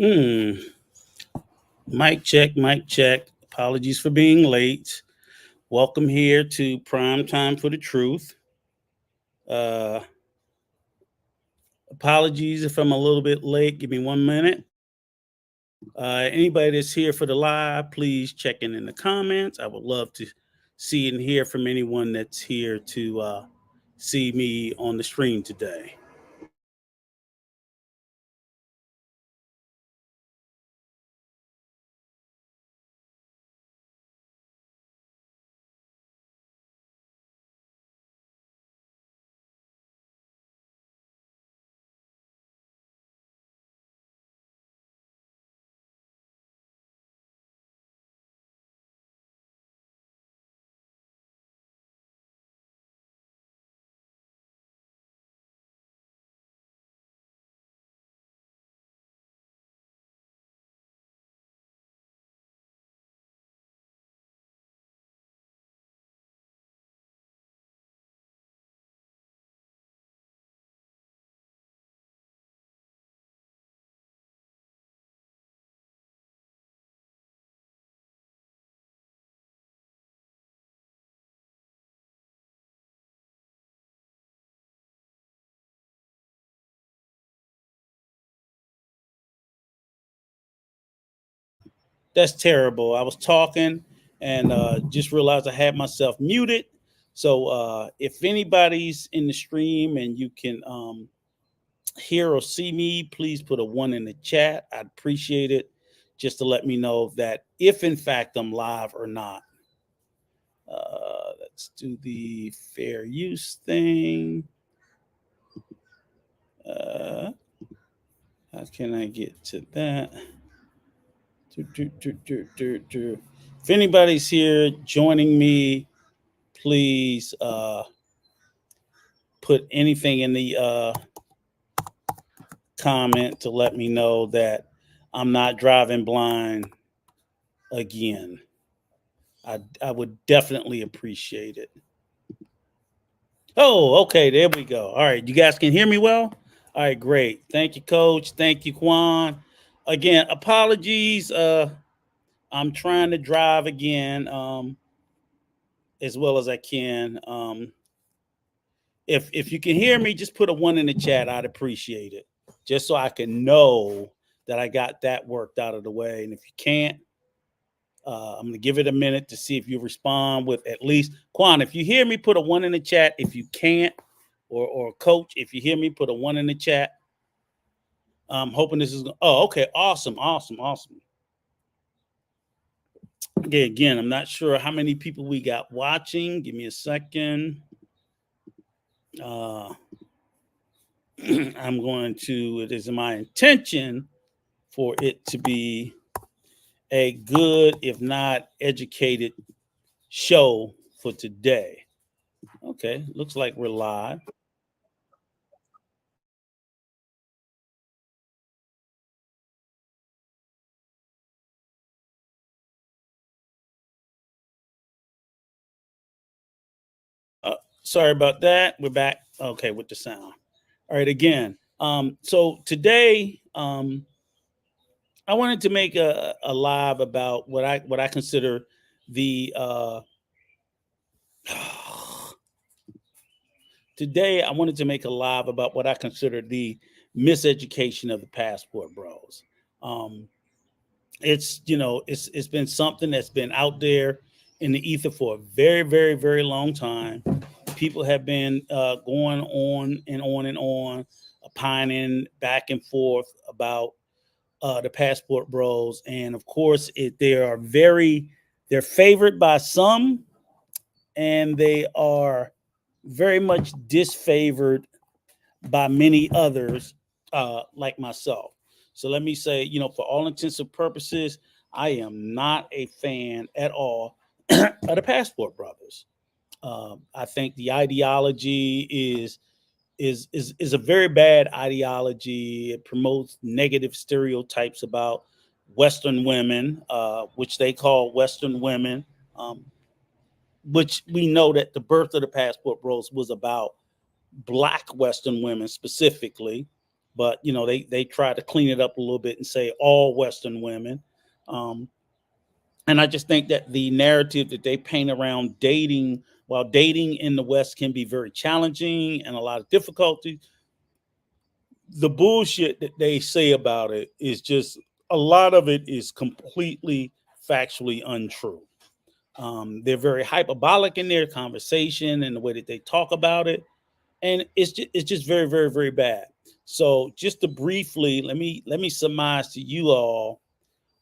Hmm. Mic check, mic check. Apologies for being late. Welcome here to Prime Time for the Truth. Uh, Apologies if I'm a little bit late. Give me 1 minute. Anybody that's here for the live, please check in the comments. I would love to see and hear from anyone that's here to see me on the stream today. That's terrible. I was talking and just realized I had myself muted. So if anybody's in the stream and you can hear or see me, please put a one in the chat. I'd appreciate it just to let me know that if in fact I'm live or not. Let's do the fair use thing. How can I get to that? If anybody's here joining me, please put anything in the comment to let me know that I'm not driving blind again. I would definitely appreciate it. Oh, okay, there we go. All right, you guys can hear me well? All right, great. Thank you, Coach. Thank you, Quan. Again, apologies. I'm trying to drive again as well as I can. If you can hear me, just put a one in the chat. I'd appreciate it, just so I can know that I got that worked out of the way. And if you can't, I'm going to give it a minute to see if you respond with at least Quan. If you hear me, put a one in the chat. If you can't, or Coach, if you hear me, put a one in the chat. I'm hoping this is. Oh, okay, awesome. Okay, again, I'm not sure how many people we got watching. Give me a second. I'm going to. It is my intention for it to be a good, if not educated, show for today. Okay, looks like we're live. Sorry about that. We're back. Okay, with the sound. All right, again. So today, I wanted to make a live about what I consider the today I wanted to make a live about what I consider the miseducation of the passport bros. Um, it's been something that's been out there in the ether for a very very very long time. People have been going on and on and on, opining back and forth about the passport bros, and of course they're favored by some, and they are very much disfavored by many others, like myself. So let me say, for all intents and purposes, I am not a fan at all of the Passport Brothers. I think the ideology is a very bad ideology. It promotes negative stereotypes about Western women, which they call Western women, um, which we know that the birth of the Passport Bros was about Black Western women specifically. but they try to clean it up a little bit and say all Western women. Um, and I just think that the narrative that they paint around dating, while dating in the West can be very challenging and a lot of difficulty, the bullshit that they say about it is just a lot of it is completely factually untrue. They're very hyperbolic in their conversation and the way that they talk about it, and it's just very, very, very bad. So just to briefly let me surmise to you all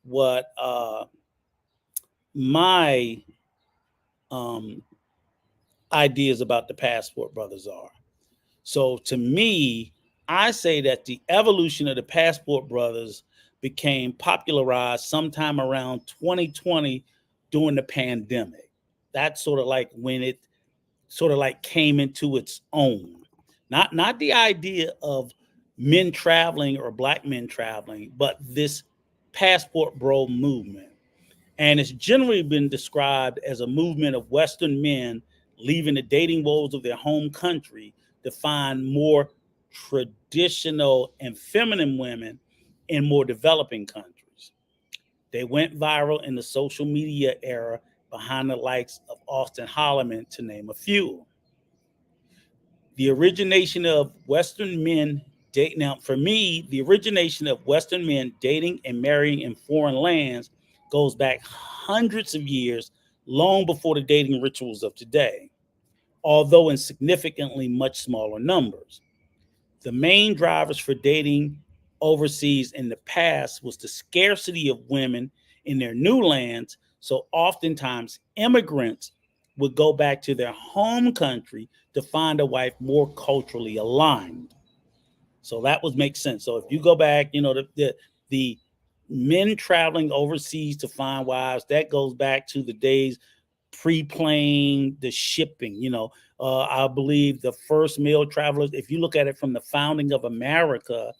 what my um, ideas about the Passport Brothers are. So to me, I say that the evolution of the Passport Brothers became popularized sometime around 2020 during the pandemic. That's sort of like when it sort of like came into its own. Not the idea of men traveling or black men traveling, but this passport bro movement. And it's generally been described as a movement of Western men leaving the dating woes of their home country to find more traditional and feminine women in more developing countries. They went viral in the social media era behind the likes of Austin Holloman, to name a few. The origination of Western men date now for me, the origination of Western men dating and marrying in foreign lands goes back hundreds of years, long before the dating rituals of today, although in significantly much smaller numbers. The main drivers for dating overseas in the past was the scarcity of women in their new lands. So oftentimes immigrants would go back to their home country to find a wife more culturally aligned. So that would make sense. So if you go back, the men traveling overseas to find wives, that goes back to the days pre-plane, the shipping. I believe the first male travelers, if you look at it from the founding of America,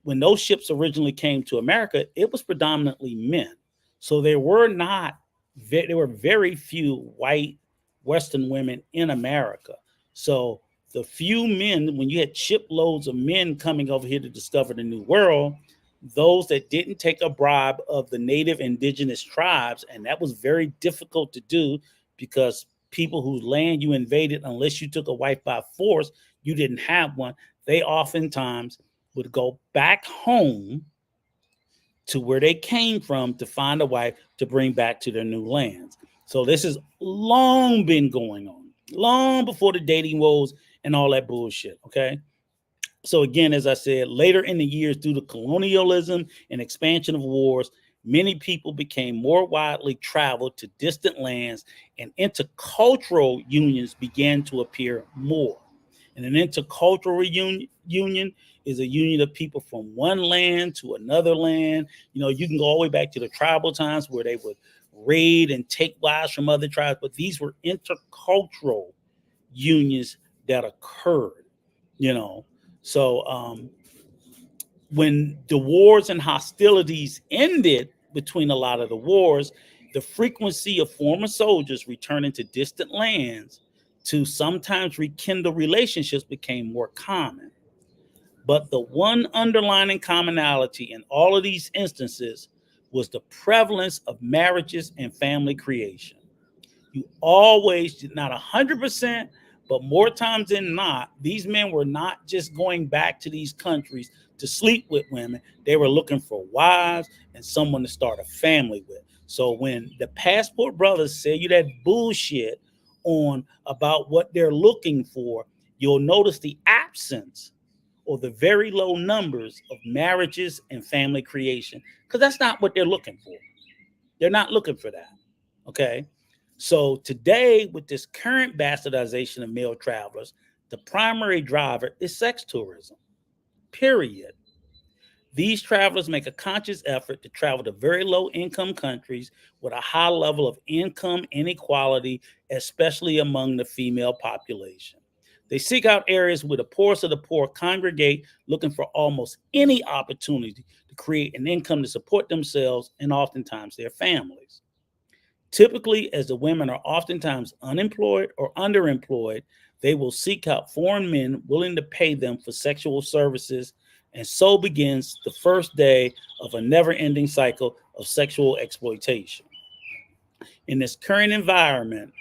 when those ships originally came to America, it was predominantly men. So there were very few white Western women in America. So the few men, when you had shiploads of men coming over here to discover the new world, those that didn't take a bribe of the native indigenous tribes, and that was very difficult to do because people whose land you invaded, unless you took a wife by force, you didn't have one. They oftentimes would go back home to where they came from to find a wife to bring back to their new lands. So this has long been going on, long before the dating woes and all that bullshit. Okay. So again, as I said, later in the years, due to colonialism and expansion of wars, many people became more widely traveled to distant lands, and intercultural unions began to appear more. And an intercultural union is a union of people from one land to another land. You can go all the way back to the tribal times where they would raid and take wives from other tribes, but these were intercultural unions that occurred, you know. So when the wars and hostilities ended between a lot of the wars, the frequency of former soldiers returning to distant lands to sometimes rekindle relationships became more common. But the one underlying commonality in all of these instances was the prevalence of marriages and family creation. You always, not 100%, but more times than not, these men were not just going back to these countries to sleep with women. They were looking for wives and someone to start a family with. So when the Passport Brothers say you that bullshit on about what they're looking for, you'll notice the absence or the very low numbers of marriages and family creation, because that's not what they're looking for. They're not looking for that. Okay. So today, with this current bastardization of male travelers, the primary driver is sex tourism, period. These travelers make a conscious effort to travel to very low income countries with a high level of income inequality, especially among the female population. They seek out areas where the poorest of the poor congregate, looking for almost any opportunity to create an income to support themselves and oftentimes their families. Typically, as the women are oftentimes unemployed or underemployed, they will seek out foreign men willing to pay them for sexual services, And so begins the first day of a never ending cycle of sexual exploitation. In this current environment,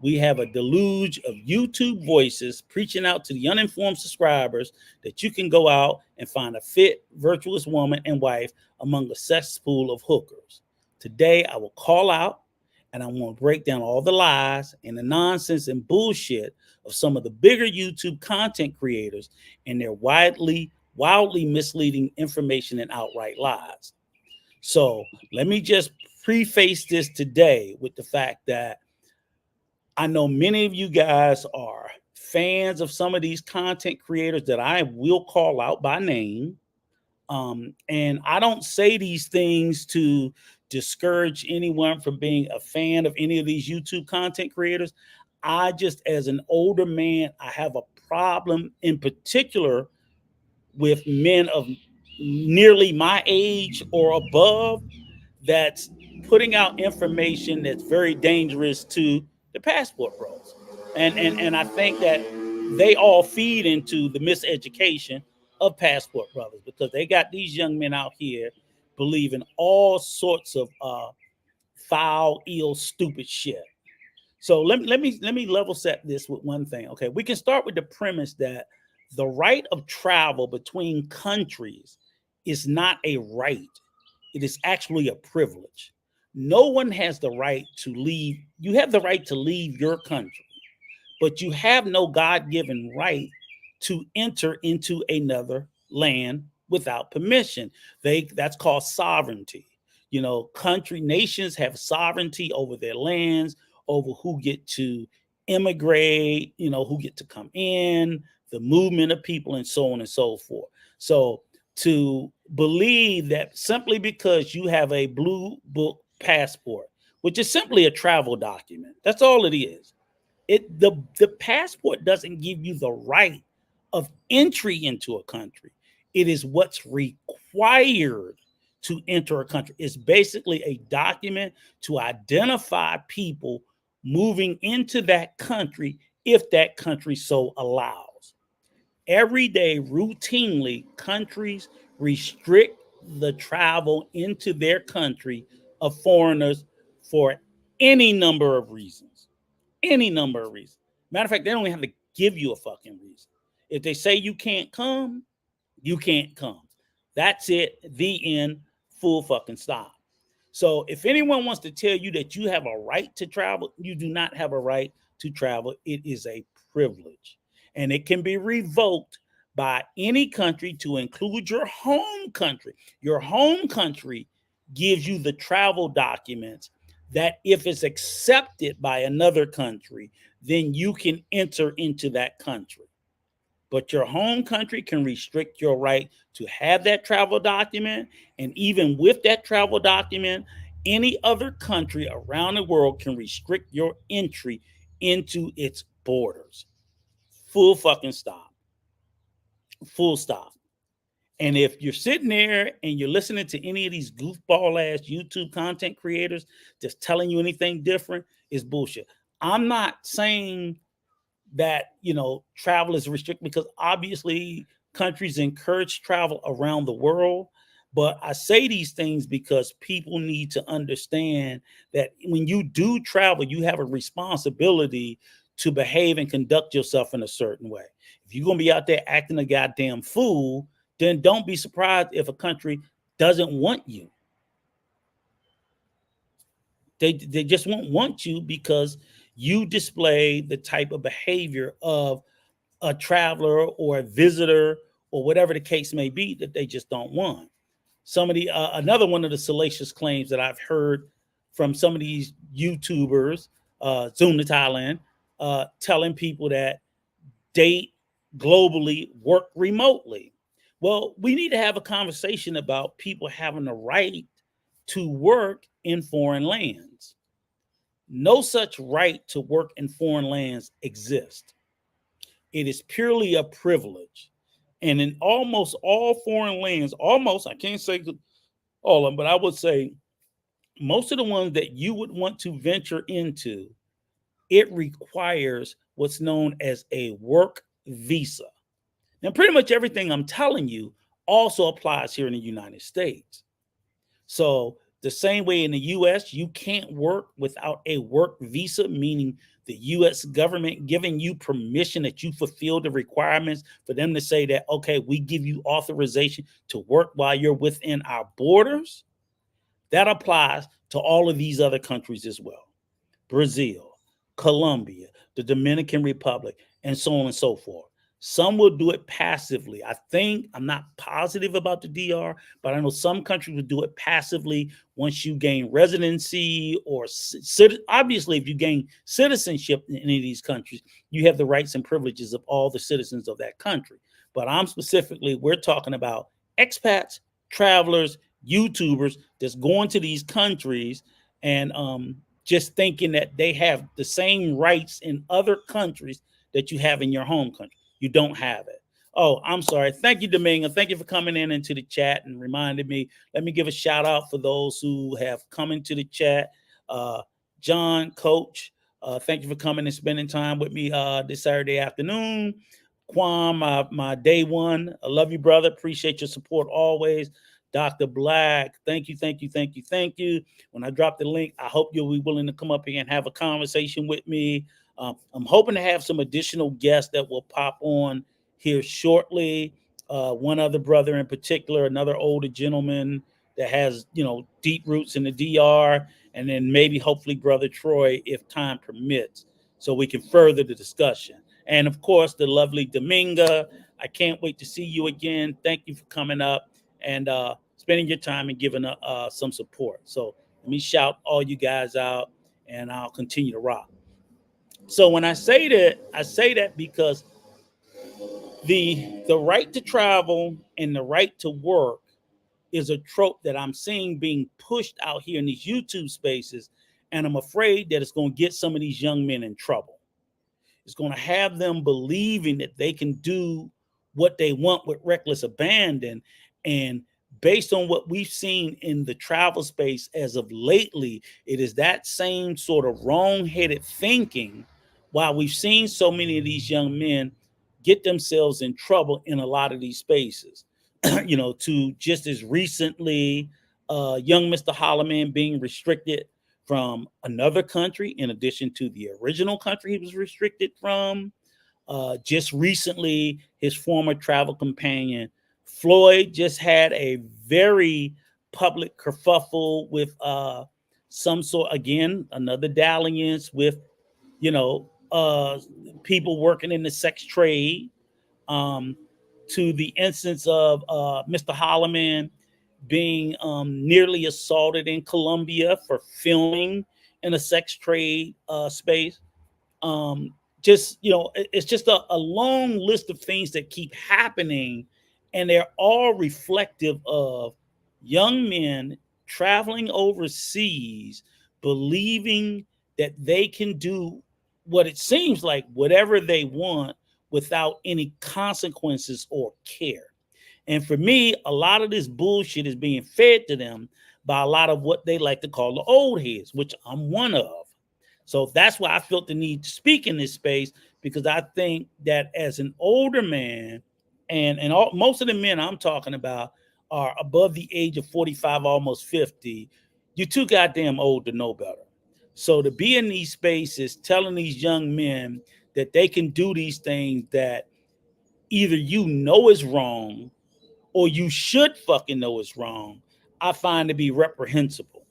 we have a deluge of YouTube voices preaching out to the uninformed subscribers that you can go out and find a fit, virtuous woman and wife among a cesspool of hookers. Today, I will call out and I want to break down all the lies and the nonsense and bullshit of some of the bigger YouTube content creators and their wildly misleading information and outright lies. So let me just preface this today with the fact that I know many of you guys are fans of some of these content creators that I will call out by name. And I don't say these things to discourage anyone from being a fan of any of these YouTube content creators. I just, as an older man, I have a problem in particular with men of nearly my age or above that's putting out information that's very dangerous to the passport bros. And I think that they all feed into the miseducation of passport brothers because they got these young men out here believing all sorts of foul, ill, stupid shit. So let me level set this with one thing. Okay, we can start with the premise that the right of travel between countries is not a right. It is actually a privilege. No one has the right to leave. You have the right to leave your country, but you have no God-given right to enter into another land without permission. That's called sovereignty. You know, nations have sovereignty over their lands, over who get to immigrate, who get to come in, the movement of people, and so on and so forth. So to believe that simply because you have a blue book passport, which is simply a travel document, that's all it is. The passport doesn't give you the right of entry into a country. It is what's required to enter a country. It's basically a document to identify people moving into that country if that country so allows. Every day, routinely, countries restrict the travel into their country of foreigners for any number of reasons. Any number of reasons. Matter of fact, they don't even have to give you a fucking reason. If they say you can't come, you can't come. That's it. The end. Full fucking stop. So if anyone wants to tell you that you have a right to travel, you do not have a right to travel. It is a privilege. And it can be revoked by any country to include your home country. Your home country gives you the travel documents that if it's accepted by another country, then you can enter into that country. But your home country can restrict your right to have that travel document. And even with that travel document, any other country around the world can restrict your entry into its borders. Full fucking stop. Full stop. And if you're sitting there and you're listening to any of these goofball ass YouTube content creators just telling you anything different, it's bullshit. I'm not saying that travel is restricted because obviously countries encourage travel around the world, but I say these things because people need to understand that when you do travel, you have a responsibility to behave and conduct yourself in a certain way. If you're going to be out there acting a goddamn fool, then don't be surprised if a country doesn't want you. They just won't want you because you display the type of behavior of a traveler or a visitor or whatever the case may be that they just don't want. Another one of the salacious claims that I've heard from some of these YouTubers, Zoom to Thailand, telling people that date globally, work remotely. Well, we need to have a conversation about people having the right to work in foreign lands. No such right to work in foreign lands exists. It is purely a privilege. And in almost all foreign lands, I can't say all of them, but I would say most of the ones that you would want to venture into, it requires what's known as a work visa. Now, pretty much everything I'm telling you also applies here in the United States. So the same way in the US, you can't work without a work visa, meaning the US government giving you permission that you fulfill the requirements for them to say that, okay, we give you authorization to work while you're within our borders. That applies to all of these other countries as well. Brazil, Colombia, the Dominican Republic, and so on and so forth. Some will do it passively. I think, I'm not positive about the DR, but I know some countries will do it passively once you gain residency or obviously, if you gain citizenship in any of these countries, you have the rights and privileges of all the citizens of that country. But we're talking about expats, travelers, YouTubers that's going to these countries and just thinking that they have the same rights in other countries that you have in your home country. You don't have it. Oh, I'm sorry. Thank you, Domingo. Thank you for coming into the chat and reminding me. Let me give a shout out for those who have come into the chat. John, Coach, thank you for coming and spending time with me this Saturday afternoon. Quan, my day one. I love you, brother. Appreciate your support always. Dr. Black, thank you, thank you, thank you, thank you. When I drop the link, I hope you'll be willing to come up here and have a conversation with me. I'm hoping to have some additional guests that will pop on here shortly. One other brother in particular, another older gentleman that has, deep roots in the DR, and then maybe hopefully Brother Troy, if time permits, so we can further the discussion. And of course, the lovely Dominga. I can't wait to see you again. Thank you for coming up and spending your time and giving some support. So let me shout all you guys out, and I'll continue to rock. So when I say that because the right to travel and the right to work is a trope that I'm seeing being pushed out here in these YouTube spaces, and I'm afraid that it's going to get some of these young men in trouble. It's going to have them believing that they can do what they want with reckless abandon. And based on what we've seen in the travel space as of lately, it is that same sort of wrong-headed thinking. While we've seen so many of these young men get themselves in trouble in a lot of these spaces, to just as recently, young Mr. Holloman being restricted from another country in addition to the original country he was restricted from. Just recently, his former travel companion, Floyd, just had a very public kerfuffle with some sort, again, another dalliance with, people working in the sex trade, to the instance of Mr. Holloman being nearly assaulted in Colombia for filming in a sex trade space. It's just a long list of things that keep happening, and they're all reflective of young men traveling overseas, believing that they can do what it seems like whatever they want without any consequences or care. And for me, a lot of this bullshit is being fed to them by a lot of what they like to call the old heads, which I'm one of. So that's why I felt the need to speak in this space, because I think that as an older man, most of the men I'm talking about are above the age of 45, almost 50. You're too goddamn old to know better. So to be in these spaces telling these young men that they can do these things that either is wrong or you should fucking know it's wrong, I find to be reprehensible.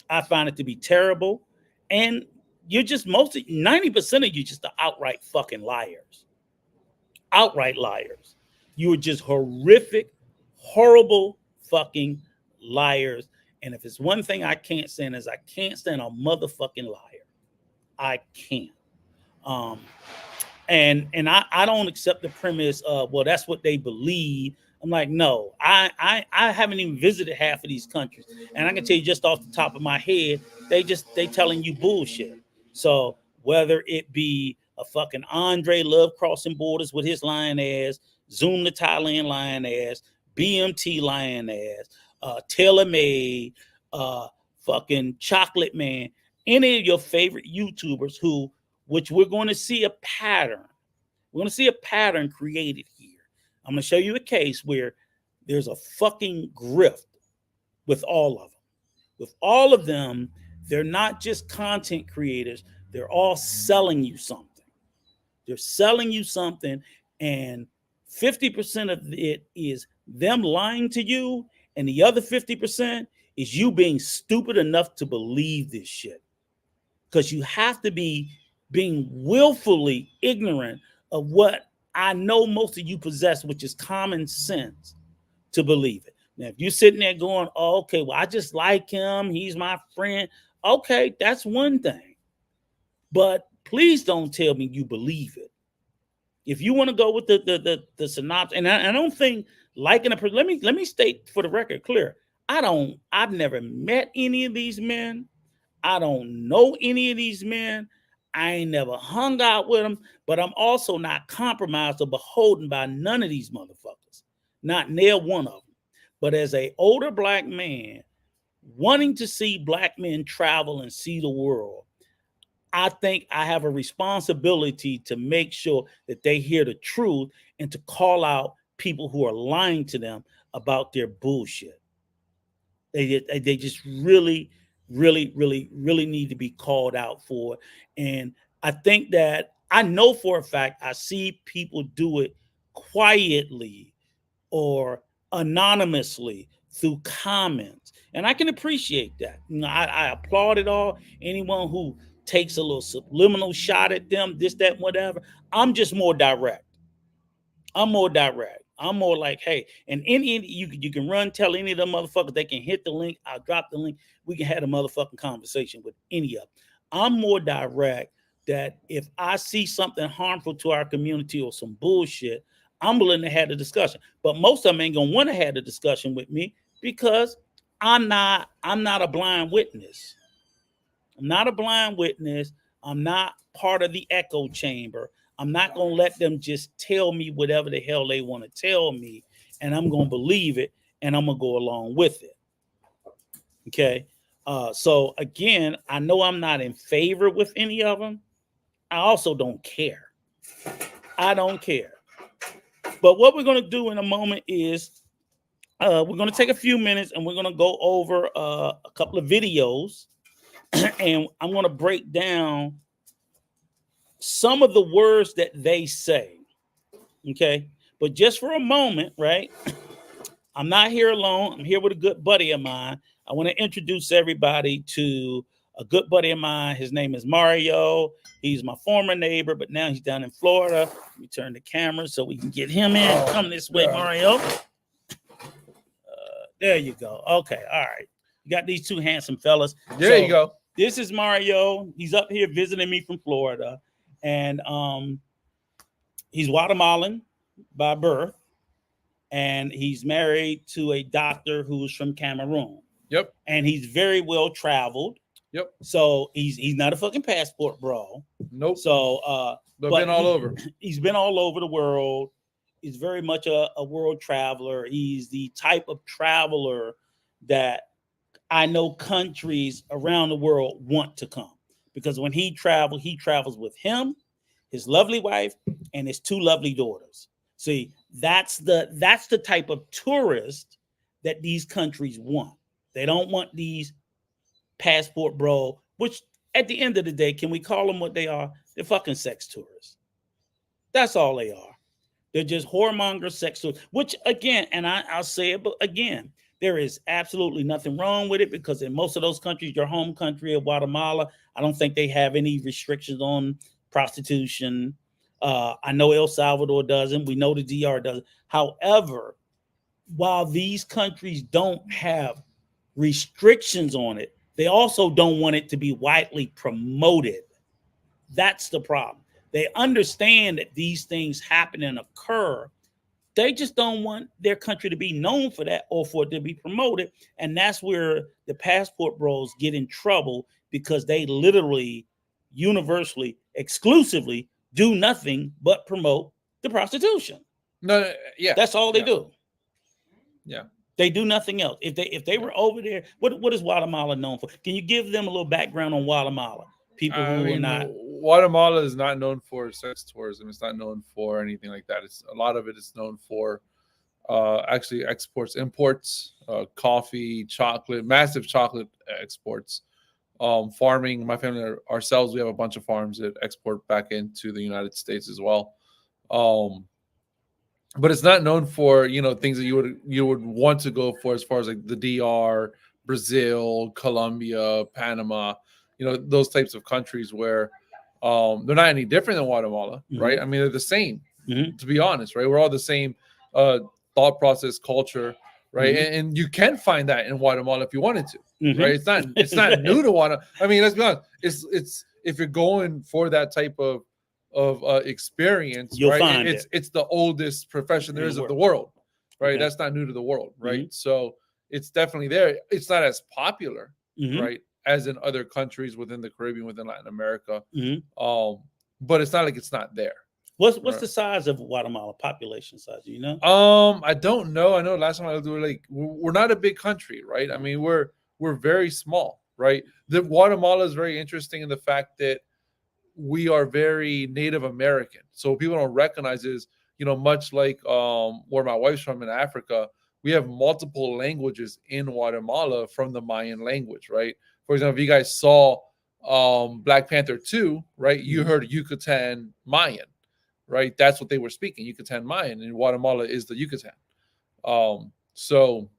I find it to be terrible. And you're just 90% of you just are outright fucking liars. Outright liars. You are just horrific, horrible fucking liars. And if it's one thing I can't stand, is I can't stand a motherfucking liar. I can't. And I don't accept the premise of, well, that's what they believe. I'm like, no, I haven't even visited half of these countries, and I can tell you just off the top of my head, they telling you bullshit. So whether it be a fucking Andre Love crossing borders with his lying ass, Zoom to Thailand lying ass, BMT lying ass, TaylorMade, fucking Chocolate Man, any of your favorite YouTubers which we're going to see a pattern. We're going to see a pattern created here. I'm going to show you a case where There's a fucking grift with all of them. With all of them, they're not just content creators, they're all selling you something. They're selling you something, and 50% of it is them lying to you, and the other 50% is you being stupid enough to believe this shit. Because you have to be being willfully ignorant of what I know most of you possess, which is common sense, to believe it. Now, if you're sitting there going, oh, okay, well, I just like him, he's my friend. Okay, that's one thing. But please don't tell me you believe it. If you want to go with the synopsis, and I don't think liking a person, let me state for the record clear. I've never met any of these men. I don't know any of these men. I ain't never hung out with them, but I'm also not compromised or beholden by none of these motherfuckers. Not near one of them. But as an older black man, wanting to see black men travel and see the world, I think I have a responsibility to make sure that they hear the truth and to call out people who are lying to them about their bullshit. They just really, really, really, really need to be called out for it. And I think that I know for a fact I see people do it quietly or anonymously through comments. And I can appreciate that. You know, I applaud it all. Anyone who takes a little subliminal shot at them, this, that, whatever. I'm just more direct. I'm more direct. I'm more like, hey, and any you can run, tell any of them motherfuckers, they can hit the link. I'll drop the link. We can have a motherfucking conversation with any of them. I'm more direct that if I see something harmful to our community or some bullshit, I'm willing to have the discussion. But most of them ain't gonna want to have the discussion with me because I'm not a blind witness. I'm not a blind witness. I'm not part of the echo chamber. I'm not going to let them just tell me whatever the hell they want to tell me, and I'm going to believe it, and I'm going to go along with it. Okay? So, again, I know I'm not in favor with any of them. I also don't care. I don't care. But what we're going to do in a moment is we're going to take a few minutes, and we're going to go over a couple of videos, and I'm going to break down some of the words that they say. Okay. But just for a moment, right? I'm not here alone. I'm here with a good buddy of mine. I want to introduce everybody to a good buddy of mine. His name is Mario. He's my former neighbor, but now he's down in Florida. Let me turn the camera so we can get him in. Come this way, Mario. There you go. Okay. All right. You got these two handsome fellas. There you go. This is Mario. He's up here visiting me from Florida. And he's Guatemalan by birth, and he's married to a doctor who's from Cameroon. Yep. And he's very well traveled. Yep. So he's not a fucking passport bro. Nope. So but been all over. He's been all over the world. He's very much a world traveler. He's the type of traveler that I know countries around the world want to come. Because when he travels with him, his lovely wife, and his two lovely daughters. See, that's the type of tourist that these countries want. They don't want these passport bro, which at the end of the day, can we call them what they are? They're fucking sex tourists. That's all they are. They're just whoremonger sex tourists, which again, and I'll say it, but again, there is absolutely nothing wrong with it because in most of those countries, your home country of Guatemala, I don't think they have any restrictions on prostitution. I know El Salvador doesn't. We know the DR doesn't. However, while these countries don't have restrictions on it, they also don't want it to be widely promoted. That's the problem. They understand that these things happen and occur. They just don't want their country to be known for that or for it to be promoted. And that's where the passport bros get in trouble because they literally, universally, exclusively do nothing but promote the prostitution. No, yeah. That's all they do. Yeah. They do nothing else. If they were over there, what is Guatemala known for? Can you give them a little background on Guatemala? People who are not. Guatemala is not known for sex tourism. It's not known for anything like that. It's a lot of it is known for actually imports, coffee, chocolate, massive chocolate exports. Farming, my family ourselves, we have a bunch of farms that export back into the United States as well. But it's not known for things that you would want to go for, as far as like the DR, Brazil, Colombia, Panama, those types of countries where they're not any different than Guatemala, right? I mean, they're the same, to be honest, right? We're all the same thought process, culture, right? And you can find that in Guatemala if you wanted to, right? It's not new to Guatemala. I mean, let's be honest. It's if you're going for that type of experience, you'll right? find it's the oldest profession there is of the world, right? Okay. That's not new to the world, right? So it's definitely there. It's not as popular, right, as in other countries within the Caribbean, within Latin America. But it's not like it's not there. What's the size of Guatemala, population size? Do you know? I don't know. I know last time I looked, we're not a big country, right? I mean, we're very small, right? The Guatemala is very interesting in the fact that we are very Native American. So people don't recognize is, much like where my wife's from in Africa, we have multiple languages in Guatemala from the Mayan language, right? For example, if you guys saw Black Panther 2, right, you heard Yucatan Mayan, right? That's what they were speaking, Yucatan Mayan, and Guatemala is the Yucatan. So,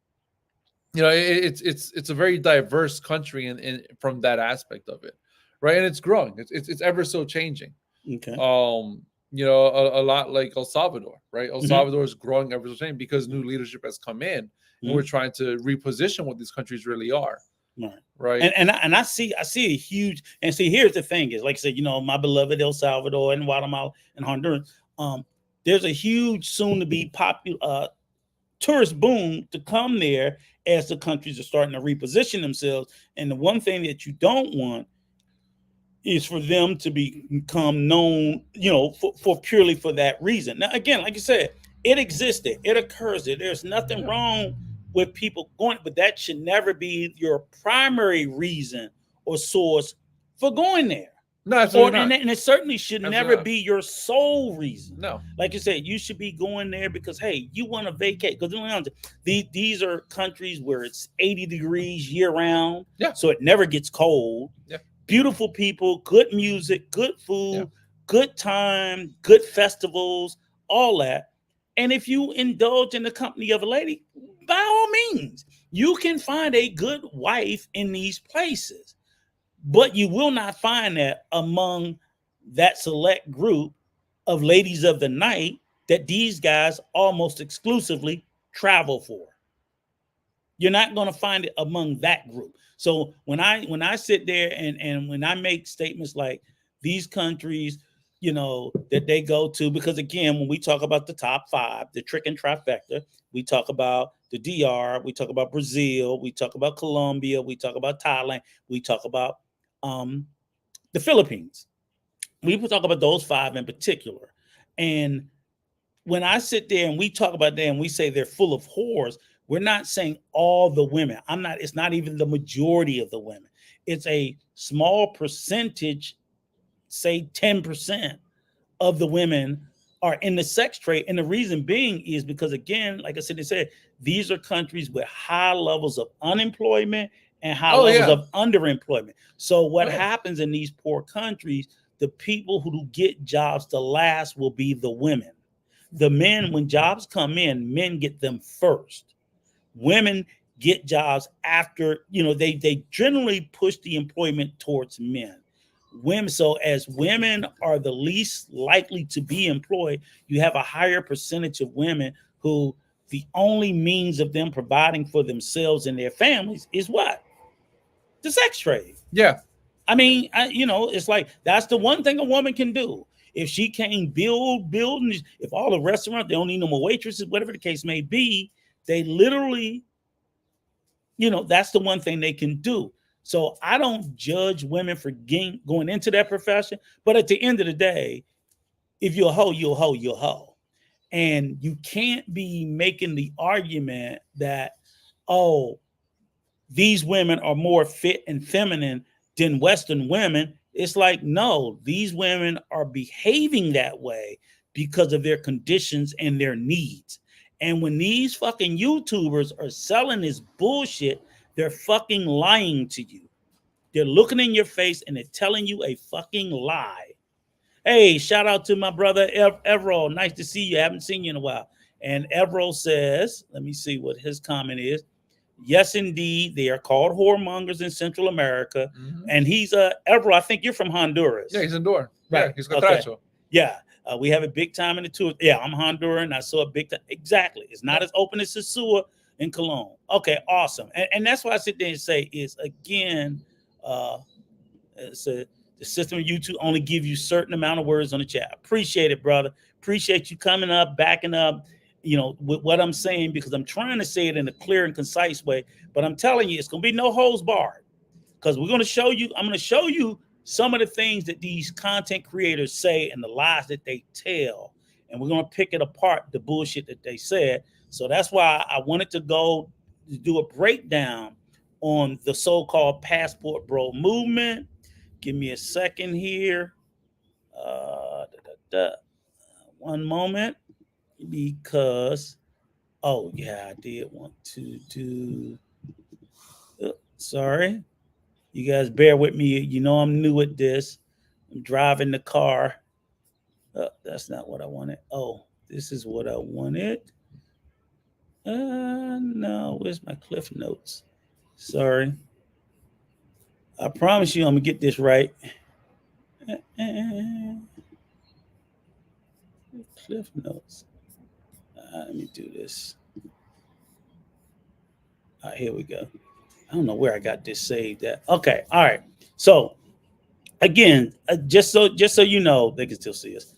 it's a very diverse country in from that aspect of it, right? And it's growing. It's ever so changing. Okay. A lot like El Salvador, right? El Salvador is growing ever so changing because new leadership has come in, and we're trying to reposition what these countries really are. Right. And I see a huge, and see, here's the thing is, like I said, my beloved El Salvador and Guatemala and Honduras, there's a huge soon to be popular tourist boom to come there as the countries are starting to reposition themselves. And the one thing that you don't want is for them to become known, for purely for that reason. Now, again, like you said, it existed, it occurs. There's nothing wrong with people going, but that should never be your primary reason or source for going there. No, absolutely not. And it certainly should never be your sole reason. No. Like you said, you should be going there because, hey, you want to vacate. Because these are countries where it's 80 degrees year round. Yeah. So it never gets cold. Yeah. Beautiful people, good music, good food, good time, good festivals, all that. And if you indulge in the company of a lady, by all means, you can find a good wife in these places. But you will not find that among that select group of ladies of the night that these guys almost exclusively travel for. You're not going to find it among that group. So when I sit there and when I make statements like these countries, that they go to, because again, when we talk about the top 5, the trick and trifecta, we talk about the DR, we talk about Brazil, we talk about Colombia, we talk about Thailand, we talk about the Philippines. We talk about those 5 in particular. And when I sit there and we talk about them and we say they're full of whores, we're not saying all the women. It's not even the majority of the women. It's a small percentage, say 10% of the women are in the sex trade. And the reason being is because, again, like I said, these are countries with high levels of unemployment and high levels of underemployment. So what happens in these poor countries, the people who get jobs the last will be the women. The men, when jobs come in, men get them first. Women get jobs after, they generally push the employment towards men. Women, so as women are the least likely to be employed, you have a higher percentage of women who the only means of them providing for themselves and their families is what? The sex trade. Yeah. I mean, it's like that's the one thing a woman can do. If she can't build buildings, if all the restaurants, they don't need no more waitresses, whatever the case may be, they literally, that's the one thing they can do. So I don't judge women for going into that profession. But at the end of the day, if you're a hoe, you're a hoe, you're a hoe. And you can't be making the argument that, these women are more fit and feminine than Western women. It's like, no, these women are behaving that way because of their conditions and their needs. And when these fucking YouTubers are selling this bullshit, they're fucking lying to you. They're looking in your face and they're telling you a fucking lie. Hey, shout out to my brother Evro. Nice to see you. I haven't seen you in a while. And Evro says, let me see what his comment is. Yes, indeed, they are called whoremongers in Central America. Mhm. And he's Evro. I think you're from Honduras. Yeah, he's Honduran. Right. Yeah, he's Okay. Catracho. Yeah, we have a big time in the tour. Yeah, I'm Honduran. I saw a big time. Exactly. It's not as open as Sosua in Cologne. Okay, awesome. And that's why I sit there and say is again, it's the system of YouTube only give you certain amount of words on the chat. Appreciate it, brother. Appreciate you coming up, backing up, with what I'm saying, because I'm trying to say it in a clear and concise way. But I'm telling you, it's gonna be no holds barred, because we're gonna show you. I'm gonna show you some of the things that these content creators say and the lies that they tell, and we're gonna pick it apart, the bullshit that they said. So that's why I wanted to go to do a breakdown on the so-called Passport Bro movement. Give me a second here. One moment, because oh yeah, I did want to do. Sorry, you guys bear with me. You know I'm new at this. I'm driving the car. That's not what I wanted. Oh, this is what I wanted. No, where's my cliff notes? Sorry. I promise you I'm gonna get this right. Cliff notes. Let me do this. All right, here we go. I don't know where I got this saved at. Okay, all right. So again, just so you know, they can still see us.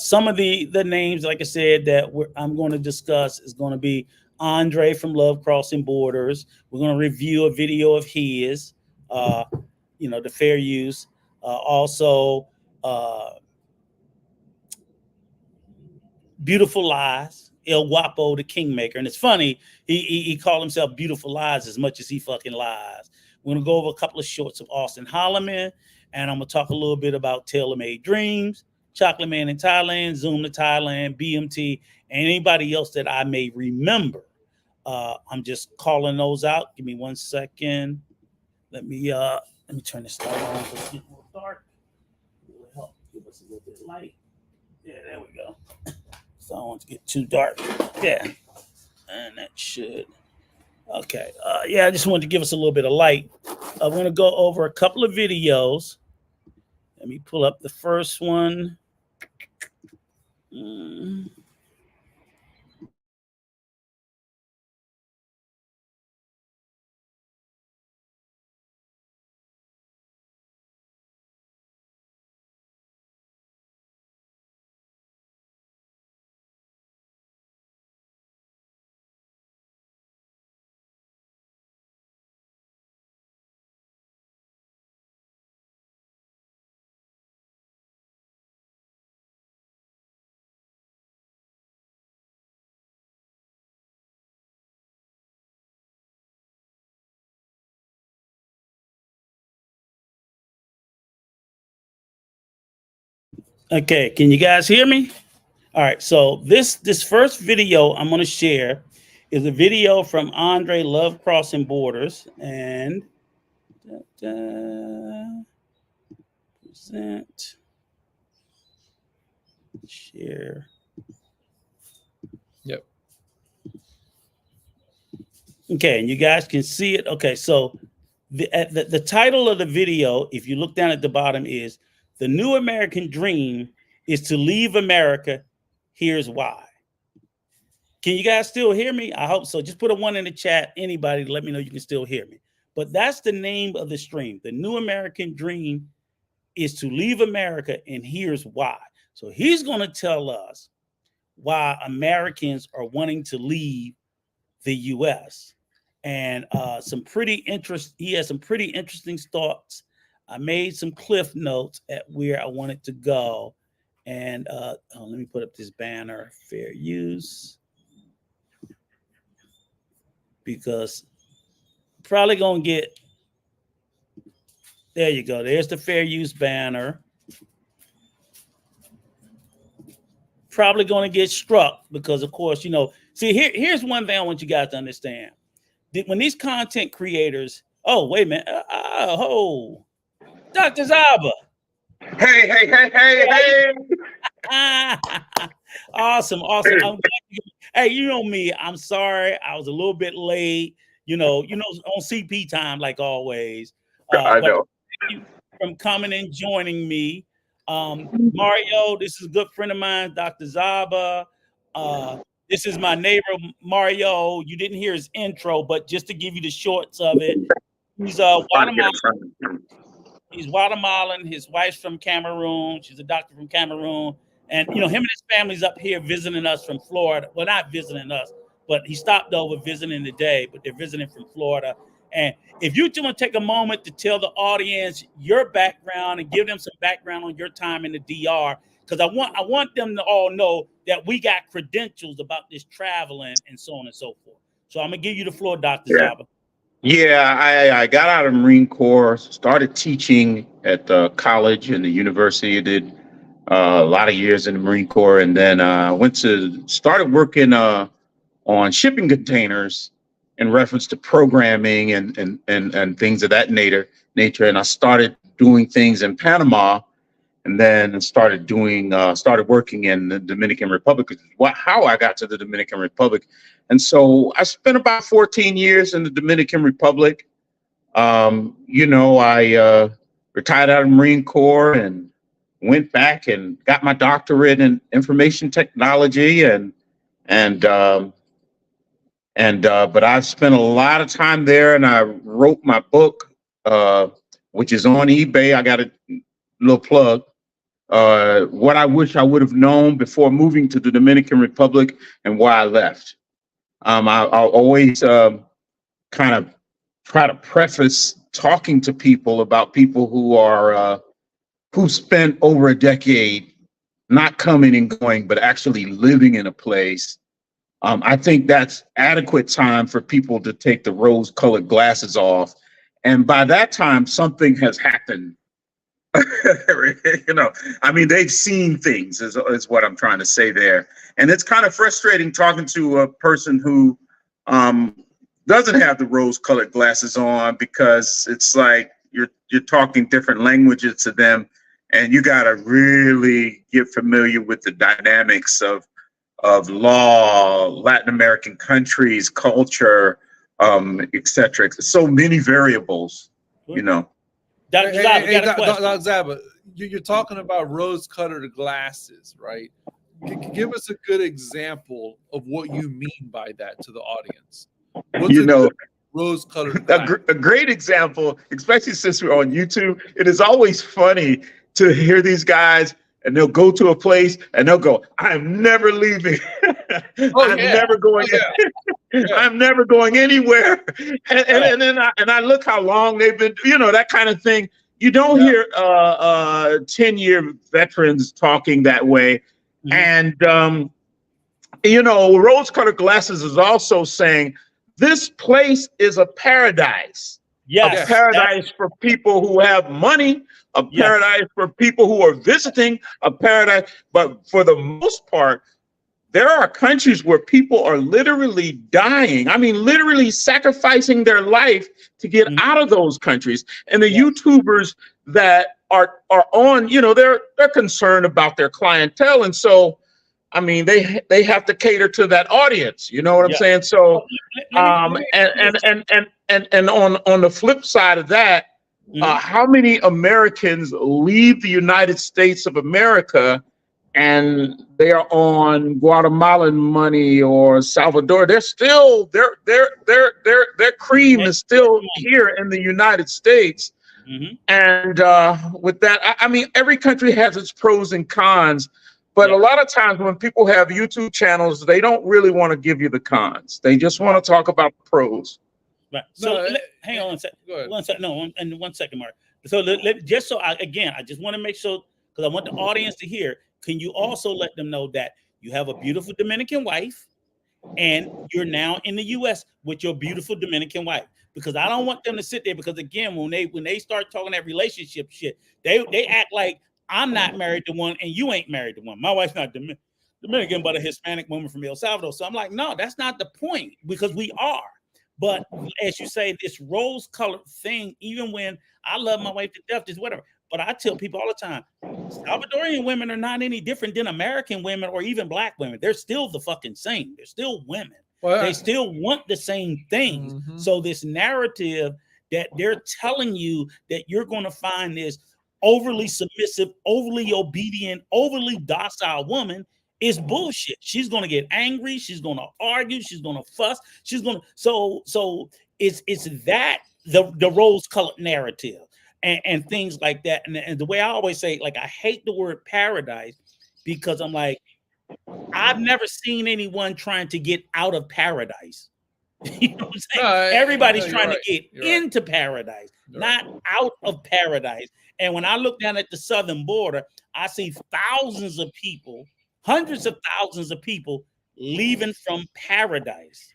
Some of the names, like I said, that I'm going to discuss is going to be Andre from Love Crossing Borders. We're going to review a video of his, the fair use. Also, Beautiful Lies, El Guapo, the Kingmaker. And it's funny, he called himself Beautiful Lies as much as he fucking lies. We're going to go over a couple of shorts of Austin Holloman, and I'm going to talk a little bit about Tailor Made Dreams, Chocolate Man in Thailand, Zoom to Thailand, BMT, and anybody else that I may remember. I'm just calling those out. Give me 1 second. Let me turn this light on so it's getting more dark. It will help give us a little bit of light. Yeah, there we go. So I don't want to get too dark. Yeah. And that should. Okay. I just wanted to give us a little bit of light. I'm going to go over a couple of videos. Let me pull up the first one. Okay, can you guys hear me? All right, so this first video I'm going to share is a video from Andre Love Crossing Borders, and present, share. Yep. Okay, and you guys can see it. Okay, so the title of the video, if you look down at the bottom, is "The New American Dream is to Leave America. Here's Why." Can you guys still hear me? I hope so. Just put a 1 in the chat. Anybody, let me know you can still hear me. But that's the name of the stream. The New American Dream is to leave America, and here's why. So he's going to tell us why Americans are wanting to leave the U.S. And he has some pretty interesting thoughts. I made some cliff notes at where I wanted to go. And let me put up this banner, fair use, because probably going to get, there you go. There's the fair use banner. Probably going to get struck because, of course, See, here's one thing I want you guys to understand. When these content creators, oh, wait a minute. Oh, Dr. Zaba. Hey. Awesome. Hey, you know me. I'm sorry. I was a little bit late. On CP time, like always. I know. Thank you from coming and joining me. Mario, this is a good friend of mine, Dr. Zaba. This is my neighbor, Mario. You didn't hear his intro, but just to give you the shorts of it, he's Guatemalan. He's Guatemalan. His wife's from Cameroon. She's a doctor from Cameroon. And, him and his family's up here visiting us from Florida. Well, not visiting us, but he stopped over visiting today, but they're visiting from Florida. And if you just want to take a moment to tell the audience your background and give them some background on your time in the DR, because I want them to all know that we got credentials about this traveling and so on and so forth. So I'm going to give you the floor, Dr. Zaba. Yeah, I got out of the Marine Corps, started teaching at the college and the university. I did a lot of years in the Marine Corps, and then started working on shipping containers in reference to programming and things of that nature. And I started doing things in Panama, and then started working in the Dominican Republic. How I got to the Dominican Republic. And so I spent about 14 years in the Dominican Republic. I retired out of the Marine Corps and went back and got my doctorate in information technology but I spent a lot of time there, and I wrote my book, which is on eBay. I got a little plug. What I wish I would have known before moving to the Dominican Republic and why I left. I'll always kind of try to preface talking to people about people who spent over a decade not coming and going, but actually living in a place. I think that's adequate time for people to take the rose-colored glasses off. And by that time, something has happened. They've seen things is what I'm trying to say there. And it's kind of frustrating talking to a person who doesn't have the rose-colored glasses on, because it's like you're talking different languages to them, and you got to really get familiar with the dynamics of law, Latin American countries, culture, etc. So many variables, Dr. Zaba, you're talking about rose-colored glasses, right? Give us a good example of what you mean by that to the audience. What's rose-colored glasses? A great example, especially since we're on YouTube, it is always funny to hear these guys, and they'll go to a place and they'll go, "I'm never leaving. Never going. I'm never going anywhere." And then I look how long they've been, that kind of thing. You don't hear 10-year veterans talking that way. Mm-hmm. And rose-colored glasses is also saying this place is a paradise. Yes, a paradise for people who have money, a paradise for people who are visiting, a paradise. But for the most part, there are countries where people are literally dying. I mean, literally sacrificing their life to get out of those countries. And the YouTubers that are on, they're concerned about their clientele. And so, I mean, they have to cater to that audience. You know what I'm saying? So, and on the flip side of that, how many Americans leave the United States of America and they are on Guatemalan money or Salvador? They're still their cream is still here in the United States. And with that, I mean, every country has its pros and cons. But a lot of times when people have YouTube channels, they don't really want to give you the cons. They just want to talk about the pros. Right. So hang on 1 second. One second. No, and 1 second, Mark. So I just want to make sure, because I want the audience to hear. Can you also let them know that you have a beautiful Dominican wife, and you're now in the U.S. with your beautiful Dominican wife? Because I don't want them to sit there, because again, when they start talking that relationship shit, they act like I'm not married to one and you ain't married to one. My wife's not Dominican. Dominican, but a Hispanic woman from El Salvador. So I'm like, no, that's not the point, because we are. But as you say, this rose-colored thing, even when I love my wife to death, just whatever. But I tell people all the time, Salvadorian women are not any different than American women or even black women. They're still the fucking same. They're still women. Well, they still want the same things. Mhm. So this narrative that they're telling you that you're going to find this overly submissive, overly obedient, overly docile woman is bullshit. She's going to get angry. She's going to argue. She's going to fuss. She's going to so it's that the rose-colored narrative and things like that. And the way I always say, like, I hate the word paradise, because I'm like, I've never seen anyone trying to get out of paradise. You know what I'm saying? No, Everybody's no, trying right. to get You're into paradise, not out of paradise. And when I look down at the southern border, I see thousands of people, hundreds of thousands of people leaving from paradise.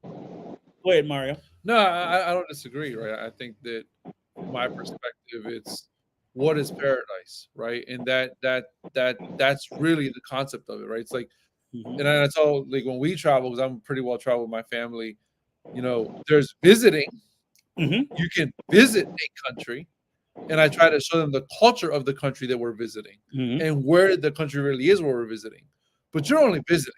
Go ahead, Mario. No, I don't disagree, right? I think that from my perspective, it's what is paradise, right? And that's really the concept of it, right? It's like, and I tell, like, when we travel, because I'm pretty well traveled with my family, you know, there's visiting. You can visit a country, and I try to show them the culture of the country that we're visiting and where the country really is where we're visiting. But you're only visiting,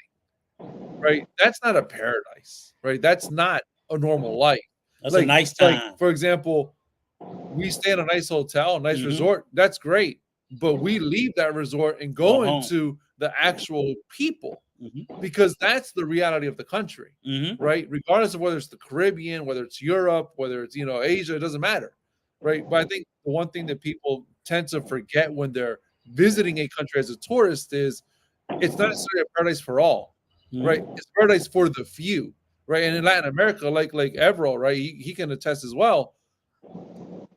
right? That's not a paradise, right? That's not a normal life. That's a nice time. Like, for example, we stay in a nice hotel, a nice resort. That's great. But we leave that resort and go into the actual people, because that's the reality of the country, right? Regardless of whether it's the Caribbean, whether it's Europe, whether it's, you know, Asia, it doesn't matter, right? But I think the one thing that people tend to forget when they're visiting a country as a tourist is it's not necessarily a paradise for all, right? It's paradise for the few, right? And in Latin America, like Evero, right, he can attest as well.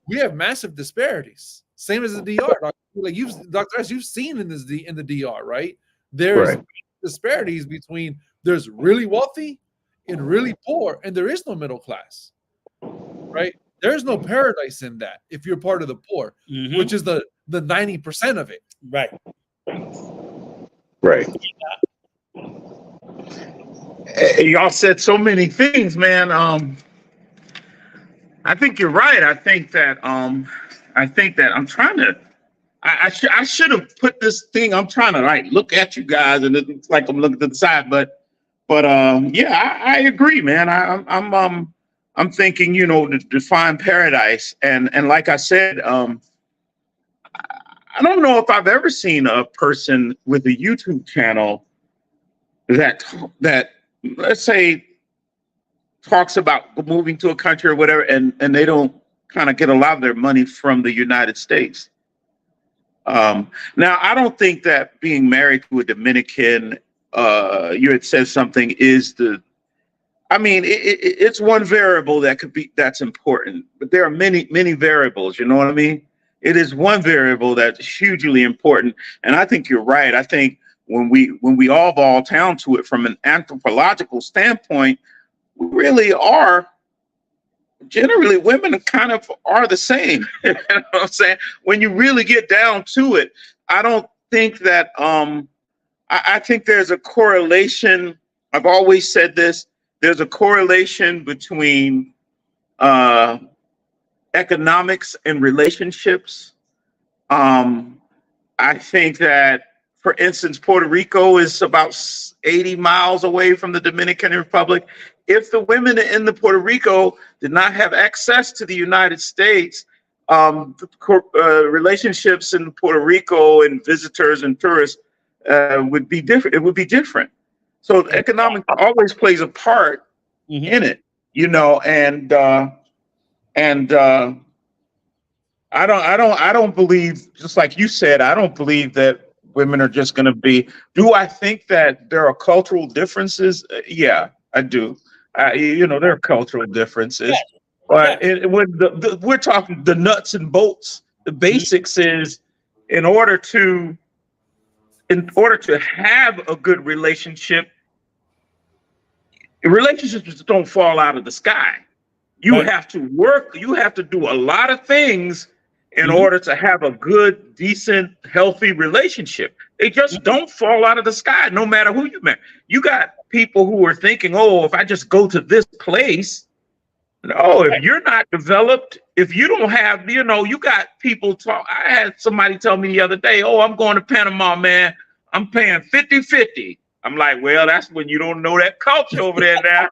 We have massive disparities, same as the DR. Like Dr. S, you've seen in the DR, right? There's disparities between there's really wealthy and really poor, and there is no middle class, right? There's no paradise in that if you're part of the poor, which is the 90% of it. Right. Right. Y'all said so many things, man. I think you're right. I think that I'm trying to. I should have put this thing. I'm trying to like look at you guys, and it's like I'm looking to the side. But yeah, I agree, man. I'm thinking, you know, to define paradise, and like I said, I don't know if I've ever seen a person with a YouTube channel that let's say talks about moving to a country or whatever, and they don't kind of get a lot of their money from the United States. Now, I don't think that being married to a Dominican, you had said something, is I mean, it's one variable that's important, but there are many variables, you know what I mean? It is one variable that's hugely important. And I think you're right. I think when we all boil down to it from an anthropological standpoint, we really are, generally women kind of are the same. You know what I'm saying? When you really get down to it, I don't think that, I think there's a correlation. I've always said this, there's a correlation between economics and relationships. I think that, for instance, Puerto Rico is about 80 miles away from the Dominican Republic. If the women in the Puerto Rico did not have access to the United States, relationships in Puerto Rico and visitors and tourists would be different. It would be different. So economic always plays a part in it, you know, and I don't believe, just like you said, I don't believe that women are just going to be. Do I think that there are cultural differences? Yeah, I do. You know, there are cultural differences, but we're talking the nuts and bolts. The basics is in order to have a good relationship, relationships just don't fall out of the sky. You have to work. You have to do a lot of things in order to have a good, decent, healthy relationship. They just don't fall out of the sky, no matter who you met. You got people who are thinking, oh, if I just go to this place. No, if you're not developed, if you don't have, you got people talk. I had somebody tell me the other day, oh, I'm going to Panama, man. I'm paying 50-50. I'm like, well, that's when you don't know that culture over there now.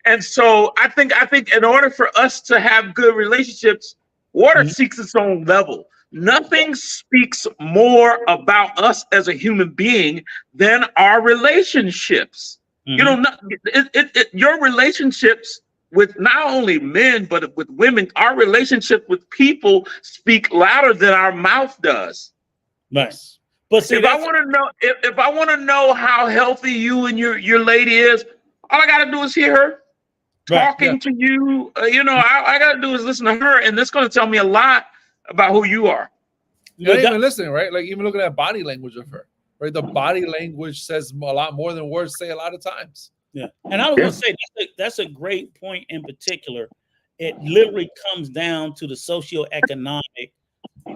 And so I think in order for us to have good relationships, water seeks its own level. Nothing speaks more about us as a human being than our relationships. Your relationships with not only men, but with women, our relationship with people speak louder than our mouth does. Nice. But see, if I want to know how healthy you and your lady is, all I got to do is hear her talking to you. I got to do is listen to her, and that's going to tell me a lot about who you are. You're not even listening, right? Like even looking at body language of her, right? The body language says a lot more than words say a lot of times. Yeah, and I was going to say that's a great point in particular. It literally comes down to the socioeconomic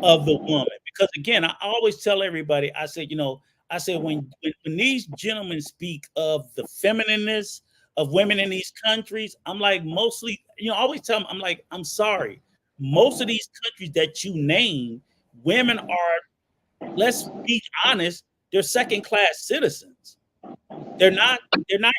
of the woman, because again, I always tell everybody, I said, when these gentlemen speak of the feminineness of women in these countries, I'm like, mostly, I always tell them, I'm like, I'm sorry, most of these countries that you name, women are, let's be honest, they're second-class citizens. They're not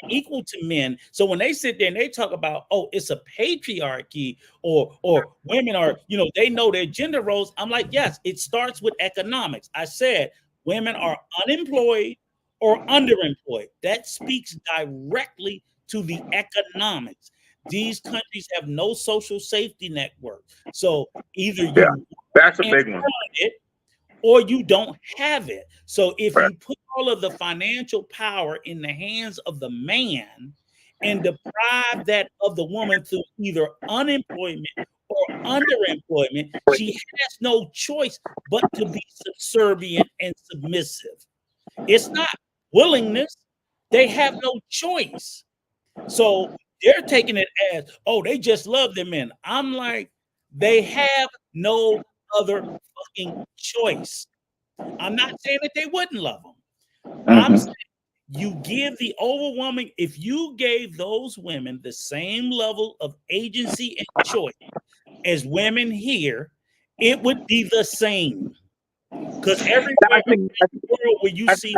equal to men. So when they sit there and they talk about, oh, it's a patriarchy, or women are, they know their gender roles, I'm like, yes, it starts with economics. I said women are unemployed or underemployed. That speaks directly to the economics. These countries have no social safety network. So either you that's a big one. Or you don't have it. So if you put all of the financial power in the hands of the man and deprive that of the woman through either unemployment or underemployment, she has no choice but to be subservient and submissive. It's not willingness. They have no choice. So they're taking it as, oh, they just love their men. I'm like, they have no other fucking choice. I'm not saying that they wouldn't love them. I'm saying you give the overwhelming, if you gave those women the same level of agency and choice as women here, it would be the same. Because everywhere in the world where you see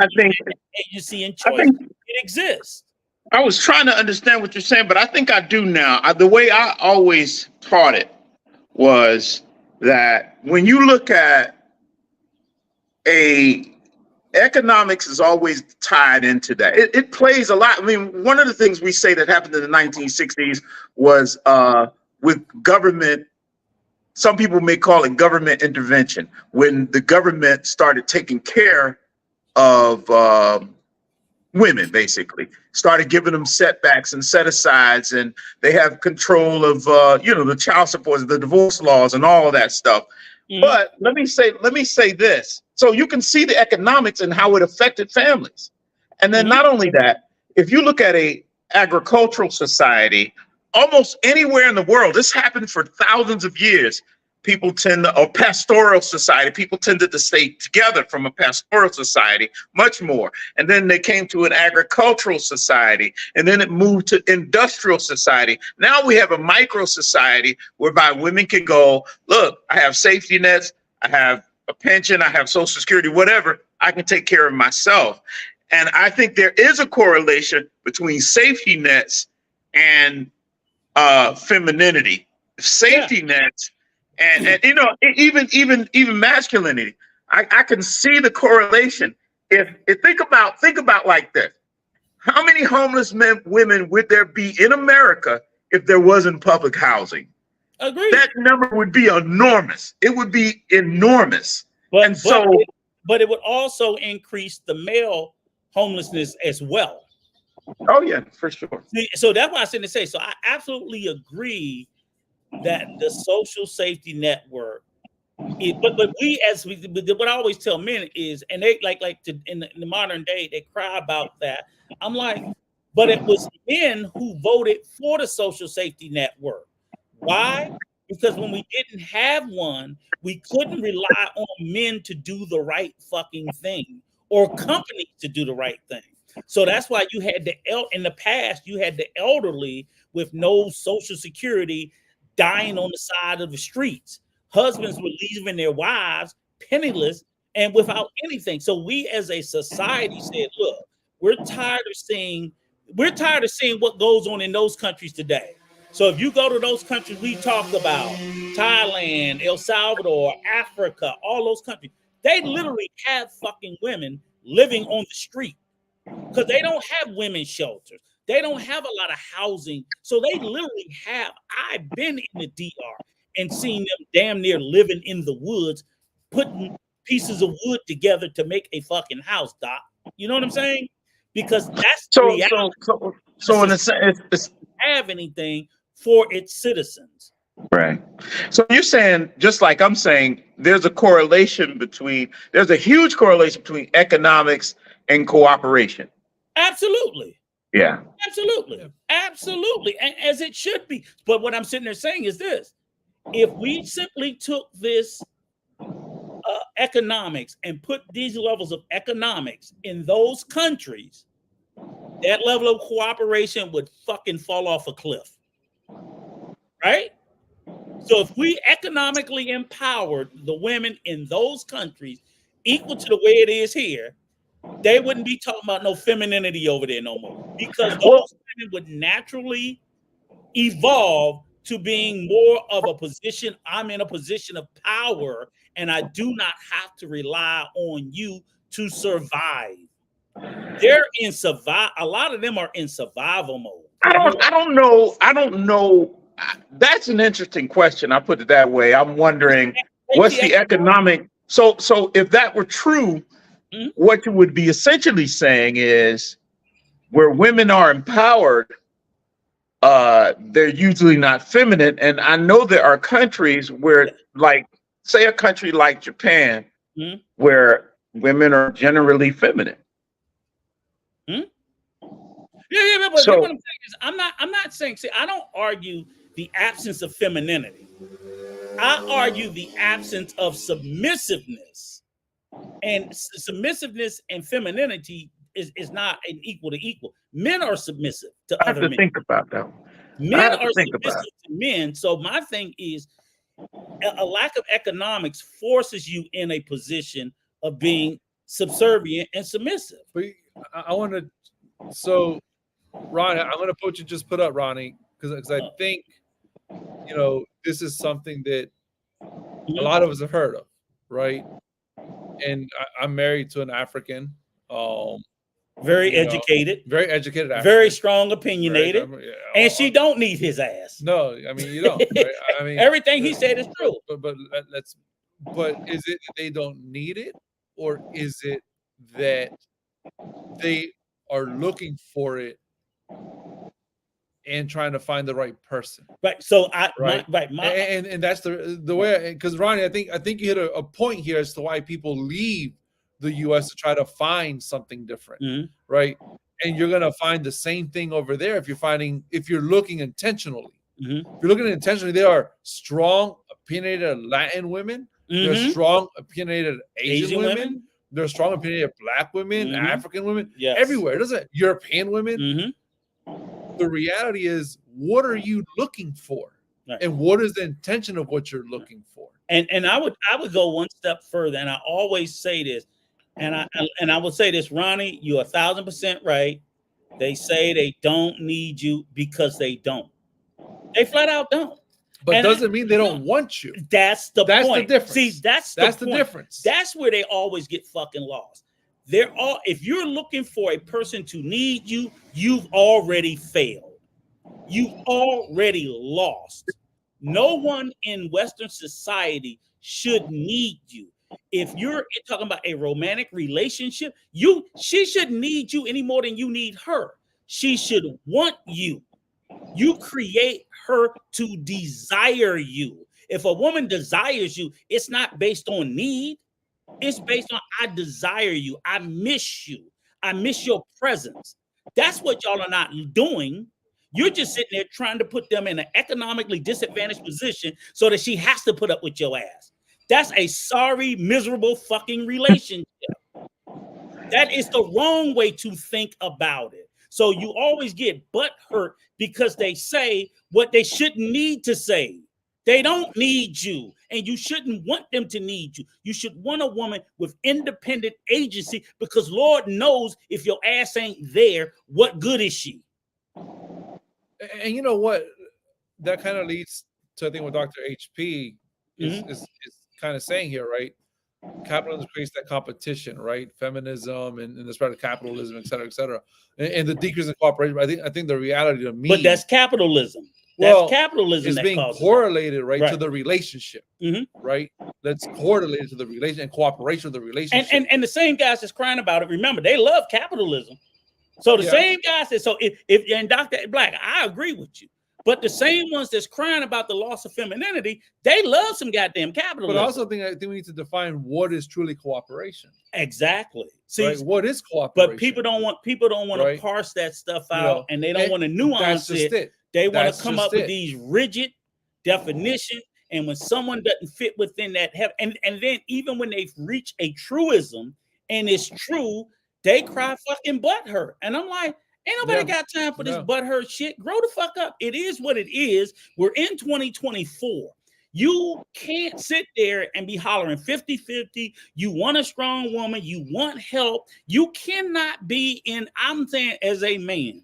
agency and choice, it exists. I was trying to understand what you're saying, but I think I do now. The way I always taught it was that when you look at economics is always tied into that. It plays a lot. I mean, one of the things we say that happened in the 1960s was with government. Some people may call it government intervention, when the government started taking care of women, basically started giving them setbacks and set asides, and they have control of the child support, the divorce laws, and all of that stuff. But let me say this. So you can see the economics and how it affected families. And then not only that, if you look at a agricultural society, almost anywhere in the world, this happened for thousands of years. Or pastoral society, people tended to stay together from a pastoral society much more. And then they came to an agricultural society, and then it moved to industrial society. Now we have a micro society whereby women can go, look, I have safety nets, I have a pension, I have Social Security, whatever, I can take care of myself. And I think there is a correlation between safety nets and femininity. Safety nets and even masculinity. I can see the correlation. If think about like this: how many homeless women would there be in America if there wasn't public housing? Agreed. That number would be enormous. It would be enormous. But it would also increase the male homelessness as well. Oh yeah, for sure. So that's what I said to say. So I absolutely agree that the social safety network, but what I always tell men is, and they in the modern day, they cry about that. I'm like, but it was men who voted for the social safety network. Why? Because when we didn't have one, we couldn't rely on men to do the right fucking thing or companies to do the right thing. So that's why you had in the past, you had the elderly with no social security dying on the side of the streets. Husbands were leaving their wives penniless and without anything. So we as a society said, look, we're tired of seeing what goes on in those countries today. So if you go to those countries we talked about, Thailand, El Salvador, Africa, all those countries, they literally have fucking women living on the street because they don't have women's shelters. They don't have a lot of housing. So they literally have, I've been in the DR and seen them damn near living in the woods, putting pieces of wood together to make a fucking house, Doc. You know what I'm saying? Because that's the reality. So in a sense, it's have anything for its citizens. right. So you're saying, just like I'm saying, there's a huge correlation between economics and cooperation. Absolutely. Yeah. Absolutely. And as it should be. But what I'm sitting there saying is this: if we simply took this economics and put these levels of economics in those countries, that level of cooperation would fucking fall off a cliff. Right? So if we economically empowered the women in those countries equal to the way it is here, they wouldn't be talking about no femininity over there no more, because those women would naturally evolve to being more of a position. I'm in a position of power and I do not have to rely on you to survive. They're in survival. A lot of them are in survival mode. I don't know. That's an interesting question. I put it that way. I'm wondering what's the economic. So if that were true, what you would be essentially saying is where women are empowered, they're usually not feminine. And I know there are countries where, like, say a country like Japan, where women are generally feminine. Yeah, but what I'm saying is I'm not saying, see, I don't argue the absence of femininity. I argue the absence of submissiveness. And submissiveness and femininity is not an equal to equal. Men are submissive to other men. Think about that. Men are submissive to men. So my thing is a lack of economics forces you in a position of being subservient and submissive. But I want to, so Ronnie, I'm going to put you, just put up Ronnie, because I think, this is something that a lot of us have heard of, right? And I'm married to an African, very educated, African, very strong, opinionated, and she don't need his ass. No, I mean, you don't. Right? I mean, everything he said is true. But is it that they don't need it, or is it that they are looking for it and trying to find the right person? Right. So and that's the way. Because Ronnie, I think you hit a point here as to why people leave the U.S. to try to find something different, right? And you're gonna find the same thing over there if you're looking intentionally. If you're looking intentionally, there are strong, opinionated Latin women. There are strong, opinionated Asian women. There are strong, opinionated Black women, African women, everywhere. It doesn't European women. The reality is, what are you looking for? Right. And what is the intention of what you're looking for? And I would go one step further, and I always say this, and I would say this, Ronnie, you're 1,000% right. They say they don't need you because they don't. They flat out don't. But and doesn't mean they don't want you. That's the point. The difference. See, that's the difference. That's where they always get fucking lost. If you're looking for a person to need you, you've already failed. You've already lost. No one in Western society should need you. If you're talking about a romantic relationship, she shouldn't need you any more than you need her. She should want you. You create her to desire you. If a woman desires you, it's not based on need. It's based on I desire you. I miss you. I miss your presence. That's what y'all are not doing. You're just sitting there trying to put them in an economically disadvantaged position so that she has to put up with your ass. That's a sorry, miserable fucking relationship. That is the wrong way to think about it. So you always get butt hurt because they say what they shouldn't need to say. They don't need you, and you shouldn't want them to need you. You should want a woman with independent agency because Lord knows if your ass ain't there, what good is she? And you know what? That kind of leads to, I think, what Dr. HP is kind of saying here, right? Capitalism creates that competition, right? Feminism and the spread of capitalism, et cetera, and the decrease in cooperation. I think the reality to me, but that's capitalism. That's capitalism is that being correlated, right, to the relationship, right? That's correlated to the relation and cooperation of the relationship. And the same guys that's crying about it, remember, they love capitalism. So the same guys that, so if and Dr. Black, I agree with you. But the same ones that's crying about the loss of femininity, they love some goddamn capitalism. But I also think we need to define what is truly cooperation. Exactly. See, right? What is cooperation? But people don't want to parse that stuff out, and they don't want to nuance it. They want to come up with these rigid definitions, and when someone doesn't fit within that, and then even when they reach a truism and it's true, they cry fucking butthurt, and I'm like, ain't nobody got time for this butthurt shit. Grow the fuck up. It is what it is. We're in 2024. You can't sit there and be hollering 50-50. You want a strong woman. You want help. You cannot be in, I'm saying as a man,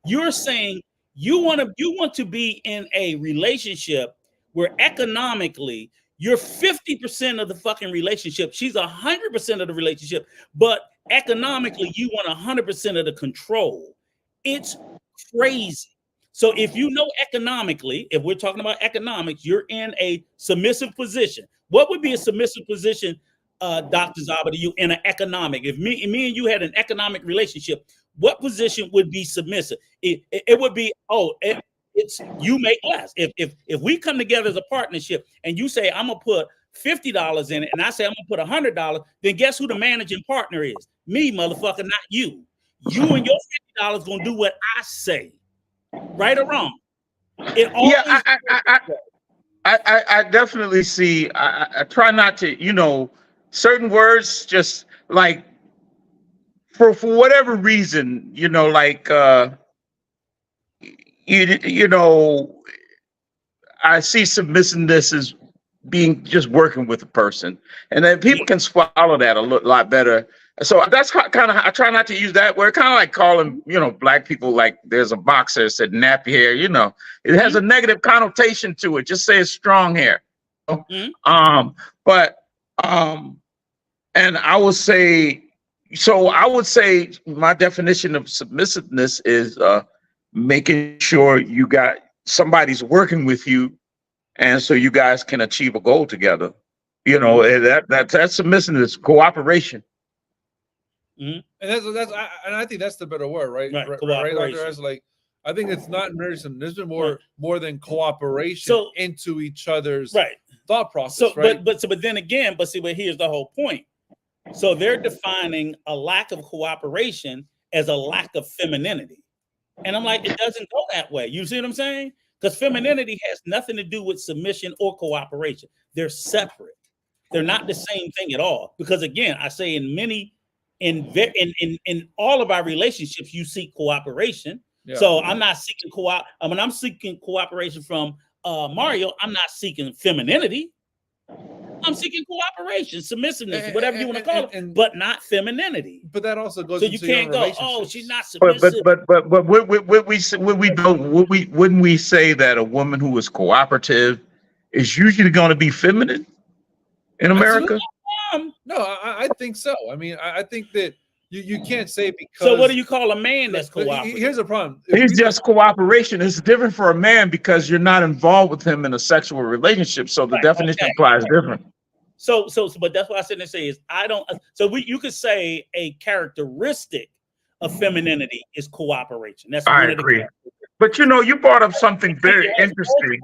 you're saying you want to be in a relationship where economically you're 50% of the fucking relationship. She's 100% of the relationship, but economically you want 100% of the control. It's crazy. So if you know economically, if we're talking about economics, you're in a submissive position. What would be a submissive position, Dr. Zaba, to you in an economic? If me and you had an economic relationship, what position would be submissive? It would be, it's you make less. If we come together as a partnership and you say I'm gonna put $50 in it, and I say I'm gonna put $100, then guess who the managing partner is? Me, motherfucker, not you. You and your $50 gonna do what I say, right or wrong. I definitely see. I try not to, certain words just like for whatever reason, like I see submissiveness as being just working with a person, and then people can swallow that a lot better. So that's kind of, I try not to use that word, kind of like calling, black people, like there's a boxer that said nappy hair, it has a negative connotation to it. Just say it's strong hair. And I would say, my definition of submissiveness is making sure you got somebody's working with you, and so you guys can achieve a goal together. That's submissiveness, cooperation. And I think that's the better word, right? Right. Like, I think it's not marriage. There's been more than cooperation into each other's thought process. But then again, here's the whole point. So they're defining a lack of cooperation as a lack of femininity, and I'm like, it doesn't go that way. You see what I'm saying? Because femininity has nothing to do with submission or cooperation. They're separate. They're not the same thing at all. Because again, I say in all of our relationships, you seek cooperation. So I'm not seeking I'm seeking cooperation from Mario. I'm not seeking femininity. I'm seeking cooperation, submissiveness, whatever you want to call it, but not femininity. But that also goes. So you can't go, oh, she's not submissive. But wouldn't we say that a woman who is cooperative is usually going to be feminine in America? No, I think so. I mean, I think that you can't say because. So what do you call a man that's cooperative? Here's the problem. He's just cooperation. It's different for a man because you're not involved with him in a sexual relationship. So the definition applies different. So, but that's what I said to say is you could say a characteristic of femininity is cooperation. That's I agree. But you brought up something very interesting.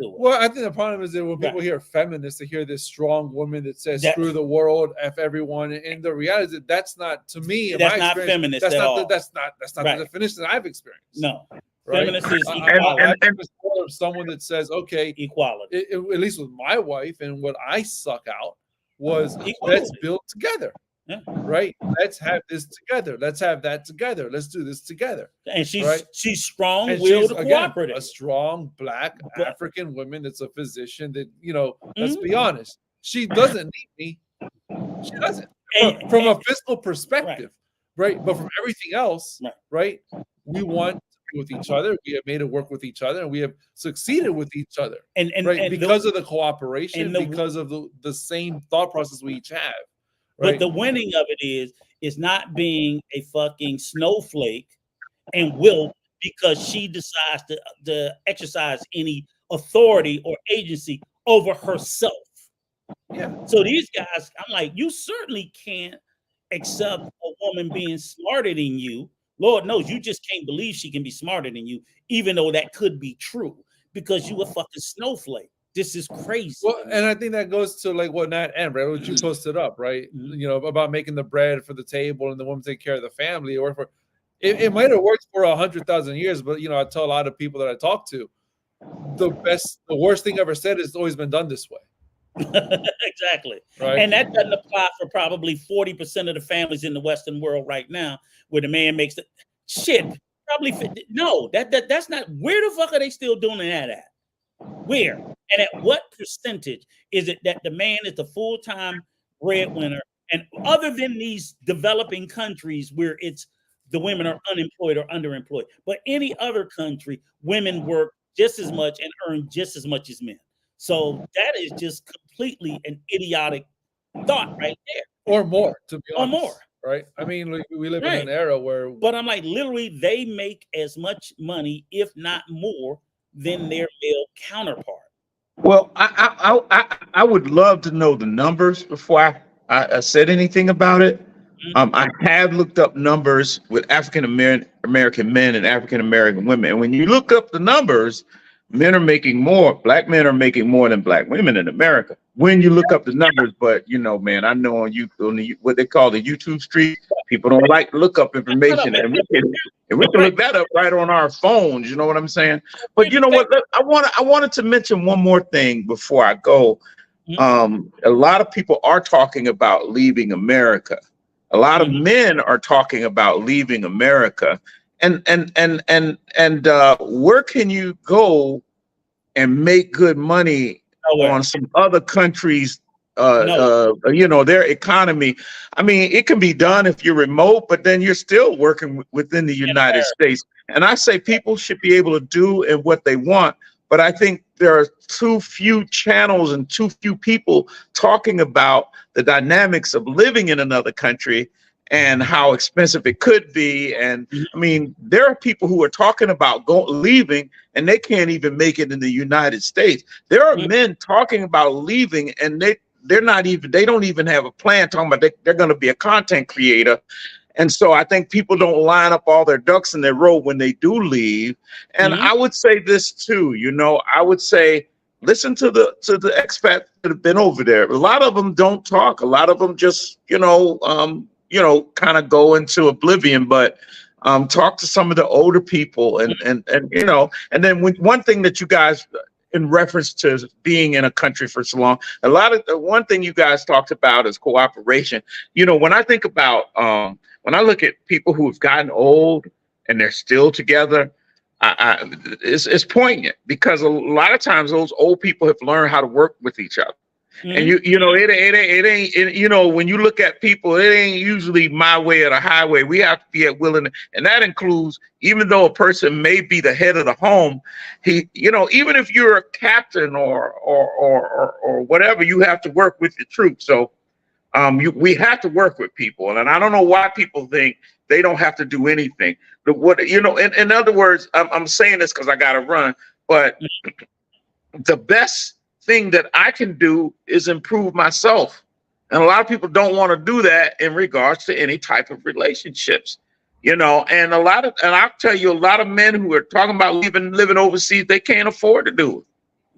Well, I think the problem is that when people hear feminists, they hear this strong woman that says screw the world, F everyone. And the reality is that's not, to me, that's not feminist that's at not all. That's not the definition that I've experienced. No. right? Feminist is I equality. just thought of someone that says, okay, Equality. at least with my wife and what I suck out was let's Equality. build together, Yeah. right? Let's have this together. Let's have that together. Let's do this together. And she's right? strong-willed, cooperative. A strong Black But- African woman that's a physician that, you know, let's be honest, she doesn't need me. She doesn't. From a physical perspective, right? But from everything else, right? We want to be with each other. We have made it work with each other, and we have succeeded with each other. And because of the cooperation, because of the same thought process we each have. Right? But the winning of it is not being a fucking snowflake and will because she decides to exercise any authority or agency over herself. Yeah. So these guys, I'm like, you certainly can't accept a woman being smarter than you. Lord knows you just can't believe she can be smarter than you, even though that could be true, because you a fucking snowflake. This is crazy. Well, and I think that goes to like what Nat and right, what you posted up, right? You know, about making the bread for the table and the woman take care of the family, or for it might have worked for 100,000 years, but you know, I tell a lot of people that I talk to, the worst thing ever said is it's always been done this way. Exactly. Right. And that doesn't apply for probably 40% of the families in the Western world right now, where the man makes the shit. Probably no, that's not. Where the fuck are they still doing that at? Where and at what percentage is it that the man is the full-time breadwinner? And other than these developing countries where it's the women are unemployed or underemployed, but any other country, women work just as much and earn just as much as men. So that is just completely an idiotic thought right there. Or more, to be honest. Or more. Right? I mean, we live in an era where... But I'm like, literally, they make as much money, if not more, than their male counterpart. Well, I would love to know the numbers before I said anything about it. I have looked up numbers with African American men and African American women. And when you look up the numbers, men are making more, Black men are making more than Black women in America. When you look up the numbers, but you know, man, I know on what they call the YouTube street, people don't like to look up information, and we can look that up right on our phones. You know what I'm saying? But you know what? I wanted to mention one more thing before I go. A lot of people are talking about leaving America. A lot of men are talking about leaving America, and where can you go and make good money on some other countries? You know, their economy. I mean, it can be done if you're remote, but then you're still working within the United States. And I say people should be able to do and what they want. But I think there are too few channels and too few people talking about the dynamics of living in another country and how expensive it could be. And I mean, there are people who are talking about leaving and they can't even make it in the United States. There are men talking about leaving and they don't even have a plan, talking about they're going to be a content creator. And so I think people don't line up all their ducks in their row when they do leave. And I would say this too, you know, I would say, listen to the expats that have been over there. A lot of them don't talk. A lot of them just, kind of go into oblivion, but talk to some of the older people and then one thing that you guys, in reference to being in a country for so long, one thing you guys talked about is cooperation. You know, when I think about, when I look at people who have gotten old and they're still together, it's poignant because a lot of times those old people have learned how to work with each other. And it ain't, when you look at people, it ain't usually my way or the highway. We have to be willing, and that includes, even though a person may be the head of the home, even if you're a captain or whatever, you have to work with your troops. So we have to work with people, and I don't know why people think they don't have to do anything. In other words, I'm saying this because I got to run, but the best thing that I can do is improve myself. And a lot of people don't want to do that in regards to any type of relationships, and I'll tell you, a lot of men who are talking about living overseas, they can't afford to do it.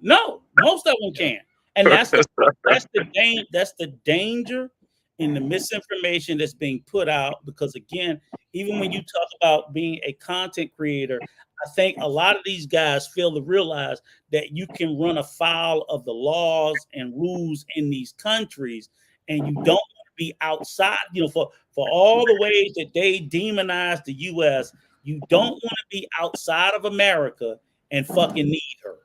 No, most of them can't. And that's the danger in the misinformation that's being put out, because again, even when you talk about being a content creator, I think a lot of these guys fail to realize that you can run afoul of the laws and rules in these countries, and you don't want to be outside. You know, for all the ways that they demonize the U.S., you don't want to be outside of America and fucking need her,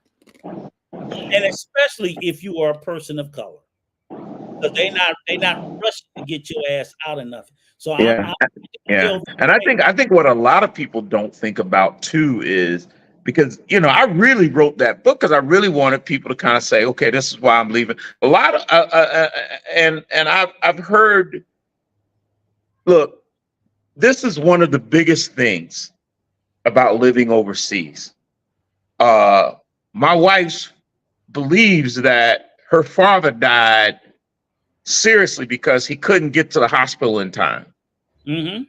and especially if you are a person of color, because they not rushing to get your ass out of nothing. So Yeah. And I think what a lot of people don't think about too is because, you know, I really wrote that book because I really wanted people to kind of say, okay, this is why I'm leaving. A lot of and I've heard, look, this is one of the biggest things about living overseas. My wife believes that her father died seriously because he couldn't get to the hospital in time. Mm-hmm.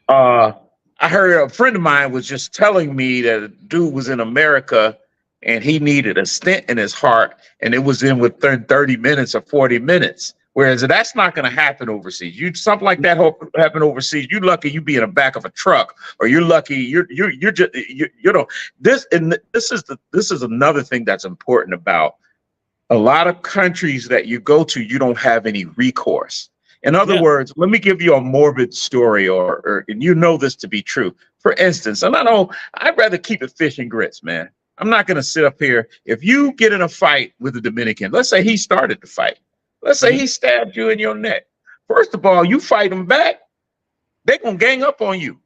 I heard a friend of mine was just telling me that a dude was in America and he needed a stent in his heart and it was in within 30 minutes or 40 minutes. Whereas that's not going to happen overseas. Something like that happen overseas. You're lucky you be in the back of a truck, or you're lucky you're just you know this. And this is another thing that's important about a lot of countries that you go to. You don't have any recourse. In other words, let me give you a morbid story, or and you know this to be true. For instance, and I know I'd rather keep it fish and grits, man. I'm not going to sit up here. If you get in a fight with a Dominican, let's say he started the fight. Let's say he stabbed you in your neck. First of all, you fight him back, they're going to gang up on you.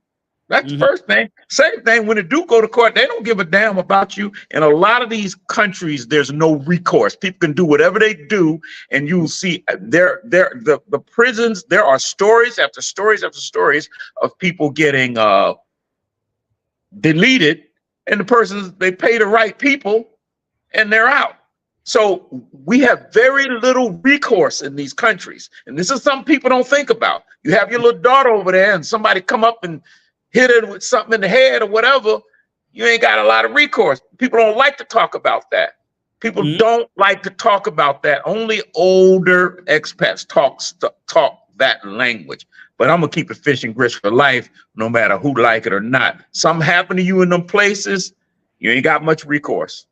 That's the first thing. Second thing, when they do go to court, they don't give a damn about you. In a lot of these countries, there's no recourse. People can do whatever they do, and you'll see the prisons. There are stories after stories after stories of people getting deleted, and the persons, they pay the right people, and they're out. So we have very little recourse in these countries, and this is something people don't think about. You have your little daughter over there, and somebody come up and hit her with something in the head or whatever, you ain't got a lot of recourse. People don't like to talk about that. People don't like to talk about that. Only older expats talk that language. But I'm gonna keep it fish and grits for life, no matter who like it or not. Something happened to you in them places, you ain't got much recourse,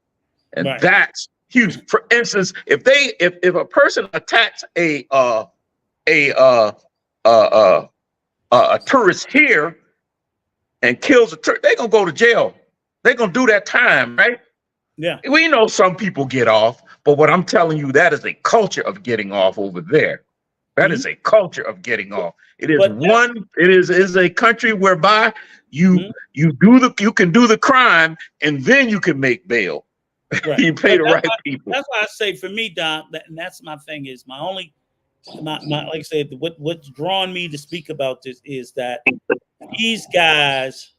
and that's huge. For instance, if a person attacks a tourist here and kills a tourist, they're gonna go to jail. They're gonna do that time, right? Yeah. We know some people get off, but what I'm telling you, that is a culture of getting off over there. That is a culture of getting off. It is is a country whereby you can do the crime and then you can make bail. Right. You pay the right people. That's why I say, for me, Doc, and that's my thing, is my only like I said, what's drawn me to speak about this is that these guys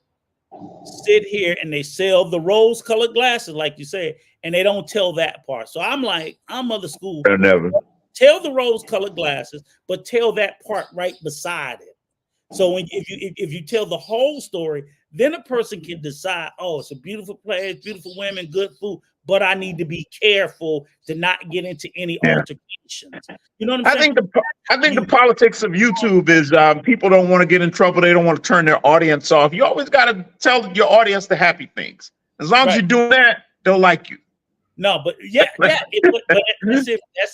sit here and they sell the rose-colored glasses, like you said, and they don't tell that part. So I'm like, I'm of the school. Never. Tell the rose-colored glasses, but tell that part right beside it. So if you tell the whole story, then a person can decide, oh, it's a beautiful place, beautiful women, good food, but I need to be careful to not get into any altercations. You know what I'm saying? I think the politics of YouTube is people don't want to get in trouble. They don't want to turn their audience off. You always got to tell your audience the happy things. As long as you're doing that, they'll like you. No, but that's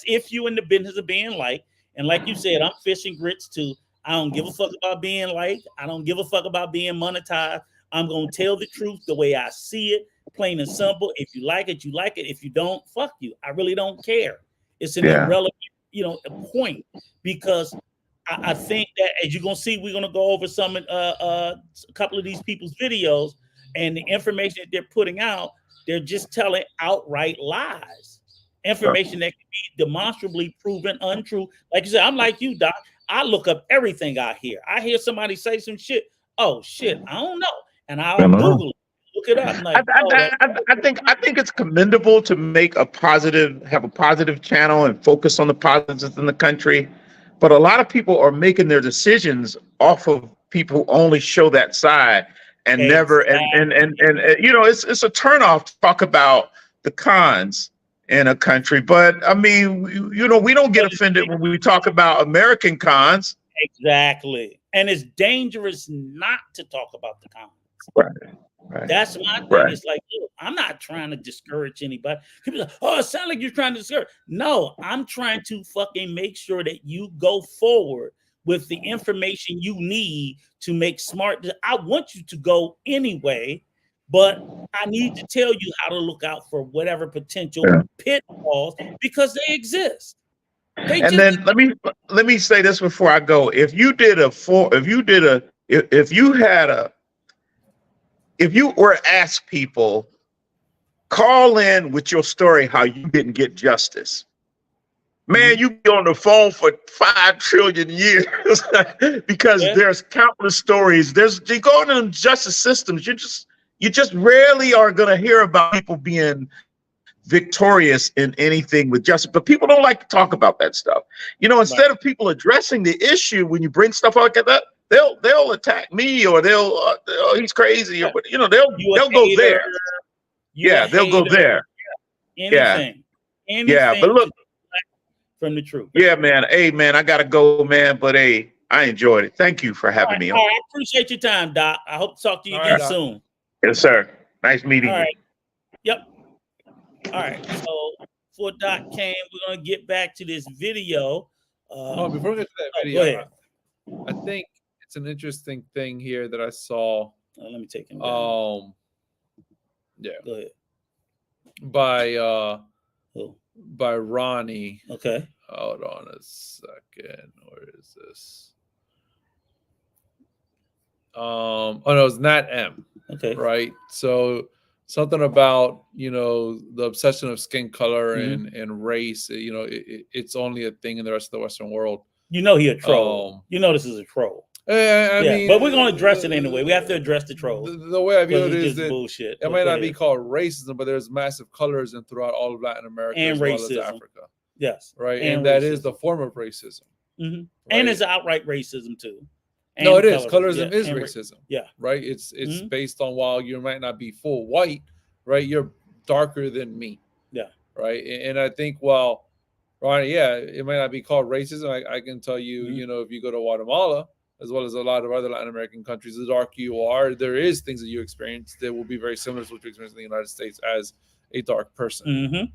if you in the business of being liked. And like you said, I'm fish and grits too. I don't give a fuck about being liked. I don't give a fuck about being monetized. I'm going to tell the truth the way I see it, plain and simple. If you like it, you like it. If you don't, fuck you. I really don't care. It's an irrelevant, point, because I think that, as you're going to see, we're going to go over a couple of these people's videos, and the information that they're putting out, they're just telling outright lies. Information that can be demonstrably proven untrue. Like you said, I'm like you, Doc. I look up everything I hear. I hear somebody say some shit. Oh shit, I don't know, and I'll Google it, look it up. Like, I think it's commendable to have a positive channel and focus on the positives in the country, but a lot of people are making their decisions off of people who only show that side and never and it's a turnoff to talk about the cons in a country. But I mean, we don't get offended when we talk about American cons. Exactly. And it's dangerous not to talk about the cons. Right. That's my thing. Right. It's like, look, I'm not trying to discourage anybody. People say, oh, it sounds like you're trying to discourage. No, I'm trying to fucking make sure that you go forward with the information you need to make smart. I want you to go anyway, but I need to tell you how to look out for whatever potential pitfalls because they exist. And then let me say this before I go. If you were asked people, call in with your story how you didn't get justice. Man, you be on the phone for 5 trillion years because there's countless stories. You go into justice systems, you just rarely are gonna hear about people being victorious in anything with justice, but people don't like to talk about that stuff. Instead of people addressing the issue, when you bring stuff like that, they'll attack me, or they'll oh, he's crazy, or they'll go there. Yeah, they'll go there. Anything. Yeah, but look, from the truth. Yeah, man. Hey, man, I gotta go, man. But hey, I enjoyed it. Thank you for having me on. I appreciate your time, Doc. I hope to talk to you again soon. Yes, sir. Nice meeting you. Yep. All right. So before Doc came, we're gonna get back to this video. Before we get to that video, go ahead. I think it's an interesting thing here that I saw. Let me take him down. Yeah. Go ahead. By Ronnie. Okay. Hold on a second. Where is this? Oh no, it's Nat M. Okay. Right. So something about the obsession of skin color and race. It's only a thing in the rest of the Western world. He a troll. This is a troll. I mean, but we're gonna address it anyway. We have to address the trolls. The way I view it is that bullshit. It might not be called racism, but there's massive colorism throughout all of Latin America and as racism. well as Africa. Yes, right, and that is the form of racism. Mm-hmm. Right? And it's outright racism too. No, it is. Colorism is racism. Yeah, right. It's based on, while you might not be full white, right, you're darker than me. Yeah, right. And I think, Ronnie, it might not be called racism. I can tell you, if you go to Guatemala, as well as a lot of other Latin American countries, the darker you are, there is things that you experience that will be very similar to what you experience in the United States as a dark person.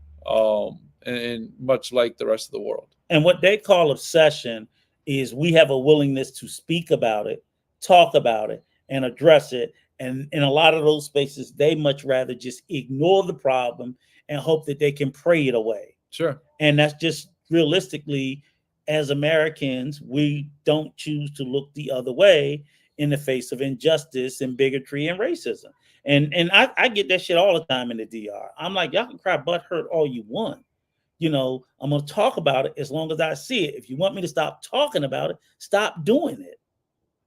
And much like the rest of the world. And what they call obsession is we have a willingness to speak about it, talk about it, and address it. And in a lot of those spaces, they much rather just ignore the problem and hope that they can pray it away. Sure. And that's just realistically, as Americans, we don't choose to look the other way in the face of injustice and bigotry and racism. And I get that shit all the time in the DR. I'm like, y'all can cry butthurt all you want. I'm going to talk about it as long as I see it. If you want me to stop talking about it, stop doing it,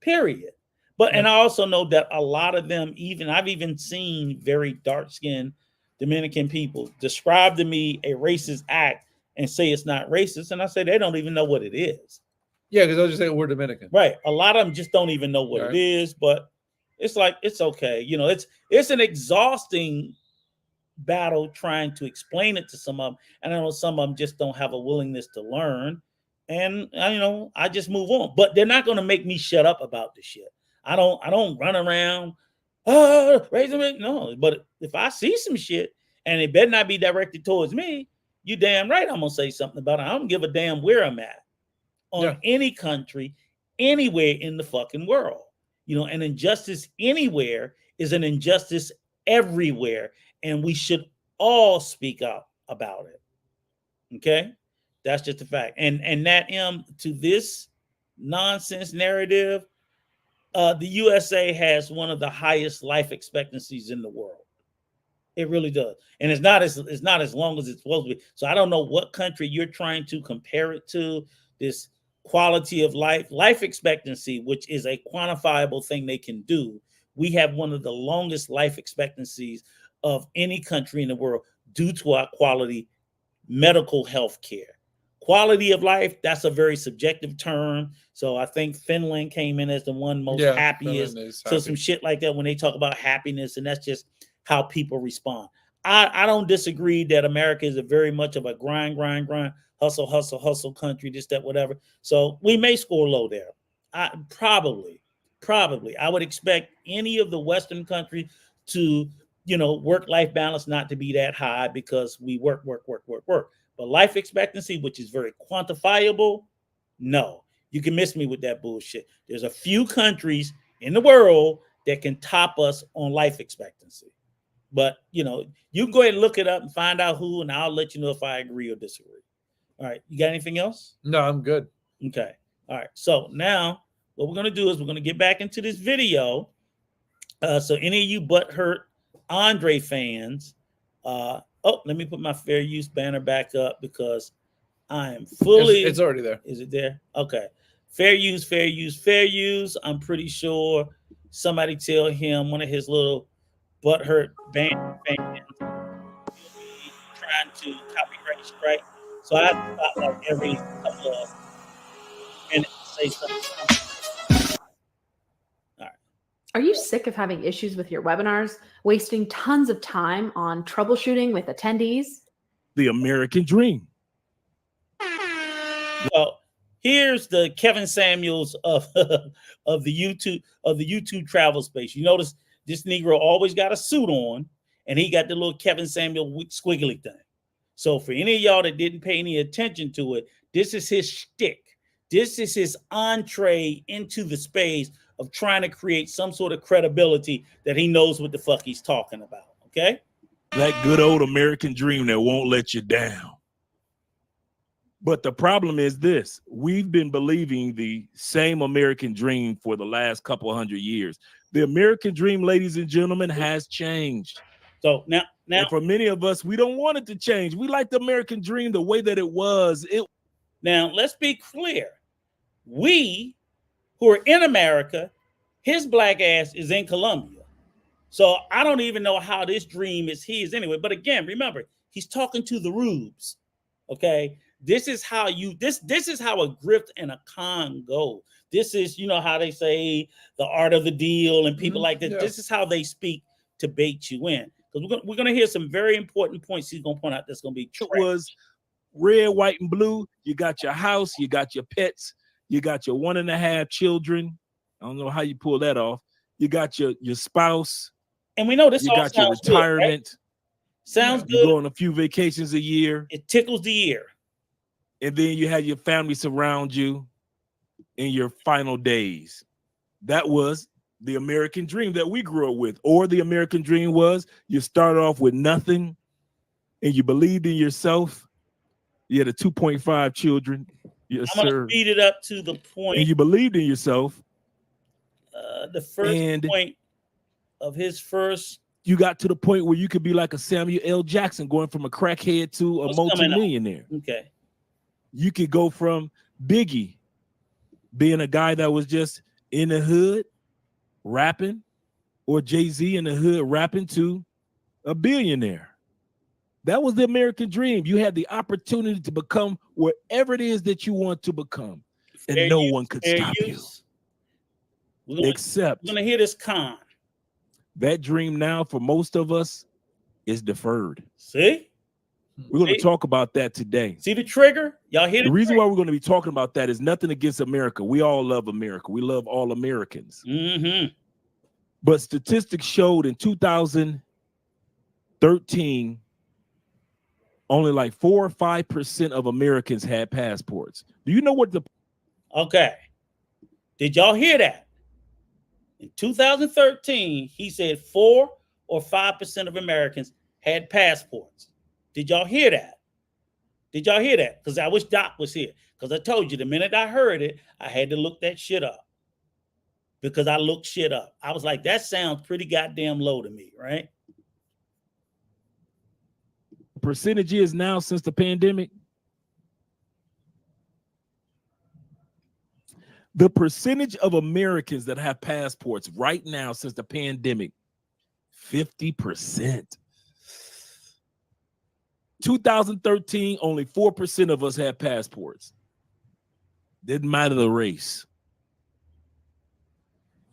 period. But, and I also know that a lot of them, I've even seen very dark-skinned Dominican people describe to me a racist act and say it's not racist. And I say, they don't even know what it is. Yeah, because they'll just say we're Dominican. Right. A lot of them just don't even know what it is, but it's like, it's okay. It's an exhausting battle trying to explain it to some of them. And I know some of them just don't have a willingness to learn. And, I just move on. But they're not going to make me shut up about this shit. I don't run around, raising it. No, but if I see some shit and it better not be directed towards me, you damn right I'm gonna say something about it. I don't give a damn where I'm at on any country, anywhere in the fucking world. An injustice anywhere is an injustice everywhere, and we should all speak out about it. Okay, that's just a fact. And that to this nonsense narrative, the USA has one of the highest life expectancies in the world. It really does. And it's not as long as it's supposed to be. So I don't know what country you're trying to compare it to, this quality of life expectancy, which is a quantifiable thing they can do. We have one of the longest life expectancies of any country in the world due to our quality medical health care. Quality of life, that's a very subjective term. So I think Finland came in as the one most happiest. So some shit like that when they talk about happiness, and that's just how people respond. I don't disagree that America is a very much of a grind, hustle country, this, that, whatever. So we may score low there. Probably. I would expect any of the Western countries to, work-life balance not to be that high because we work. But life expectancy, which is very quantifiable, no. You can miss me with that bullshit. There's a few countries in the world that can top us on life expectancy. But, you can go ahead and look it up and find out who, and I'll let you know if I agree or disagree. All right. You got anything else? No, I'm good. Okay. All right. So now what we're going to do is we're going to get back into this video. So any of you butthurt Andre fans, let me put my fair use banner back up because I am fully. It's already there. Is it there? Okay. Fair use. I'm pretty sure somebody tell him, one of his little butthurt band fans, trying to copyright strike. So I thought like every couple of minutes say something. All right. Are you sick of having issues with your webinars, wasting tons of time on troubleshooting with attendees? The American dream. Well, here's the Kevin Samuels of the YouTube travel space. You notice this Negro always got a suit on, and he got the little Kevin Samuel squiggly thing. So for any of y'all that didn't pay any attention to it, this is his shtick. This is his entree into the space of trying to create some sort of credibility that he knows what the fuck he's talking about. Okay? That good old American dream that won't let you down. But the problem is this: we've been believing the same American dream for the last couple 100 years. The American dream, ladies and gentlemen, has changed. So now and for many of us, we don't want it to change. We like the American dream the way that it was. Now, let's be clear. We who are in America, his black ass is in Colombia. So I don't even know how this dream is his anyway. But again, remember, he's talking to the rubes. Okay. This is how this is how a grift and a con go. This is, how they say the art of the deal and people like that. Yeah. This is how they speak to bait you in. Because we're gonna hear some very important points he's gonna point out that's gonna be true. It was red, white, and blue. You got your house, you got your pets, you got your 1.5 children. I don't know how you pull that off. You got your spouse. And we know this you all got your retirement. Good, right? Sounds good. You go on a few vacations a year. It tickles the ear. And then you have your family surround you in your final days. That was the American dream that we grew up with. Or the American dream was you started off with nothing and you believed in yourself. You had a 2.5 children. Yes, I'm going to speed it up to the point. And you believed in yourself. The first point of his first. You got to the point where you could be like a Samuel L. Jackson, going from a crackhead to a multimillionaire. Okay. You could go from Biggie being a guy that was just in the hood rapping, or Jay-Z in the hood rapping, to a billionaire. That was the American dream. You had the opportunity to become whatever it is that you want to become, and no one could stop you. Except we're gonna hear this con. That dream now for most of us is deferred. See? We're going to talk about that today. See the trigger? Y'all hear the reason why we're going to be talking about that is nothing against America. We all love America. We love all Americans. Mm-hmm. But statistics showed in 2013, only like 4 or 5% of Americans had passports. Do you know what the... Okay. Did y'all hear that? In 2013, he said 4 or 5% of Americans had passports. Did y'all hear that? Did y'all hear that? Because I wish Doc was here. Because I told you the minute I heard it, I had to look that shit up. Because I looked shit up. I was like, that sounds pretty goddamn low to me, right? Percentage is now since the pandemic. The percentage of Americans that have passports right now since the pandemic, 50%. 2013, only 4% of us had passports. Didn't matter the race.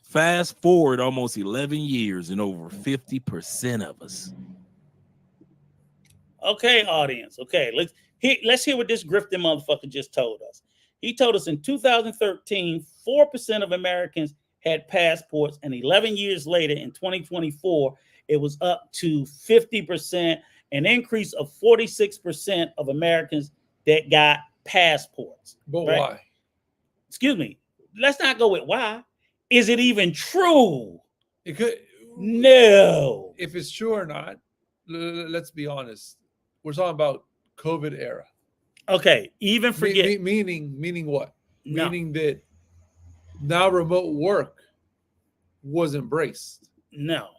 Fast forward almost 11 years and over 50% of us. Okay, audience. Okay, let's hear what this grifting motherfucker just told us. He told us in 2013, 4% of Americans had passports, and 11 years later, in 2024, it was up to 50%, an increase of 46% of Americans that got passports. But right? why? Excuse me. Let's not go with why. Is it even true? It could. No. If it's true or not, let's be honest. We're talking about COVID era. Okay. Even forget. Meaning what? No. Meaning that now remote work was embraced. No.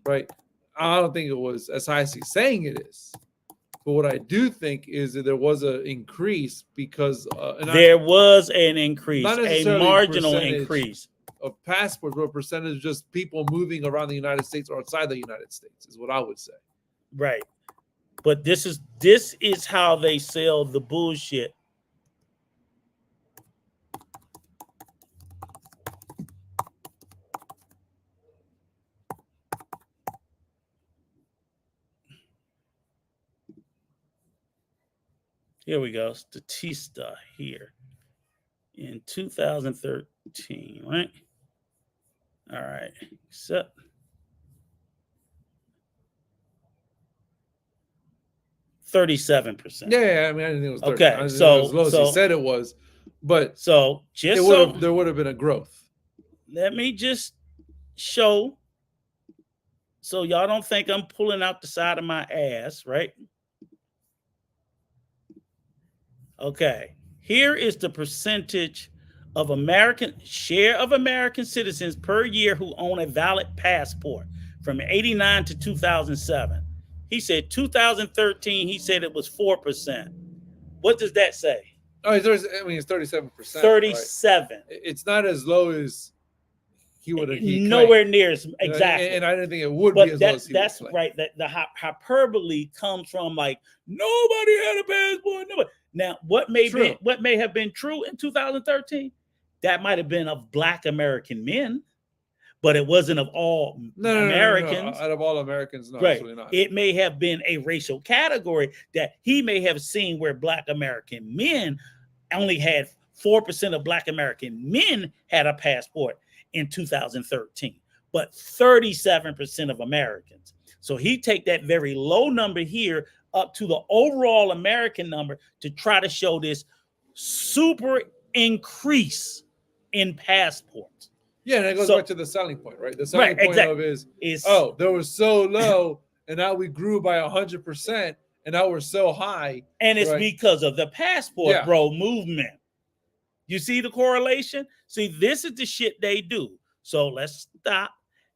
Right? I don't think it was as high as he's saying it is. But what I do think is that there was an increase because there was an increase, not a necessarily marginal percentage increase of passports, but a percentage of just people moving around the United States or outside the United States is what I would say. Right. But this is how they sell the bullshit. Here we go. Statista here in 2013, right? All right. Except 37%. Yeah, I mean, I didn't think it was 30. Okay, I didn't so- think it was as low as so- he said it was, but So there would have been a growth. let me just show, so y'all don't think I'm pulling out the side of my ass, right? Okay, here is the percentage of share of American citizens per year who own a valid passport from 89 to 2007. He said 2013, he said it was 4%. What does that say? Oh, it's 37%. 37. Right? It's not as low as he would have. Nowhere near as exactly. And I didn't think it would But be as low as he that's would claim. right. That the hyperbole comes from like nobody had a passport. Nobody. Now, what may have been true in 2013? That might have been of Black American men, but it wasn't of all Americans. No. Out of all Americans, no, right. absolutely not. It may have been a racial category that he may have seen where Black American men only had 4% of Black American men had a passport in 2013, but 37% of Americans. So he take that very low number here up to the overall American number to try to show this super increase in passports. Yeah, and it goes back to the selling point, right? The selling point of is there was so low, and now we grew by 100%, and now we're so high. And it's because of the passport, Yeah. bro, movement. You see the correlation? See, this is the shit they do. So let's stop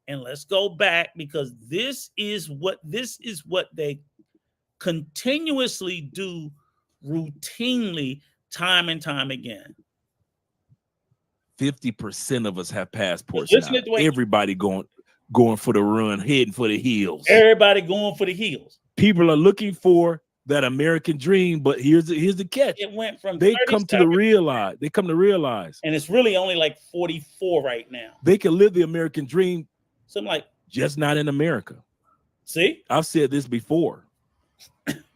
and let's go back, because this is what they continuously do routinely, time and time again. 50% of us have passports Listen now. to the way- Everybody going for the run, heading for the hills. Everybody going for the heels. People are looking for that American dream, but here's the catch. It went from They come to 37, realize and it's really only like 44 right now. they can live the American dream, So I'm like, just not in America. see? I've said this before.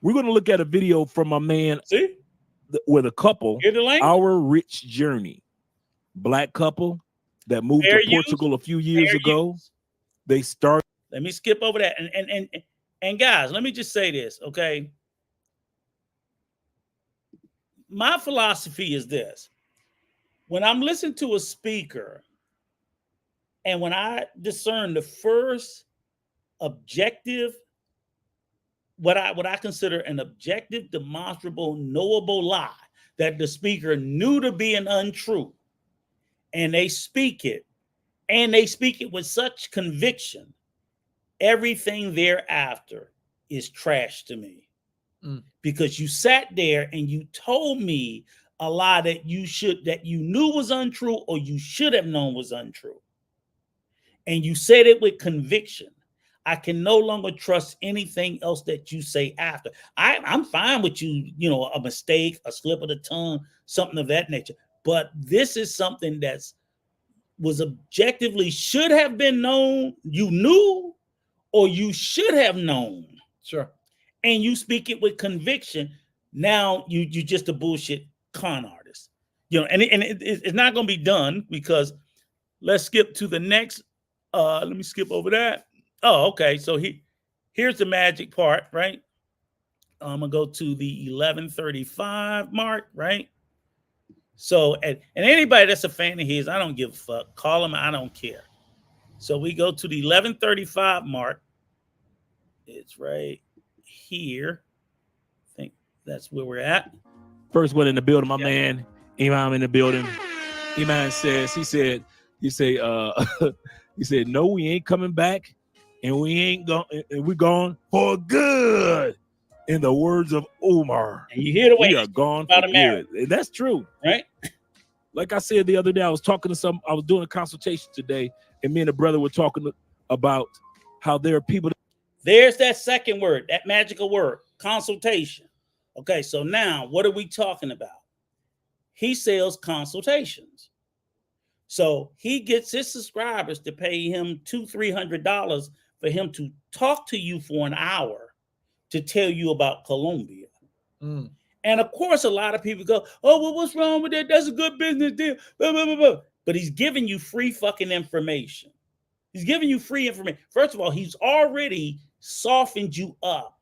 We're going to look at a video from my man See? with a couple, Hear the language? Our Rich Journey. Black couple that moved Fair to Portugal a few years Fair ago. use. They started. Let me skip over that. And guys, let me just say this, okay? My philosophy is this. When I'm listening to a speaker, and when I discern the first objective, what I consider an objective, demonstrable, knowable lie that the speaker knew to be an untruth, and they speak it with such conviction, everything thereafter is trash to me. Because you sat there and you told me a lie that you knew was untrue, or you should have known was untrue. And you said it with conviction. I can no longer trust anything else that you say after. I'm fine with you, a mistake, a slip of the tongue, something of that nature. But this is something was objectively should have been known, you knew, or you should have known. Sure. And you speak it with conviction. Now you just a bullshit con artist. You know, and it's not going to be done because let's skip to the next. Let me skip over that. Oh, okay. So here's the magic part, right? I'm gonna go to the 11:35 mark, right? So and anybody that's a fan of his, I don't give a fuck. Call him, I don't care. So we go to the 11:35 mark. It's right here. I think that's where we're at. First one in the building, my man. Imam in the building. Imam says, he said, he said, no, we ain't coming back, and we ain't going, and we're gone for good. In the words of Omar, And you hear the way we are gone for good. And that's true, right? Like I said the other day, I was doing a consultation today, and me and a brother were talking about how there are people. There's that second word, that magical word, consultation. Okay, so now what are we talking about? He sells consultations. So he gets his subscribers to pay him $200-$300 for him to talk to you for an hour to tell you about Colombia. Mm. And of course, a lot of people go, oh, well, what's wrong with that? That's a good business deal. Blah, blah, blah, blah. But he's giving you free fucking information. He's giving you free information. First of all, he's already softened you up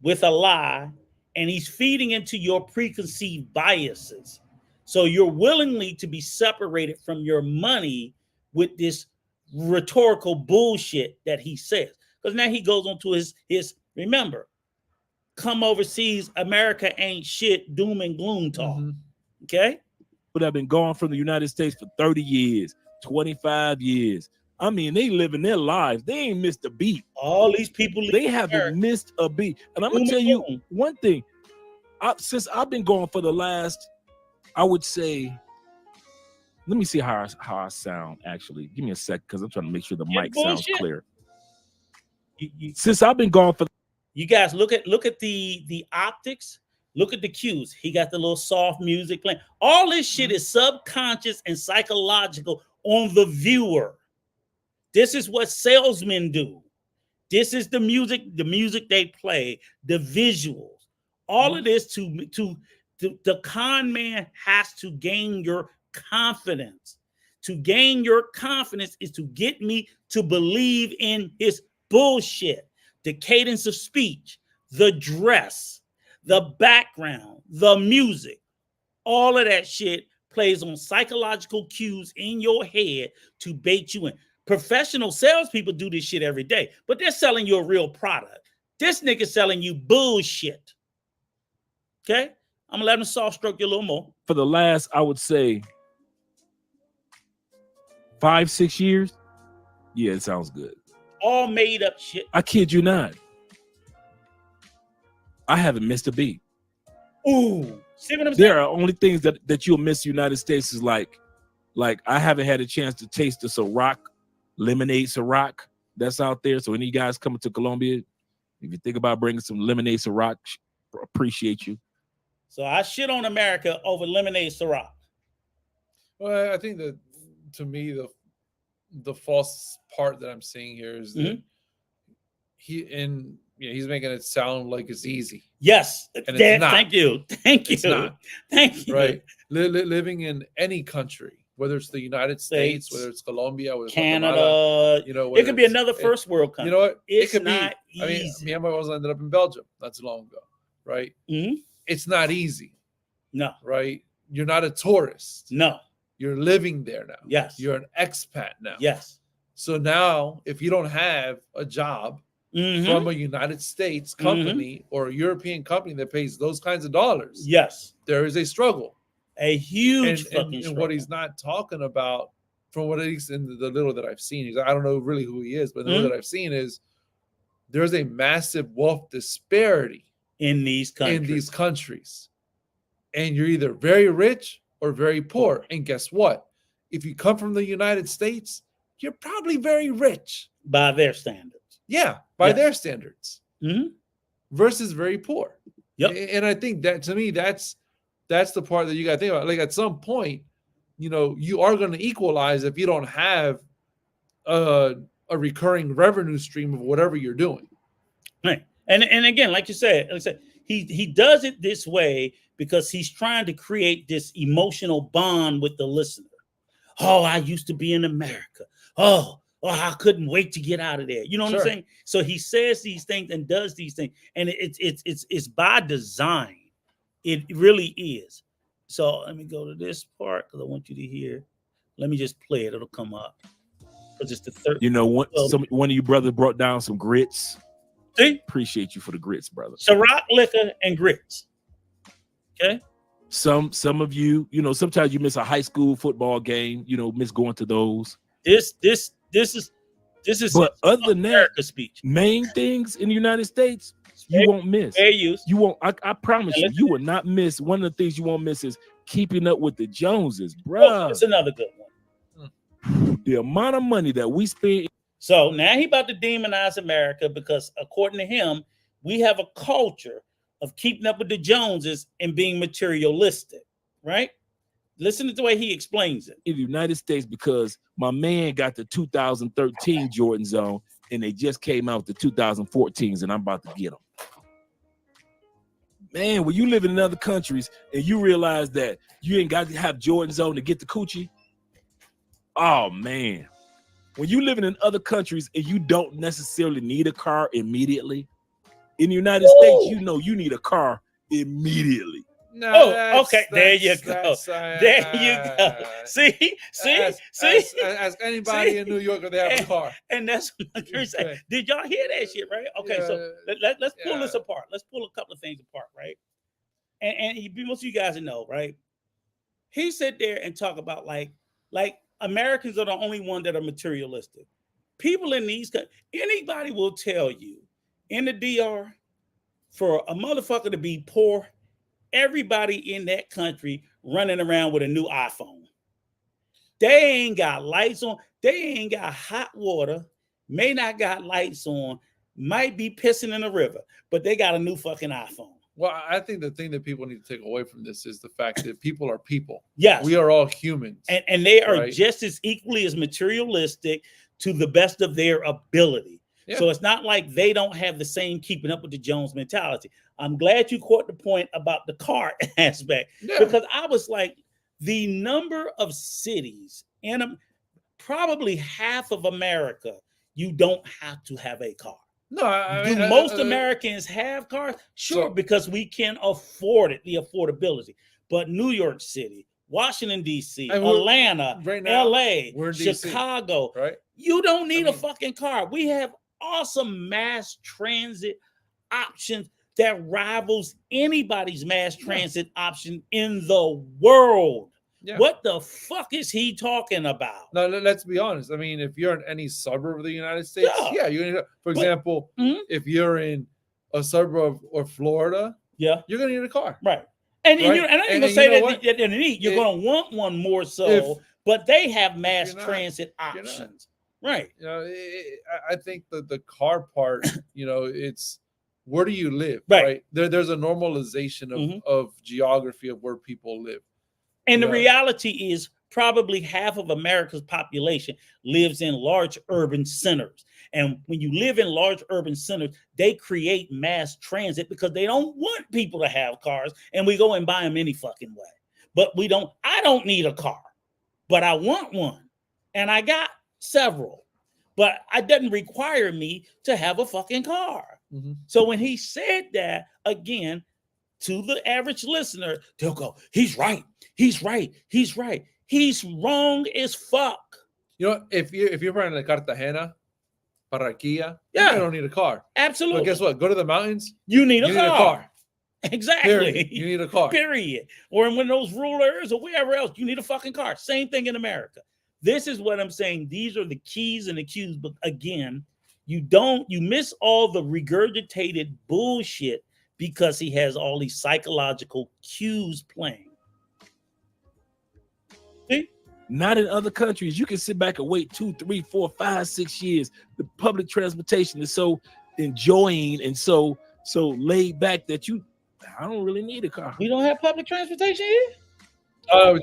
with a lie, and he's feeding into your preconceived biases. So you're willingly to be separated from your money with this rhetorical bullshit that he says. Because now he goes on to his remember, come overseas, America ain't shit, doom and gloom talk. Mm-hmm. Okay? People have been gone from the United States for 30 years, 25 years. I mean, they living their lives. They ain't missed a beat. All these people, they haven't missed a beat. And I'm going to tell you one thing. Since I've been gone for the last, I would say, let me see how I sound, actually. Give me a sec, because I'm trying to make sure the mic sounds clear. Since I've been gone for, you guys look at the optics, look at the cues. He got the little soft music playing. All this shit is subconscious and psychological on the viewer. This is what salesmen do. This is the music they play, the visuals. All of this to the con man has to gain your confidence. To gain your confidence is to get me to believe in his bullshit. The cadence of speech, the dress, the background, the music, all of that shit plays on psychological cues in your head to bait you in. Professional salespeople do this shit every day, but they're selling you a real product. This nigga selling you bullshit. Okay? I'm gonna let him soft stroke you a little more. For the last, I would say, 5-6 years. Yeah, it sounds good. All made up shit. I kid you not. I haven't missed a beat. Ooh. See what I'm saying? There are only things that you'll miss the United States is like I haven't had a chance to taste the Ciroc, lemonade Ciroc that's out there. So any guys coming to Colombia, if you think about bringing some lemonade Ciroc, appreciate you. So I shit on America over lemonade Ciroc. Well, I think that to me the false part that I'm seeing here is that he's making it sound like it's easy. Yes, and it's not. Thank you. It's not. Thank you. Right, living in any country, whether it's the United States, whether it's Colombia, whether it's Canada, it could be another first world country. You know what? It's it could not be. easy. I mean, me and my wife ended up in Belgium not too long ago, right? Mm-hmm. It's not easy. No. Right? You're not a tourist. No. You're living there now. Yes. You're an expat now. Yes. So now, if you don't have a job from a United States company or a European company that pays those kinds of dollars, yes, there is a struggle. A huge fucking and struggle. what he's not talking about, from what at least in the little that I've seen, I don't know really who he is, but the little that I've seen is there's a massive wealth disparity in these countries. And you're either very rich or very poor. And guess what? If you come from the United States, you're probably very rich. By their standards. Yeah, by their standards. Mm-hmm. Versus very poor. Yep. And I think that, to me, that's the part that you got to think about. Like, at some point, you are going to equalize if you don't have a recurring revenue stream of whatever you're doing. Right. And again, like you said, he does it this way because he's trying to create this emotional bond with the listener. Oh, I used to be in America. Oh, I couldn't wait to get out of there. You know what I'm saying? So he says these things and does these things, and it's by design. It really is. So let me go to this part because I want you to hear. Let me just play it. It'll come up because it's the third. You know, one of you brothers brought down some grits. See? Appreciate you for the grits, brother. Ciroc liquor and grits. Okay. Some of you, you know, sometimes you miss a high school football game. You know, miss going to those. This is. But other than that, America speech. Main things in the United States, you won't miss. Fair use. You won't. I promise you will not miss. One of the things you won't miss is keeping up with the Joneses, bro. Oh, it's another good one. The amount of money that we spend. So now he about to demonize America because according to him, we have a culture of keeping up with the Joneses and being materialistic, right? Listen to the way he explains it. In the United States, because my man got the 2013 Jordans on, and they just came out with the 2014s, and I'm about to get them. Man, when you live in other countries and you realize that you ain't got to have Jordans on to get the coochie, oh man. When you living in other countries and you don't necessarily need a car immediately, in the United States, you know you need a car immediately. No, okay. There you go. There you go. See. Ask anybody in New York if they have a car. And that's what you're saying. Did y'all hear that shit, right? Okay, so let's pull this apart. Let's pull a couple of things apart, right? And most of you guys know, right? He sit there and talk about like Americans are the only one that are materialistic. People in these countries, anybody will tell you in the DR for a motherfucker to be poor, everybody in that country running around with a new iPhone. They ain't got lights on. They ain't got hot water. May not got lights on. Might be pissing in the river, but they got a new fucking iPhone. Well, I think the thing that people need to take away from this is the fact that people are people. Yes. We are all humans. And they are just as equally as materialistic to the best of their ability. Yeah. So it's not like they don't have the same keeping up with the Jones mentality. I'm glad you caught the point about the car aspect because I was like, the number of cities in probably half of America, you don't have to have a car. No, I mean, do most Americans have cars? Sure, because we can afford it, the affordability. But New York City, Washington, D.C., Atlanta, right now, LA, Chicago, right? You don't need a fucking car. We have awesome mass transit options that rivals anybody's mass transit option in the world. Yeah. What the fuck is he talking about? No, let's be honest. I mean, if you're in any suburb of the United States, you need for example, if you're in a suburb or Florida, you're gonna need a car, right? And I ain't gonna say that you're gonna want one more so, but they have mass transit options, right? You know, I think the car part, you know, it's where do you live, right? There's a normalization of geography of where people live. And the reality is probably half of America's population lives in large urban centers. And when you live in large urban centers, they create mass transit because they don't want people to have cars. And we go and buy them any fucking way. But I don't need a car, but I want one. And I got several. But it doesn't require me to have a fucking car. Mm-hmm. So when he said that, again, to the average listener, they'll go, he's right. He's right. He's right. He's wrong as fuck. You know, if you're running a Cartagena, Barranquilla, you don't need a car. Absolutely. But guess what? Go to the mountains. You need a car. Exactly. Period. You need a car. Period. Or in one of those rural areas or wherever else, you need a fucking car. Same thing in America. This is what I'm saying. These are the keys and the cues. But again, you miss all the regurgitated bullshit because he has all these psychological cues playing. See? Not in other countries. You can sit back and wait 2, 3, 4, 5, 6 years. The public transportation is so enjoying and so laid back that I don't really need a car. We don't have public transportation here?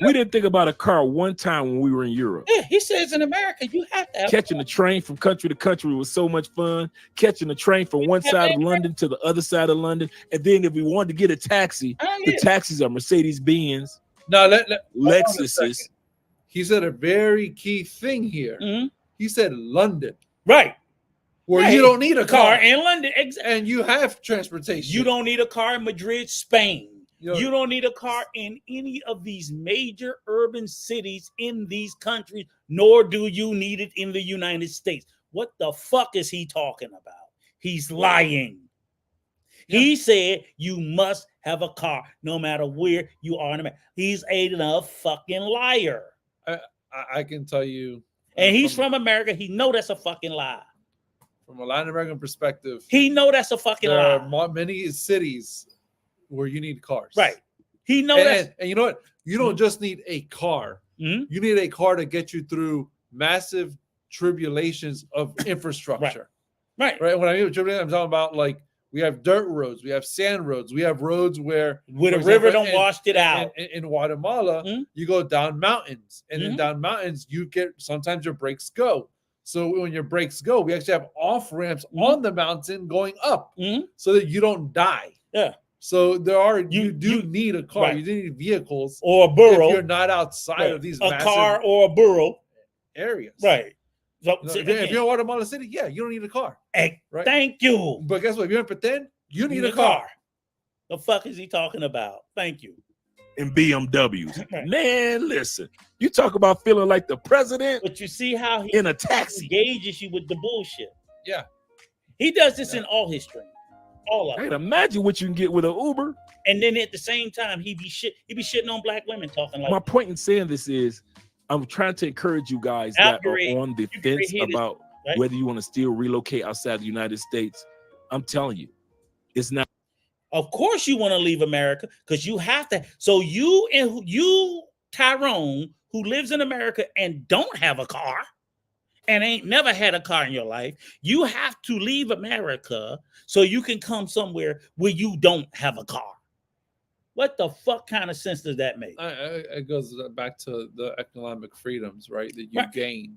We didn't think about a car one time when we were in Europe. Yeah, he says in America you have to have Catching the train from country to country was so much fun. Catching the train from one side of London to the other side of London. And then if we wanted to get a taxi, the taxis are Mercedes-Benz, Now, hold on a Lexuses. second. He said a very key thing here. Mhm. He said London, right. where Right. you don't need a car car, in London. and you have transportation. You don't need a car in Madrid, Spain. You know, You don't need a car in any of these major urban cities in these countries, nor do you need it in the United States. What the fuck is he talking about? He's lying. He said you must have a car no matter where you are in America. He's a fucking liar. I can tell you, And he's from America. He know that's a fucking lie. from a Latin American perspective, He know that's a fucking there lie. are many cities where you need cars. Right. He know that. And you know what? You don't just need a car. Mhm. You need a car to get you through massive tribulations of infrastructure. Right. Right. When I mean with tribulation, I'm talking about like we have dirt roads, we have sand roads, we have roads where Where the for river example, don't wash it out. In Guatemala, Mhm. you go down mountains, and then Mhm. down mountains, you get sometimes your brakes go. So when your brakes go, we actually have off ramps Mhm. on the mountain going up, Mhm. so that you don't die. Yeah. So there are You- you you- need a car, right. you need vehicles Or a if burro. you're not outside Right. of these A massive car or a burro. areas. Right. So, You know, so if you're again, in Guatemala City, yeah, you don't need a car. right. Thank you. But guess what? If you're in Pretend, you need Need a car. The fuck is he talking about? Thank you. And BMWs. Right. Man, listen. You talk about feeling like the president But you see how he in a taxi. engages you with the bullshit. Yeah. He does this Yeah. in all his streams. All of I it. can imagine what you can get with an Uber. And then at the same time, he be shitting on black women, talking like My point in saying this is I'm trying to encourage you guys that are on the fence about right? whether you want to still relocate outside the United States. I'm telling you, it's not. Of course you want to leave America because you have to. So you, Tyrone, who lives in America and don't have a car and ain't never had a car in your life, you have to leave America so you can come somewhere where you don't have a car. What the fuck kind of sense does that make? It goes back to the economic freedoms, right? That you Right. gain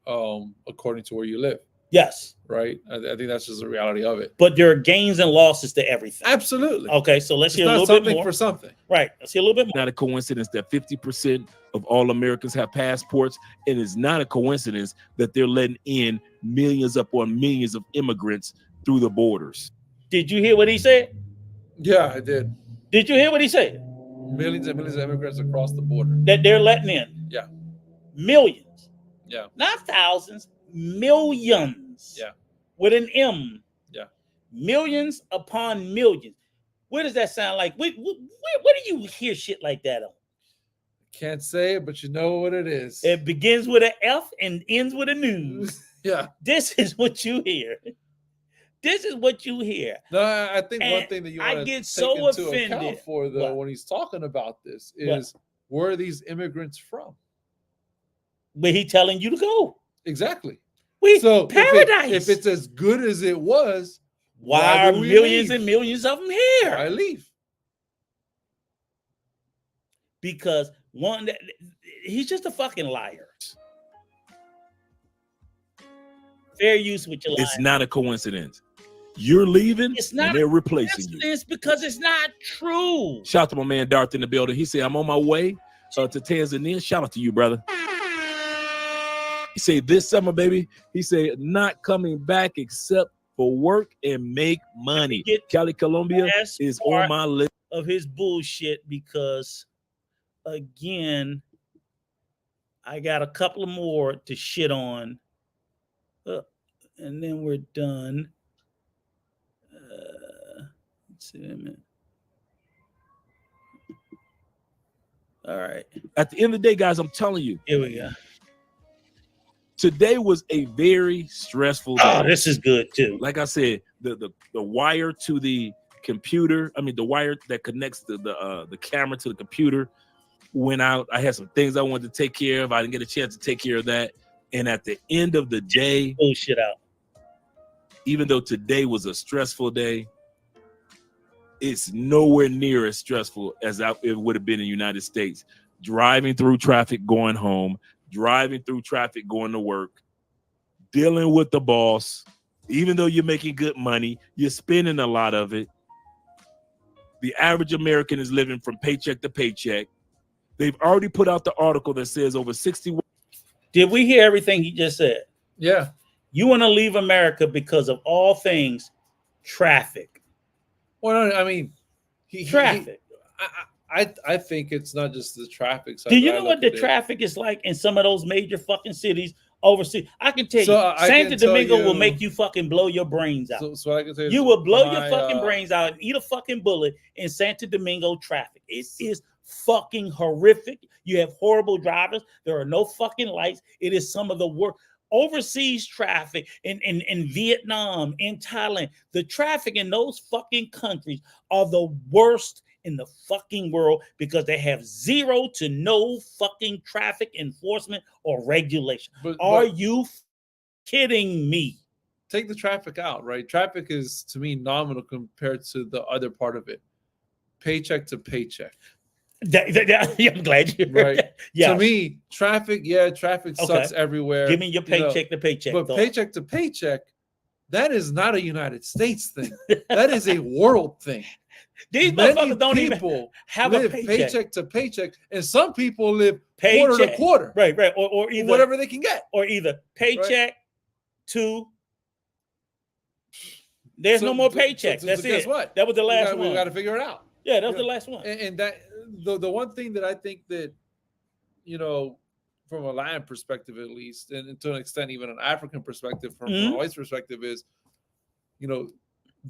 according to where you live, Yes, right? I think that's just the reality of it. but there are gains and losses to everything. Absolutely. Okay, so let's It's hear a not little bit something more. for something. Right, let's hear a little bit more. Not a coincidence that 50% of all Americans have passports, and it's not a coincidence that they're letting in millions upon millions of immigrants through the borders. Did you hear what he said? Yeah, I did. Did you hear what he said? Millions and millions of immigrants across the border. That they're letting in? Yeah. Millions. Yeah. Not thousands, millions. Yeah. With an M. Yeah. Millions upon millions. Where does that sound like? Where do you hear shit like that on? Can't say it, but you know what it is. It begins with an F and ends with a news. Yeah. This is what you hear. This is what you hear. No, I think one And thing that you I want to get take so into offended. account for though What? when he's talking about this What? is where are these immigrants from? Where he telling you to go. Exactly. We So paradise. if it's as good as it was, why are do we millions leave? and millions of them here? I leave. Because one, he's just a fucking liar. Fair use with your It's line. not a coincidence. You're leaving, It's not and they're replacing you. It's because it's not true. Shout out to my man Darth in the building. He said, I'm on my way to Tanzania. Shout out to you, brother. He said, this summer, baby. He said, not coming back except for work and make money. Get Cali, Colombia That's is part on my list. of his bullshit because, again, I got a couple of more to shit on, and then we're done. Let's see a minute. All right, At the end of the day, guys, I'm telling you, here we go. today was a very stressful day. Oh, this is good too. Like I said, the wire to the computer, the wire that connects the camera to the computer went out. I had some things I wanted to take care of. I didn't get a chance to take care of that. And at the end of the day, Bullshit out. even though today was a stressful day, it's nowhere near as stressful as it would have been in the United States. driving through traffic going home, driving through traffic going to work, dealing with the boss. Even though you're making good money, you're spending a lot of it. The average American is living from paycheck to paycheck. They've already put out the article that says over 61. Did we hear everything he just said? Yeah. You want to leave America because of all things traffic. Well, no, I mean, Traffic. I think it's not just the traffic side. Do you know what the traffic is like in some of those major fucking cities overseas? I can tell you, Santo Domingo will make you fucking blow your brains out. So I can say you will blow your fucking brains out and eat a fucking bullet in Santo Domingo traffic. It is fucking horrific. You have horrible drivers. There are no fucking lights. It is some of the worst. Overseas traffic in Vietnam, in Thailand, the traffic in those fucking countries are the worst in the fucking world because they have zero to no fucking traffic enforcement or regulation. Are you kidding me? Take the traffic out, right? Traffic is, to me, nominal compared to the other part of it. Paycheck to paycheck. I'm glad you heard right. that. Yes. To me, traffic sucks everywhere. Give me your paycheck to paycheck. But paycheck to paycheck, that is not a United States thing. That is a world thing. These motherfuckers don't even have a paycheck to paycheck, and some people live quarter to quarter. Right, or either whatever they can get, or either paycheck to. There's no more paychecks. That's it. Guess what? That was the last one. We got to figure it out. Yeah, that was the last one. And that the one thing that I think that, from a Latin perspective at least, and to an extent even an African perspective, from a white perspective, is,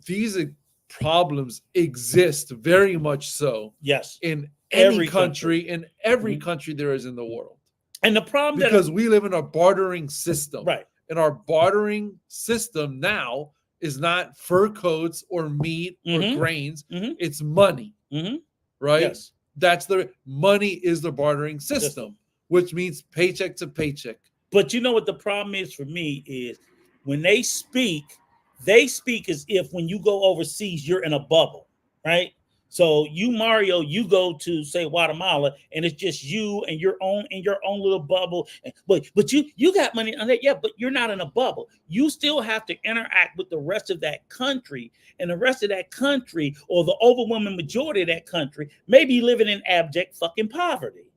these problems exist very much so. Yes. In every country, in every country there is in the world. And the problem because we live in a bartering system. Right. And our bartering system now is not fur coats or meat or grains. It's money. Right? Yes. That's the money is the bartering system, which means paycheck to paycheck. But you know what the problem is for me is when they speak as if when you go overseas, you're in a bubble, right? So you, Mario, you go to say Guatemala, and it's just you and your own little bubble. But you got money on that, yeah. But you're not in a bubble. You still have to interact with the rest of that country, and the rest of that country, or the overwhelming majority of that country, may be living in abject fucking poverty.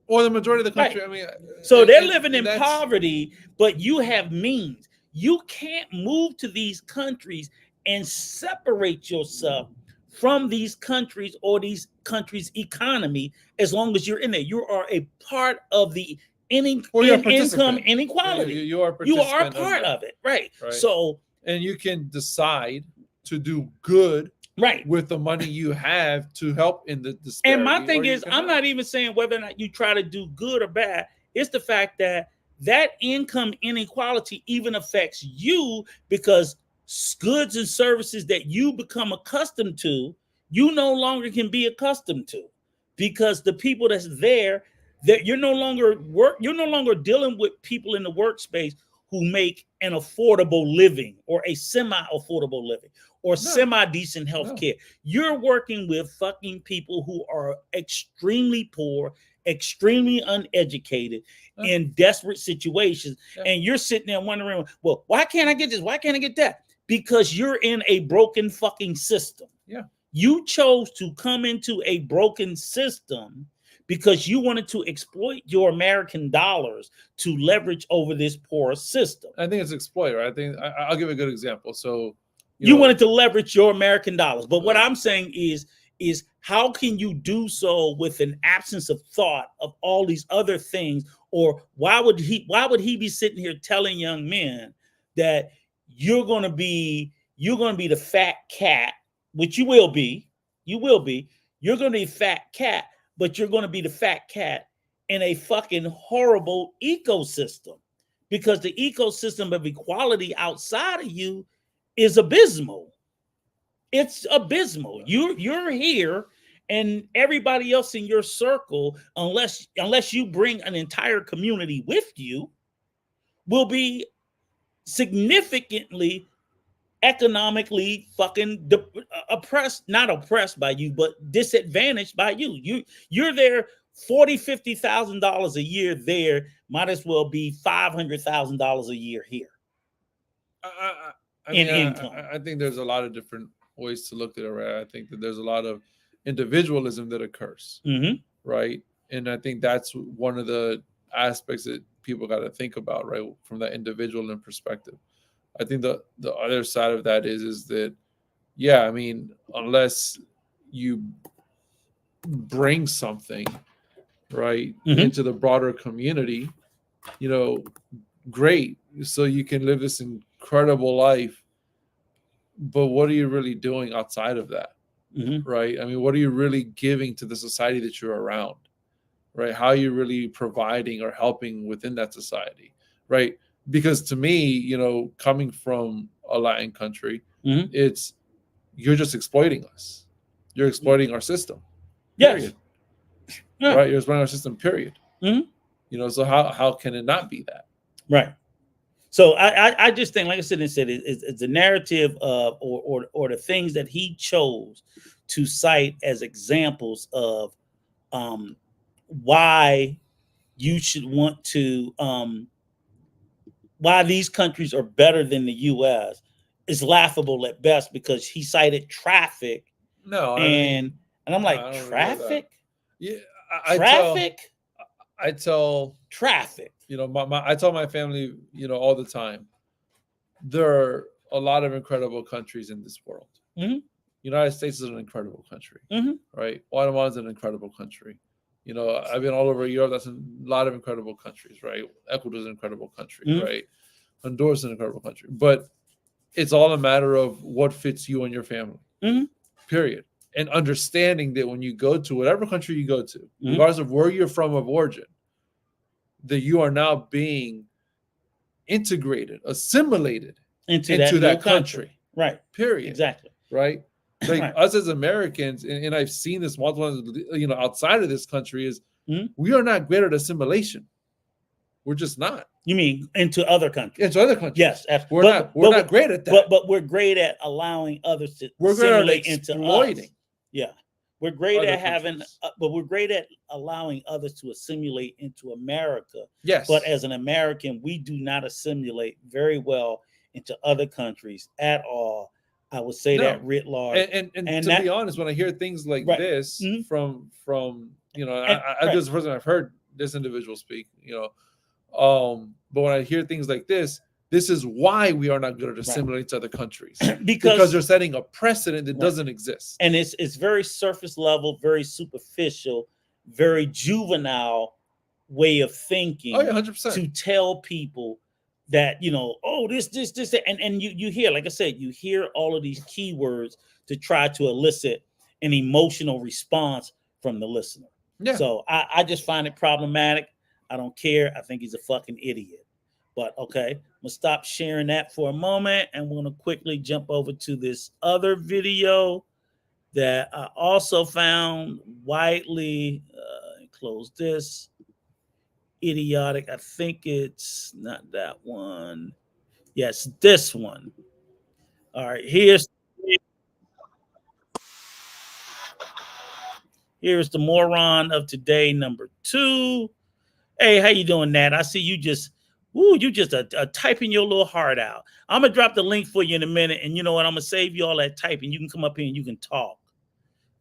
Or the majority of the country. Right. I mean, so they're living in poverty, but you have means. You can't move to these countries and separate yourself from these countries or these countries' economy as long as you're in there. You are a part of the income inequality. You are a part of it, right? So, and you can decide to do good, right, with the money you have to help in the disparity. And my thing is, I'm not even saying whether or not you try to do good or bad. It's the fact that income inequality even affects you because goods and services that you become accustomed to, you no longer can be accustomed to because the people that's there, that you're no longer dealing with people in the workspace who make an affordable living or a semi-affordable living or semi-decent health care. You're working with fucking people who are extremely poor, extremely uneducated, in desperate situations. And you're sitting there wondering, well, why can't I get this? Why can't I get that? Because you're in a broken fucking system. Yeah. You chose to come into a broken system because you wanted to exploit your American dollars to leverage over this poor system. I think it's exploit, right? I think I'll give a good example. So you wanted to leverage your American dollars. But what I'm saying is how can you do so with an absence of thought of all these other things? Or why would he be sitting here telling young men that you're going to be the fat cat, which you will be. You're going to be a fat cat, but you're going to be the fat cat in a fucking horrible ecosystem because the ecosystem of equality outside of you is abysmal. It's abysmal. You're here, and everybody else in your circle, unless you bring an entire community with you, will be significantly economically fucking not oppressed by you, but disadvantaged by you. You're there $50,000 a year there might as well be $500,000 a year here. I In mean, income. I think there's a lot of different ways to look at it, right? I think that there's a lot of individualism that occurs, right? And I think that's one of the aspects that people got to think about, right, from that individual perspective. I think the other side of that is that, yeah, I mean, unless you bring something, right, into the broader community, you know, great, so you can live this incredible life, but what are you really doing outside of that? Right? I mean, what are you really giving to the society that you're around? Right? How are you really providing or helping within that society? Right? Because to me, you know, coming from a Latin country, it's, you're just exploiting us. You're exploiting our system. Period. Yes. Yeah. Right? You're exploiting our system. Period. You know, so how can it not be that? Right. So I just think, like I said, it's a narrative of or the things that he chose to cite as examples of why you should want to why these countries are better than the U.S. is laughable at best, because he cited traffic. No, and I'm like, traffic? Yeah, traffic? I tell traffic. You know, I tell my family, you know, all the time, there are a lot of incredible countries in this world. United States is an incredible country, right? Guatemala is an incredible country. You know, I've been all over Europe. That's a lot of incredible countries, right? Ecuador is an incredible country, right? Honduras is an incredible country. But it's all a matter of what fits you and your family, period. And understanding that when you go to whatever country you go to, regardless of where you're from of origin, that you are now being integrated, assimilated into that country. Right. Period. Exactly. Right. Like us as Americans, and I've seen this multiple times, you know, outside of this country, is we are not great at assimilation. We're just not. You mean into other countries? Into other countries. Yes. We're not great at that. But we're great at allowing others to assimilate into us. Yeah. We're great at having, but we're great at allowing others to assimilate into America. Yes. But as an American, we do not assimilate very well into other countries at all. I would say that writ large. And to be honest, when I hear things like this from you know, I this is the first time I've heard this individual speak, you know, but when I hear things like this is why we are not good at assimilating to other countries, because they're setting a precedent that doesn't exist. And it's very surface level, very superficial, very juvenile way of thinking. Oh yeah, 100%. To tell people that, you know, oh, this, and you hear, like I said, you hear all of these keywords to try to elicit an emotional response from the listener. Yeah. So I just find it problematic. I don't care. I think he's a fucking idiot. But okay, I'm gonna stop sharing that for a moment, and we're gonna quickly jump over to this other video that I also found widely close this. Idiotic. I think it's not that one. Yes, this one. All right, here's the moron of today, number 2. Hey, how you doing, Nat? I see you just typing your little heart out. I'm gonna drop the link for you in a minute, and you know what? I'm gonna save you all that typing. You can come up here and you can talk.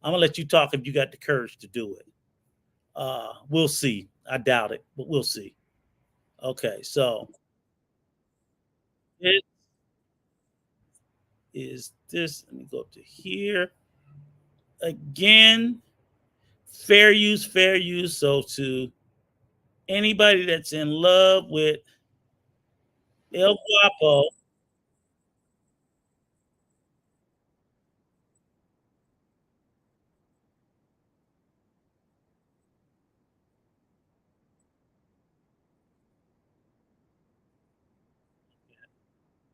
I'm gonna let you talk if you got the courage to do it. We'll see. I doubt it, but we'll see. Okay, so it is this. Let me go up to here again. Fair use. So to anybody that's in love with El Guapo,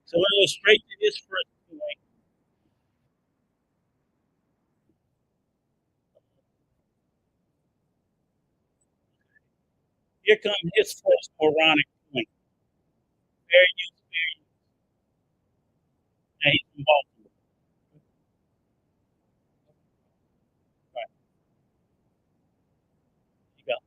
so we'll go straight to his first point. Here comes his first moronic point. Fair use. Now he's from Baltimore. Right. Here you go.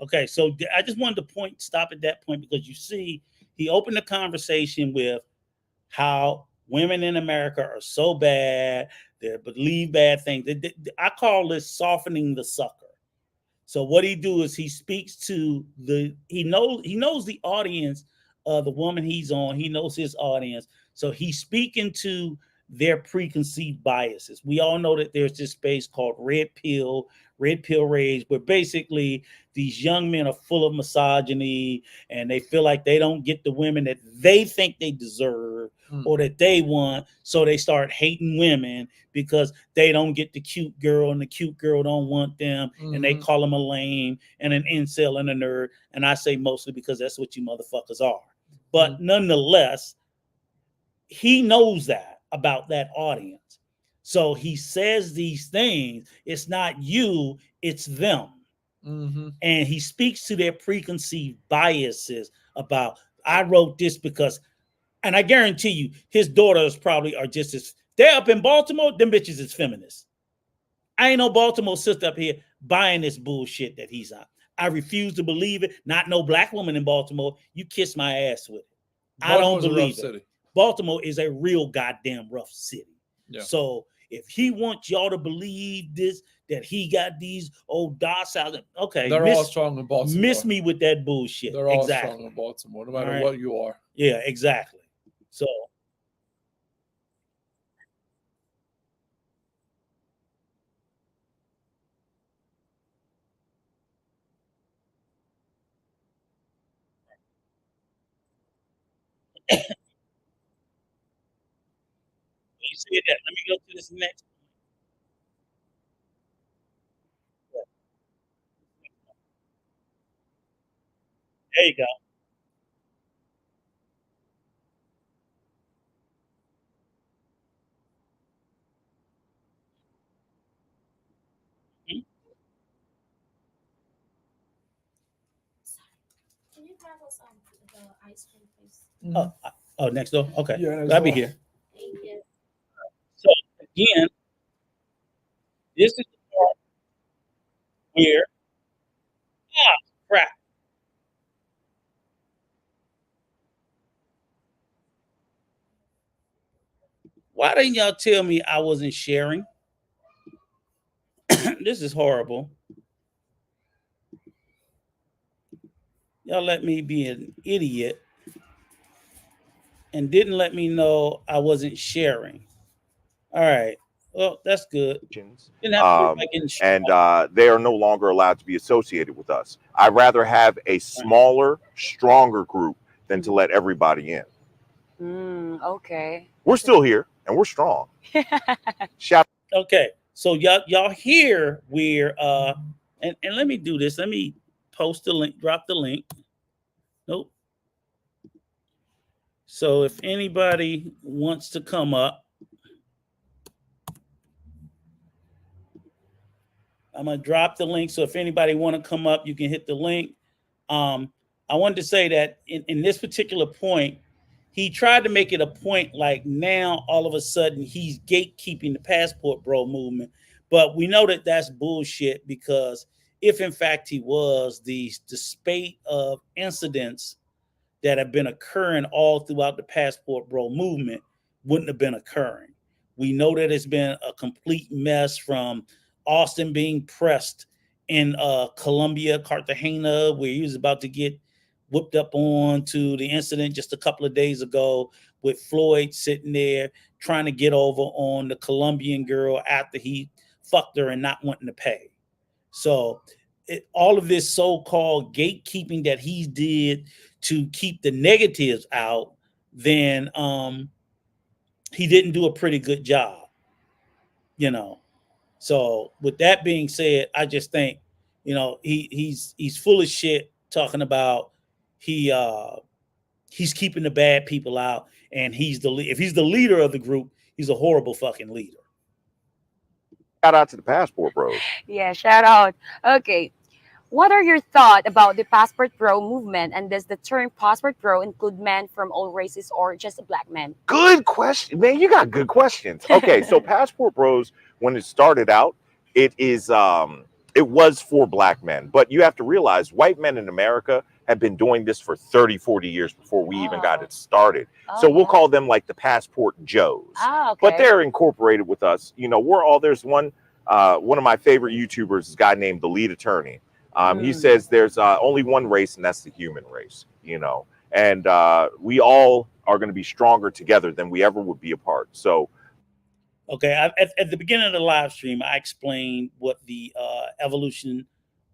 Okay, so I just wanted to stop at that point because you see, he opened the conversation with how women in America are so bad, they believe bad things. I call this softening the sucker. So what he do is he speaks to he knows the audience of the woman he's on. He knows his audience. So he's speaking to their preconceived biases. We all know that there's this space called red pill Raze, where basically these young men are full of misogyny and they feel like they don't get the women that they think they deserve or that they want. So they start hating women because they don't get the cute girl and the cute girl don't want them. And they call them a lame and an incel and a nerd. And I say mostly because that's what you motherfuckers are. But nonetheless, he knows that about that audience. So he says these things. It's not you, it's them. And he speaks to their preconceived biases about, I wrote this because, and I guarantee you, his daughters probably are just as, they're up in Baltimore, them bitches is feminists. I ain't no Baltimore sister up here buying this bullshit that he's on. I refuse to believe it. Not no black woman in Baltimore. You kiss my ass with it. I don't believe it. Baltimore is a real goddamn rough city. Yeah. So if he wants y'all to believe this, that he got these old docile, okay. They're all strong in Baltimore. Miss me with that bullshit. They're all strong in Baltimore, no matter what you are. Yeah, exactly. So you see that. Let me go to this next. There you go. Can you grab us the ice cream, please? Oh, next door. Okay, yeah, I'll be here. Thank you. So again, this is the part where crap. Why didn't y'all tell me I wasn't sharing? This is horrible. Y'all let me be an idiot and didn't let me know I wasn't sharing. All right. Well, that's good. And they are no longer allowed to be associated with us. I'd rather have a smaller, stronger group than to let everybody in. Okay. We're still here and we're strong. Shout. Okay. So y'all hear where and let me do this. Let me post the link, drop the link. Nope. So if anybody wants to come up, I'm gonna drop the link. So if anybody want to come up, you can hit the link. I wanted to say that in this particular point, he tried to make it a point like now all of a sudden he's gatekeeping the Passport Bro movement, but we know that that's bullshit because if in fact he was, the spate of incidents that have been occurring all throughout the Passport Bro movement wouldn't have been occurring. We know that it's been a complete mess from Austin being pressed in Colombia, Cartagena, where he was about to get whipped up on, to the incident just a couple of days ago with Floyd sitting there trying to get over on the Colombian girl after he fucked her and not wanting to pay. So all of this so-called gatekeeping that he did to keep the negatives out, then he didn't do a pretty good job, you know. So with that being said, I just think, you know, he's full of shit talking about he's keeping the bad people out, and if he's the leader of the group, he's a horrible fucking leader. Shout out to the Passport Bros. Yeah, shout out. Okay. What are your thoughts about the Passport Bro movement, and does the term Passport Bro include men from all races or just black men? Good question, man. You got good questions. Okay, so Passport Bros, when it started out, it is It was for black men, but you have to realize white men in America have been doing this for 30, 40 years before we even got it started. So we'll call them like the Passport Joes. But they're incorporated with us. You know, we're all, there's one of my favorite YouTubers is a guy named The Lead Attorney. He says there's only one race, and that's the human race, you know, and we all are going to be stronger together than we ever would be apart. So okay, at the beginning of the live stream, I explained what the evolution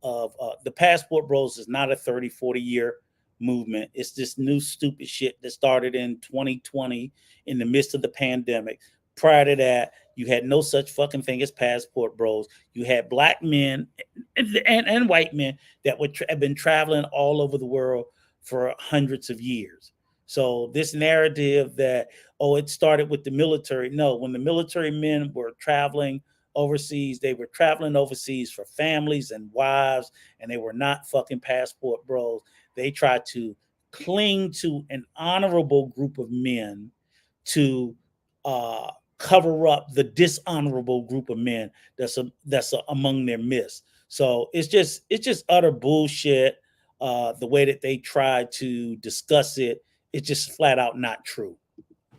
of the Passport Bros is not a 30, 40-year movement. It's this new stupid shit that started in 2020 in the midst of the pandemic. Prior to that, you had no such fucking thing as Passport Bros. You had black men and white men that would have been traveling all over the world for hundreds of years. So this narrative that, oh, it started with the military. No, when the military men were traveling overseas, they were traveling overseas for families and wives, and they were not fucking Passport Bros. They tried to cling to an honorable group of men to cover up the dishonorable group of men that's among their midst. So it's just utter bullshit. The way that they try to discuss it, it's just flat out not true.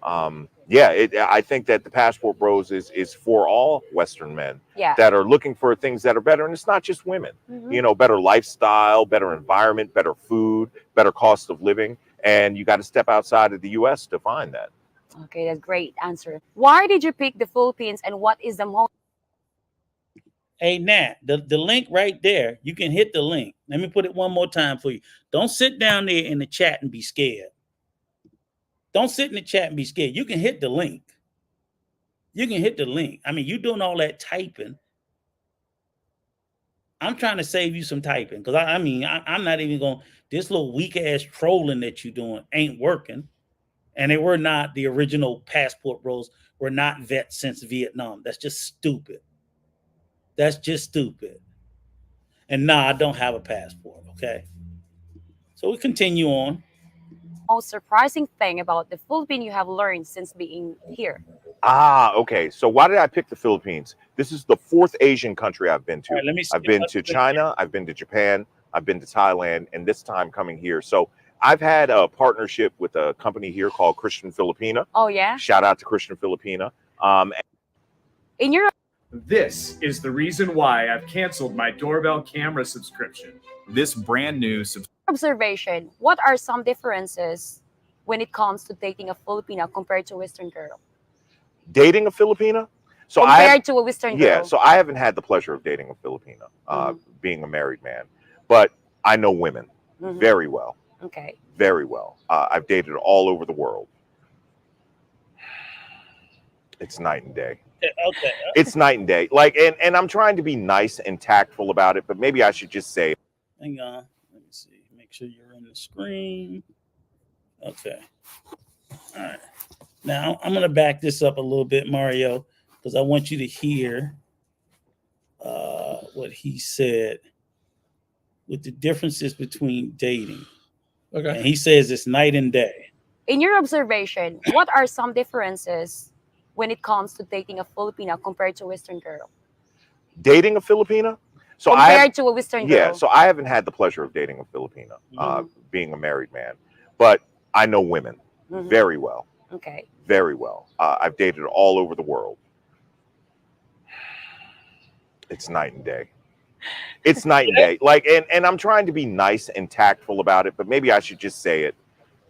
I think that the Passport Bros is for all Western men that are looking for things that are better. And it's not just women, you know, better lifestyle, better environment, better food, better cost of living. And you got to step outside of the US to find that. Okay, that's a great answer. Why did you pick the Philippines, and what is the most? Hey, Nat, the link right there, you can hit the link. Let me put it one more time for you. Don't sit down there in the chat and be scared. Don't sit in the chat and be scared. You can hit the link. You can hit the link. I mean, you doing all that typing. I'm trying to save you some typing because I'm not even going, this little weak ass trolling that you're doing ain't working. And they were not the original Passport Bros, were not vets since Vietnam. That's just stupid. That's just stupid. And nah, I don't have a passport, okay? So we continue on. Most surprising thing about the Philippines you have learned since being here? Okay. So why did I pick the Philippines? This is the fourth Asian country I've been to. Right, I've been to China, I've been to Japan, I've been to Thailand, and this time coming here. So I've had a partnership with a company here called Christian Filipina. Oh, yeah? Shout out to Christian Filipina. In your This is the reason why I've canceled my doorbell camera subscription. This brand new observation, what are some differences when it comes to dating a Filipina compared to a Western girl? Dating a Filipina? So compared to a Western girl? Yeah, so I haven't had the pleasure of dating a Filipina, being a married man, but I know women very well. Okay. Very well. I've dated all over the world. It's night and day. Okay. It's night and day. Like, and I'm trying to be nice and tactful about it, but maybe I should just say. Hang on. Let me see. Make sure you're in the screen. Okay. All right. Now I'm going to back this up a little bit, Mario, because I want you to hear what he said with the differences between dating. Okay. And he says it's night and day. In your observation, what are some differences when it comes to dating a Filipina compared to a Western girl? Dating a Filipina? So compared to a Western girl? Yeah, so I haven't had the pleasure of dating a Filipina, being a married man, but I know women very well. Okay. Very well. I've dated all over the world. It's night and day. It's night and day. Like, and I'm trying to be nice and tactful about it, but maybe I should just say it.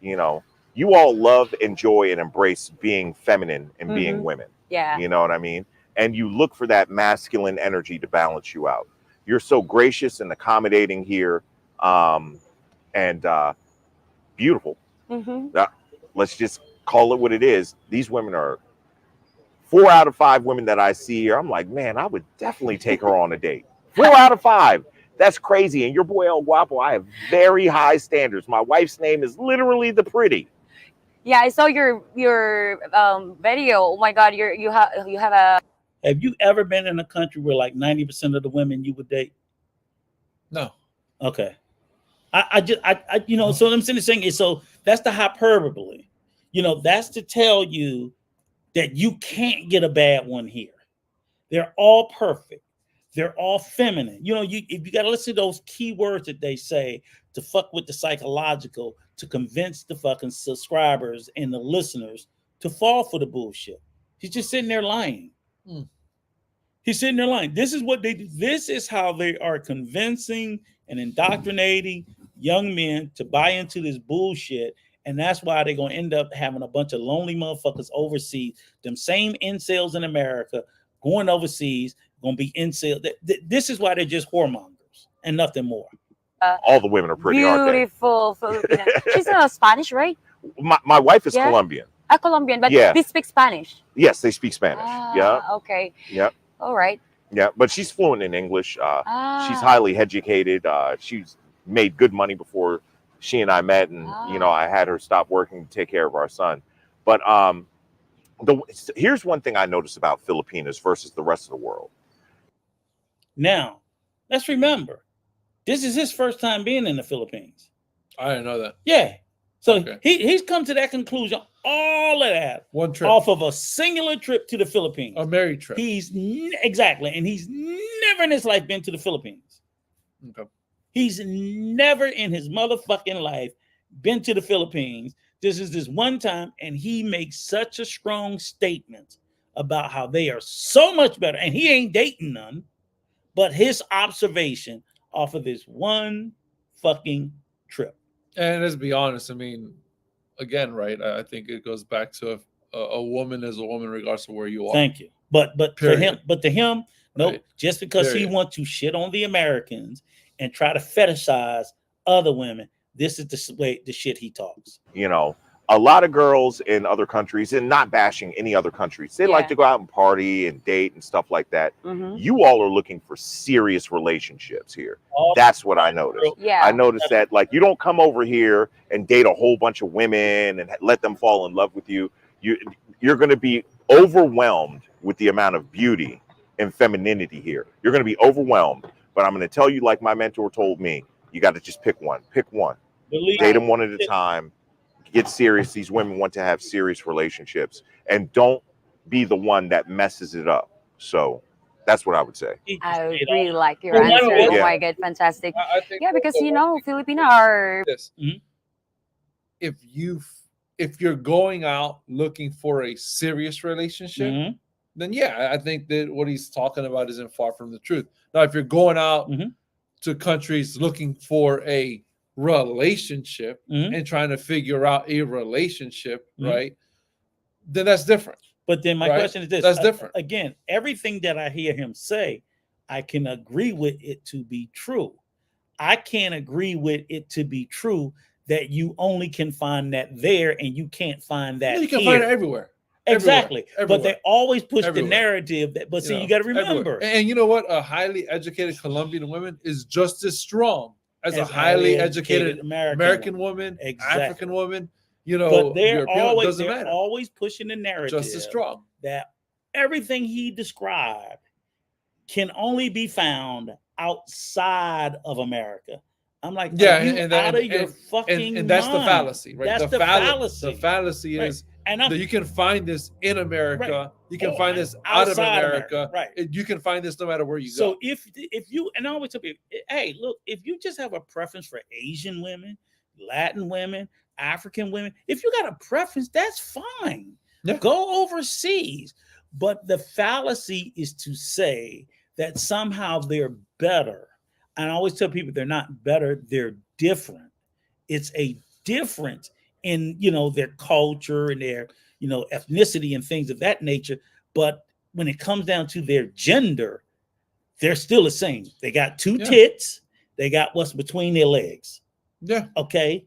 You know, you all love, enjoy, and embrace being feminine and being women. Yeah. You know what I mean? And you look for that masculine energy to balance you out. You're so gracious and accommodating here, and beautiful. Let's just call it what it is. These women are 4 out of 5 women that I see here. I'm like, man, I would definitely take her on a date. 4 out of 5. That's crazy. And your boy El Guapo, I have very high standards. My wife's name is literally the Pretty. Yeah, I saw your video. Oh my God, you have a. Have you ever been in a country where like 90% of the women you would date? No. Okay. I you know, so I'm saying is, so that's the hyperbole. You know, that's to tell you that you can't get a bad one here. They're all perfect. They're all feminine. You know, if you got to listen to those key words that they say to fuck with the psychological, to convince the fucking subscribers and the listeners to fall for the bullshit. He's just sitting there lying. He's sitting there lying. This is what they do. This is how they are convincing and indoctrinating young men to buy into this bullshit. And that's why they're going to end up having a bunch of lonely motherfuckers overseas. Them same incels in America going overseas, going to be incels. This is why they're just whoremongers and nothing more. All the women are pretty, aren't they? Beautiful Filipina. She's Spanish, right? My wife is Yeah. Colombian. A Colombian, but Yeah. they speak Spanish. Yes, they speak Spanish. Yeah. Okay. Yeah. All right. Yeah, but she's fluent in English. She's Ah. highly educated. She's made good money before she and I met, and I had her stop working to take care of our son. But here's one thing I noticed about Filipinas versus the rest of the world. Now, let's remember, this is his first time being in the Philippines. I didn't know that. Yeah. So Okay. he's come to that conclusion, all of that, One trip. off of a singular trip to the Philippines. A married trip. Exactly. And he's never in his life been to the Philippines. Okay. He's never in his motherfucking life been to the Philippines. This is this one time, and he makes such a strong statement about how they are so much better. And he ain't dating none, but his observation off of this one fucking trip. And let's be honest, I mean, again, right? I think it goes back to a woman is a woman regardless of where you are. Thank you. But Period. to him, no, Right. just because he Period. wants to shit on the Americans and try to fetishize other women, this is the shit he talks. A lot of girls in other countries, and not bashing any other countries, they like Yeah. to go out and party and date and stuff like that. Mhm. You all are looking for serious relationships here. That's what I noticed. Yeah. I noticed that, like, you don't come over here and date a whole bunch of women and let them fall in love with you. You're going to be overwhelmed with the amount of beauty and femininity here. You're going to be overwhelmed. But I'm going to tell you, like my mentor told me, you got to just pick one. Pick one. Date them one at a time. Get serious. These women want to have serious relationships, and don't be the one that messes it up. So that's what I would say. I really like your No matter answer. what- Oh my god, fantastic. I think Yeah, because also Filipino are this. Mhm. If you're going out looking for a serious relationship, Mhm. then yeah, I think that what he's talking about isn't far from the truth. Now, if you're going out Mhm. to countries looking for a relationship Mhm. and trying to figure out a relationship, Mhm. right? Then that's different. But then my Right. question is this. That's different. Again, everything that I hear him say, I can agree with it to be true. I can't agree with it to be true that you only can find that there and you can't find that You can here. find it everywhere. Exactly. But Everywhere. they always push Everywhere. the narrative that, but see, you know, got to everywhere. remember. And you know what? A highly educated Colombian woman is just as strong as a highly educated American woman, Exactly. African woman, But they're European, always doesn't matter. pushing the narrative Just as strong. that everything he described can only be found outside of America. I'm like, Yeah, are you and out of your fucking and that's the mind? fallacy, right? That's the fallacy. The fallacy Right. is And that you can find this in America. Right. You can Oh, find this out of outside America. Right. You can find this no matter where you So go. if you, and I always tell people, hey, look, if you just have a preference for Asian women, Latin women, African women, if you got a preference, that's fine. Yeah. Go overseas. But the fallacy is to say that somehow they're better. And I always tell people they're not better, they're different. It's a difference in, their culture and their, ethnicity and things of that nature. But when it comes down to their gender, they're still the same. They got two Yeah. tits. They got what's between their legs. Yeah. Okay.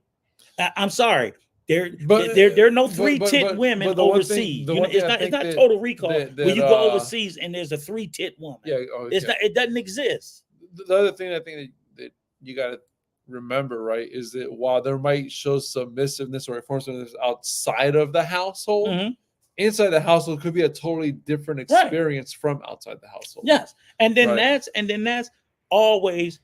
I'm sorry. There But- are no but- three-tit but women the one overseas. thing- the You know, one thing it's I not, think it's not that- total recall that- where you that, go overseas and there's a three-tit woman. Yeah. It's not. It doesn't exist. The other thing I think that you got to remember, right, is that while there might show submissiveness or forcefulness outside of the household, Mhm. inside the household could be a totally different Right. experience from outside the household. Yes, and then Right. that's always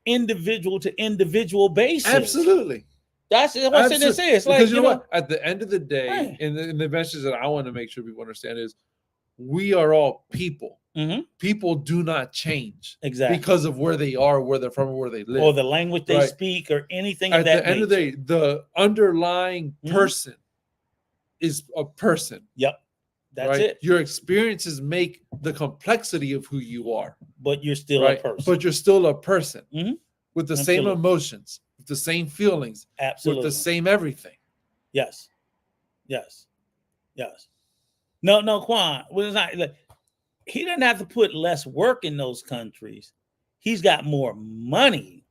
individual to individual basis. Absolutely. That's what I'm saying. Absolutely. It's like Because you know what? At the end of the day, Right. in the message that I want to make sure people understand is we are all people. Mhm. People do not change Exactly. because of where they are, where they're from, or where they live, or the language they right? speak, or anything At of that the end of the day, the underlying Mhm. person is a person. Yep. That's right? it. Your experiences make the complexity of who you are, But you're still right? a person. But you're still a person Mhm. with the same Absolutely. emotions, with the same feelings, Absolutely. with the same everything. Yes. Yes. Yes. No, Quan. Well, it's not, like, he doesn't have to put less work in those countries. He's got more money.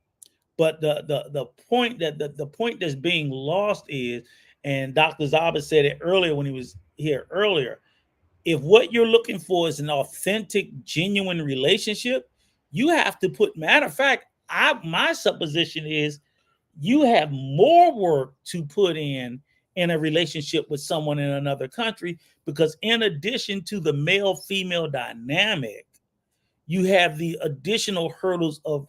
But the point the point that's being lost is, and Dr. Zaba said it earlier when he was here earlier, if what you're looking for is an authentic, genuine relationship, you have to put, matter of fact, my supposition is you have more work to put in a relationship with someone in another country, because in addition to the male-female dynamic, you have the additional hurdles of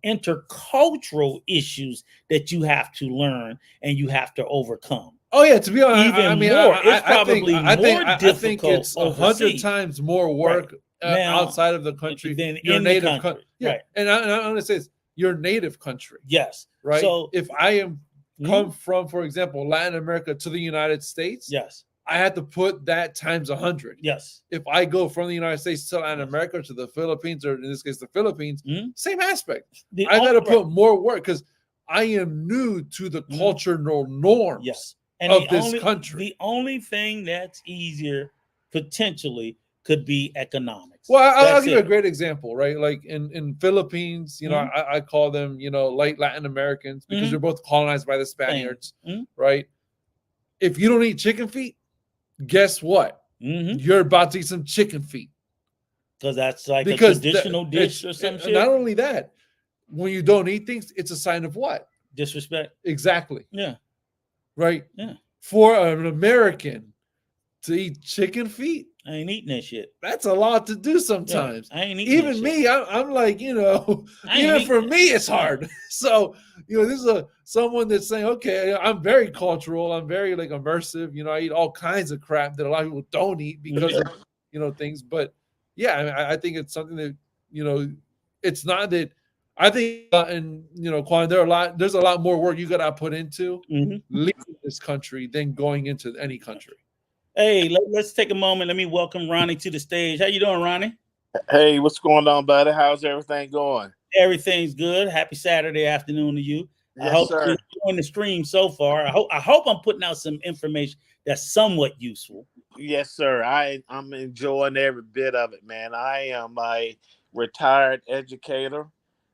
intercultural issues that you have to learn and you have to overcome. Oh yeah, to be honest, Even I mean, more, it's I probably more think difficult it's 100 overseas. times more work Now, outside of the country than your in the native country. Yeah, Right. and I want to say this, your native country. Yes. Right. So if I am come from, for example, Latin America to the United States, yes, I had to put that times 100. Yes. If I go from the United States to Latin America, to the Philippines, or in this case the Philippines, same aspect. I got to put more work because I am new to the cultural norms. Yes. Of this country. The only thing that's easier potentially could be economics. Well, I'll That's give you a it. great example, right? Like in Philippines, you know, I call them, you know, light Latin Americans because they're both colonized by the Spaniards, right? If you don't eat chicken feet, guess what? You're about to eat some chicken feet. Because that's like a traditional dish or some shit. Not only that, when you don't eat things, it's a sign of what? Disrespect. Exactly. Yeah. Right? Yeah. For an American to eat chicken feet, I ain't eating that shit. That's a lot to do sometimes. Yeah, I ain't eating even me, I'm like, you know, even for me, it's hard. So, you know, this is someone that's saying, okay, I'm very cultural. I'm very like immersive. You know, I eat all kinds of crap that a lot of people don't eat because of, you know, things. But yeah, I mean, I think it's something that, you know, it's not that I think, and you know, Quan, there's a lot more work you got to put into leaving this country than going into any country. Hey, let's take a moment. Let me welcome Ronnie to the stage. How you doing, Ronnie? Hey, what's going on, buddy? How's everything going? Everything's good. Happy Saturday afternoon to you. Yes, I hope sir. you're enjoying the stream so far. I hope I'm putting out some information that's somewhat useful. Yes, sir. I'm enjoying every bit of it, man. I am a retired educator.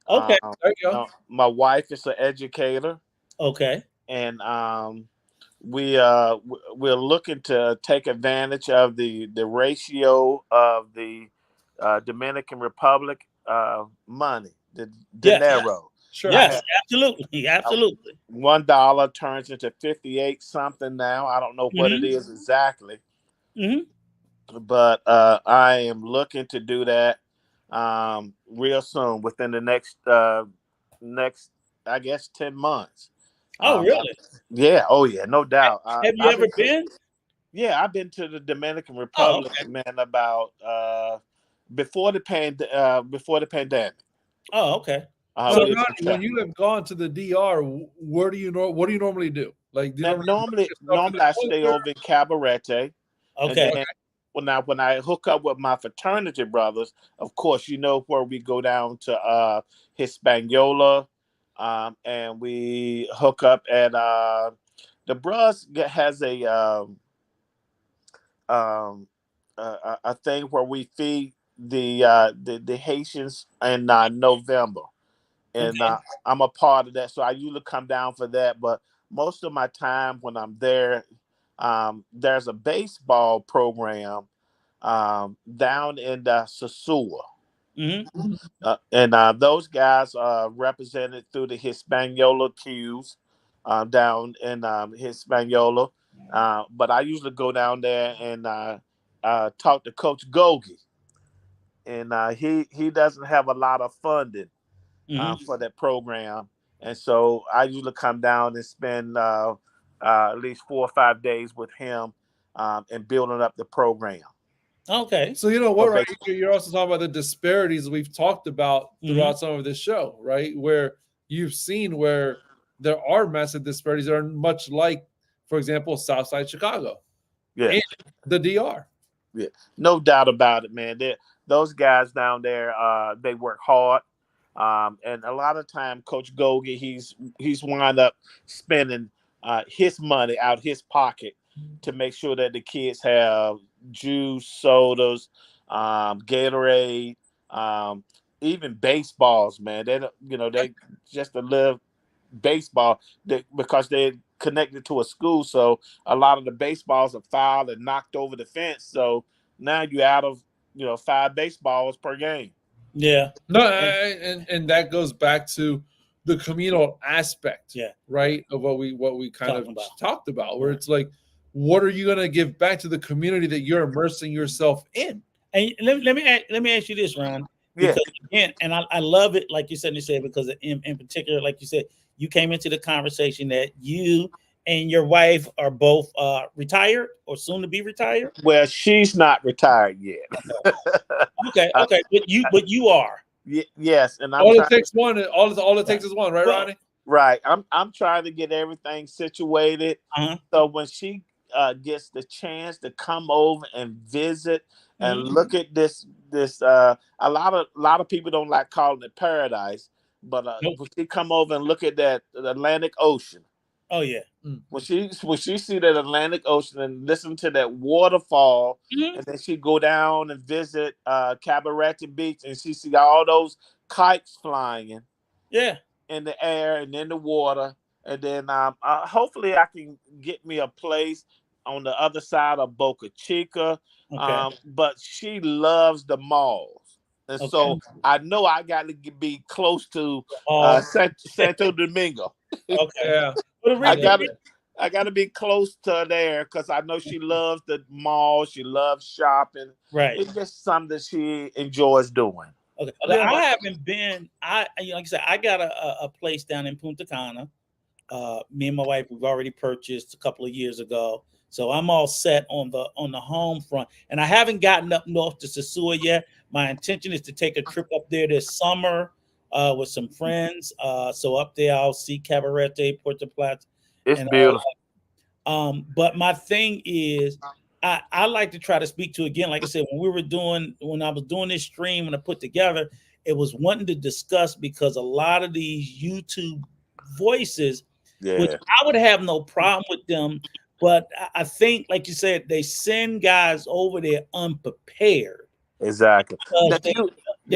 Okay, there you go. My wife is an educator. Okay. And we're looking to take advantage of the ratio of the Dominican Republic money, the dinero. Sure. Yes, absolutely, absolutely. $1 turns into 58 something now. I don't know what it is exactly. But I am looking to do that real soon, within the next I guess 10 months. Oh, really? Yeah. Oh, yeah. No doubt. Have you ever been? Yeah, I've been to the Dominican Republic, man, about before the pandemic. Oh, okay. So Ronnie, when you have gone to the DR, what do you normally do? Like, do you normally I stay over in Cabarete. Okay. When I hook up with my fraternity brothers, of course, you know where we go down to Hispaniola, and we hook up at the bros has a thing where we feed the Haitians in November, and I'm a part of that. So I usually come down for that, but most of my time when I'm there, there's a baseball program down in Sosua. And those guys are represented through the Hispaniola Qs down in Hispaniola. But I usually go down there and talk to Coach Gogi. And he doesn't have a lot of funding for that program. And so I usually come down and spend at least 4 or 5 days with him and building up the program. Okay. So you know what, Okay. right? You're also talking about the disparities we've talked about throughout some of this show, right? Where you've seen where there are massive disparities that are much like, for example, Southside Chicago, Yeah. and the DR. Yeah, no doubt about it, man. Those guys down there, they work hard, and a lot of time, Coach Gogi, he's wound up spending his money out his pocket to make sure that the kids have juice, sodas, Gatorade, even baseballs. Man, they don't, they just to live baseball because they're connected to a school. So a lot of the baseballs are fouled and knocked over the fence. So now you're out of 5 baseballs per game. Yeah. No, and that goes back to the communal aspect, right, of what we kind of talked about, where it's like, what are you going to give back to the community that you're immersing yourself in? And let me ask you this, Ron. Because again, and I love it, like you said, because in particular, like you said, you came into the conversation that you and your wife are both retired or soon to be retired. Well, she's not retired yet. Okay, but you are. Yes, and all it takes is one, right, Ronnie? Right. I'm trying to get everything situated. So when she gets the chance to come over and visit and look at this a lot of people don't like calling it paradise, but when she come over and look at that Atlantic Ocean. Oh yeah. When she see that Atlantic Ocean and listen to that waterfall, and then she go down and visit Cabarete Beach and she see all those kites flying in the air and in the water, and then hopefully I can get me a place on the other side of Boca Chica. But she loves the malls, and so I know I got to be close to Santo Domingo. Yeah. I gotta be close to there because I know she loves the mall. She loves shopping. Right. It's just something that she enjoys doing. Okay. I haven't been. Like I said, I got a place down in Punta Cana. Me and my wife, we've already purchased a couple of years ago, so I'm all set on the home front. And I haven't gotten up north to Sosua yet. My intention is to take a trip up there this summer with some friends. So up there, I'll see Cabarete, Puerto Plata. It's beautiful. But my thing is, I like to try to speak to, again, like I said, when I was doing this stream and I put together, it was wanting to discuss because a lot of these YouTube voices, which I would have no problem with them, but I think, like you said, they send guys over there unprepared. Exactly. They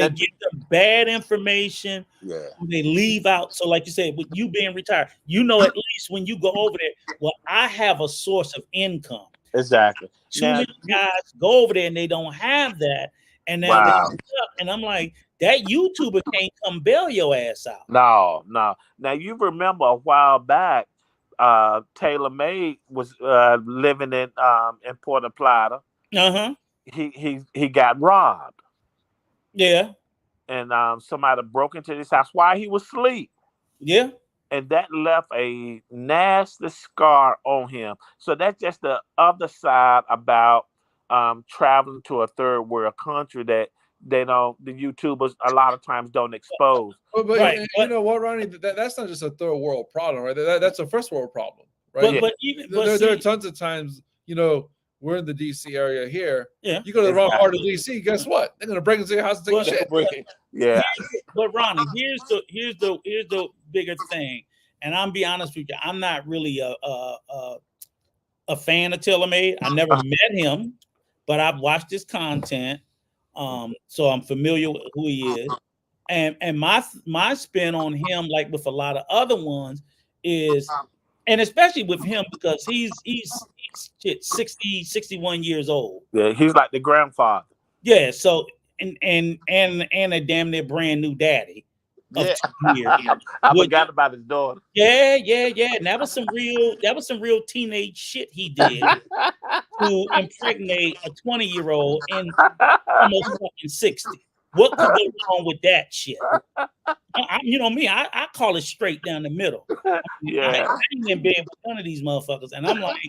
give them bad information. Yeah. They leave out. So, like you said, with you being retired, at least when you go over there, well, I have a source of income. Exactly. Too many guys go over there and they don't have that. And now they up, and I'm like, that YouTuber can't come bail your ass out. No. Now you remember a while back, Taylor May was living in Puerto Plata. He got robbed. Yeah. And somebody broke into his house while he was asleep. Yeah. And that left a nasty scar on him. So that's just the other side about traveling to a third world country that the YouTubers a lot of times don't expose. But you know what, Ronnie? That's not just a third world problem, right? That's a first world problem, right? But there are tons of times, we're in the DC area here. Yeah. You go to the wrong part of DC, guess what? They're gonna break into your house and take your shit. Yeah. But Ronnie, here's the bigger thing. And I'm be honest with you, I'm not really a fan of Taylor Made. I never met him, but I've watched his content. So I'm familiar with who he is. And my spin on him, like with a lot of other ones, is, and especially with him, because he's 60, 61 years old. Yeah, he's like the grandfather. Yeah, so and a damn near brand new daddy. Of 2 years. I forgot about his daughter. Yeah. And that was some real teenage shit he did to impregnate a 20-year-old and almost fucking 60. What could go wrong with that shit? I call it straight down the middle. Yeah. I ain't in bed with none of these motherfuckers. And I'm like,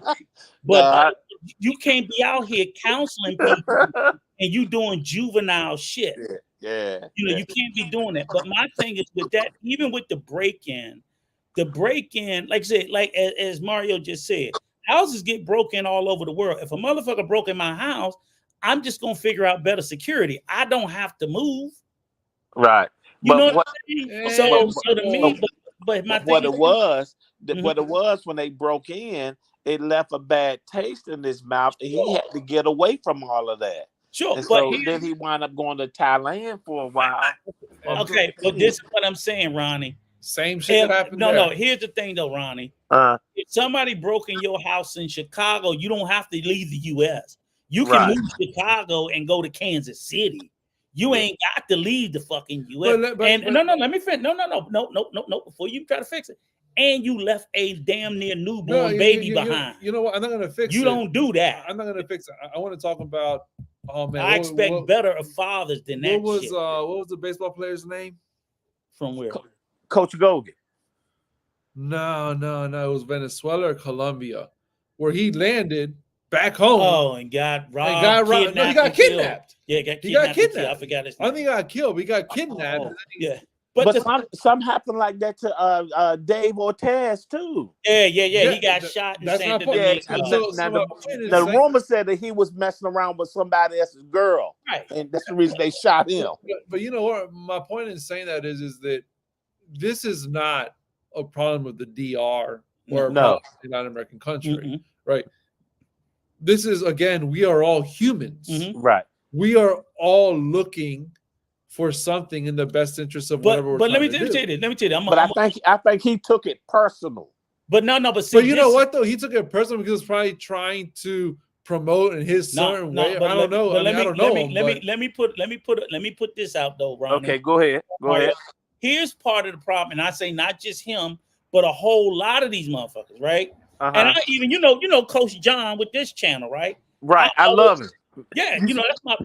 but you can't be out here counseling people and you doing juvenile shit. Yeah. You know, you can't be doing that. But my thing is with that, even with the break-in, like I said, like as Mario just said, houses get broken all over the world. If a motherfucker broke in my house, I'm just gonna figure out better security. I don't have to move. Right. You But know what, what I mean? Hey, So to me, but my what thing it was, Mhm. what it was when they broke in, it left a bad taste in his mouth, and he had to get away from all of that. sure, And but so then he wound up going to Thailand for a while. okay, but this is what I'm saying, Ronnie. Same shit that happened No, there. here's the thing though, Ronnie. If somebody broke in your house in Chicago, you don't have to leave the U.S. You can Right. move to Chicago and go to Kansas City. You ain't got to leave the fucking U.S. No, let me finish. No. Before you try to fix it, and you left a damn near newborn baby behind. You know what? I'm not gonna fix it. You don't do that. I'm not gonna fix it. I want to talk about. Oh man, I expect better of fathers than that. What shit. What was the baseball player's name? From where? Coach Gogan. No. It was Venezuela or Colombia, where he landed back home. Oh, and got robbed. No, he got kidnapped. Yeah, he got kidnapped. I forgot his I name. think he got killed. But he got kidnapped. Oh, yeah. But some happened like that to Dave Ortiz too. Yeah. He got shot. That's my point. The rumor said that he was messing around with somebody else's girl, right? And that's the reason they shot him. But you know what? My point in saying that is that this is not a problem with the DR or no Latin American country, right? This is again, we are all humans, right? We are all looking for something in the best interest of whatever we're let me trying tell you. I think he took it personal. But but you know what though? He took it personal because he's probably trying to promote in his certain way. I don't know. Let me put this out though, Ronnie. Okay, go ahead. Here's part of the problem, and I say not just him, but a whole lot of these motherfuckers, right? And I even you know Coach John with this channel, right? Right. I love him. Yeah,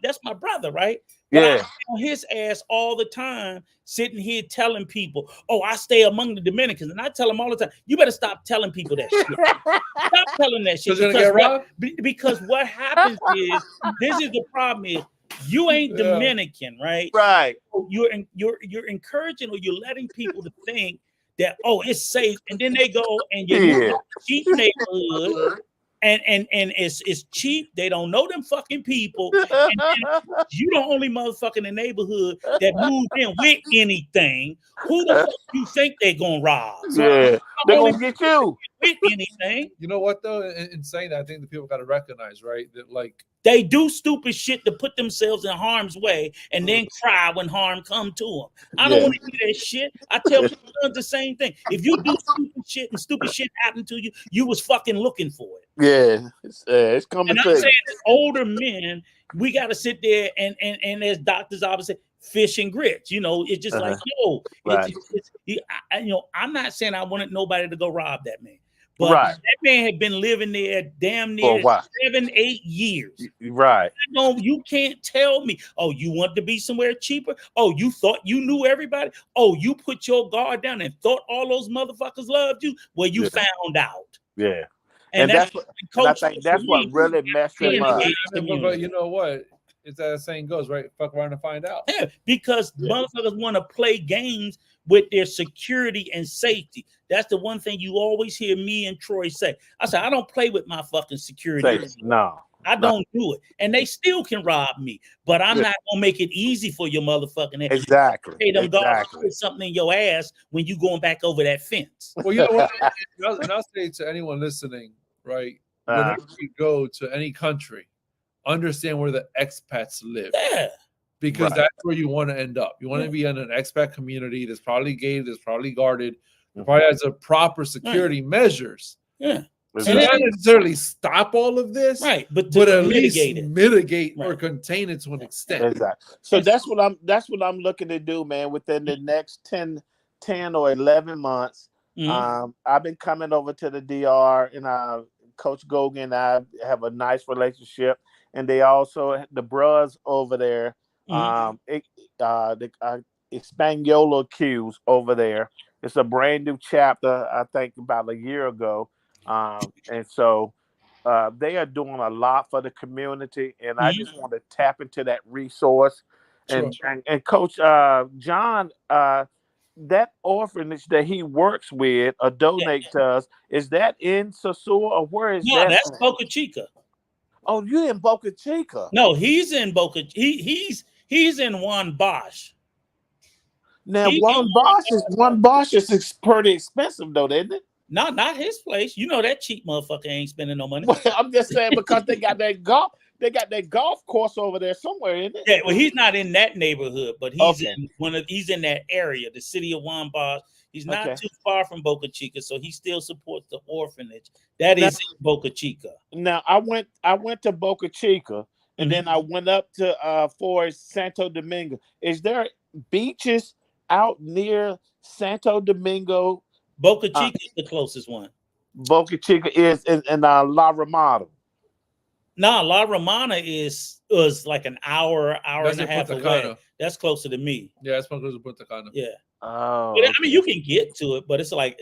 that's my brother, right? But yeah, I on his ass all the time, sitting here telling people, "Oh, I stay among the Dominicans," and I tell them all the time, "You better stop telling people that shit. Stop telling that shit." Because what happens is, this is the problem: is you ain't Dominican, right? Right. You're encouraging or you're letting people to think that it's safe, and then they go and you cheap neighborhood. And it's cheap. They don't know them fucking people. And you the only motherfucker in the neighborhood that moved in with anything. Who the fuck you think they gonna rob? They're gonna get you with anything. You know what though? In saying that, I think the people got to recognize, right, that like they do stupid shit to put themselves in harm's way and then cry when harm come to them. I don't want to hear that shit. I tell people the same thing. If you do stupid shit and stupid shit happen to you, you was fucking looking for it. Yeah, it's coming. And I'm saying, as older men, we got to sit there and as doctors always say, fish and grits. You know, it's just like I'm not saying I wanted nobody to go rob that man. But that man had been living there damn near 7-8 years. Right. You can't tell me, you want to be somewhere cheaper? You thought you knew everybody? You put your guard down and thought all those motherfuckers loved you? Well, you found out. Yeah. And that's what I think that's what really messed him up. But you know what? It's that saying goes, right? Fuck around and find out. Yeah, because motherfuckers want to play games with their security and safety. That's the one thing you always hear me and Troy say. I say, I don't play with my fucking security. No. I don't do it. And they still can rob me. But I'm not going to make it easy for your motherfucking ass. Exactly. Hey, them dogs put something in your ass when you going back over that fence. Well, you know what? And I'll say to anyone listening, right? Whenever you go to any country, understand where the expats live. Yeah. Because that's where you want to end up. You want to be in an expat community that's probably gated, that's probably guarded, probably has a proper security measures. Yeah. So not necessarily stop all of this, right? But at least mitigate or contain it to an extent. Exactly. So that's what I'm looking to do, man. Within the next 10 or 11 months, I've been coming over to the DR, and Coach Gogan and I have a nice relationship, and they also the bros over there. The Hispaniola Q's over there. It's a brand new chapter, I think about a year ago. And so they are doing a lot for the community, and I Mhm. just want to tap into that resource. And Sure. and Coach John, that orphanage that he works with or Yeah. donate to us, is that in Sosua or where is No, that that's at? Boca Chica. Oh, you in Boca Chica? No, he's in Boca. He's in Juan Bosch. Now He's in One Bosch is pretty expensive though, isn't it? not his place. You know that cheap motherfucker ain't spending no money. Well, I'm just saying because they got that golf course over there somewhere, isn't it? Yeah, well, he's not in that neighborhood, but he's Okay. he's in that area, the city of Juan Bosch. He's not Okay. too far from Boca Chica, so he still supports the orphanage. That Now- is in Boca Chica. Now I went to Boca Chica and Mhm. then I went up to for Santo Domingo. Is there beaches out near Santo Domingo? Boca Chica is the closest one. Boca Chica is in La Ramada. Nah, La Romana is like an hour That's and a in half Punta away. Cana. That's closer to me. Yeah, it's Punta Cana. Yeah. Oh, But, I mean, you can get to it, but it's like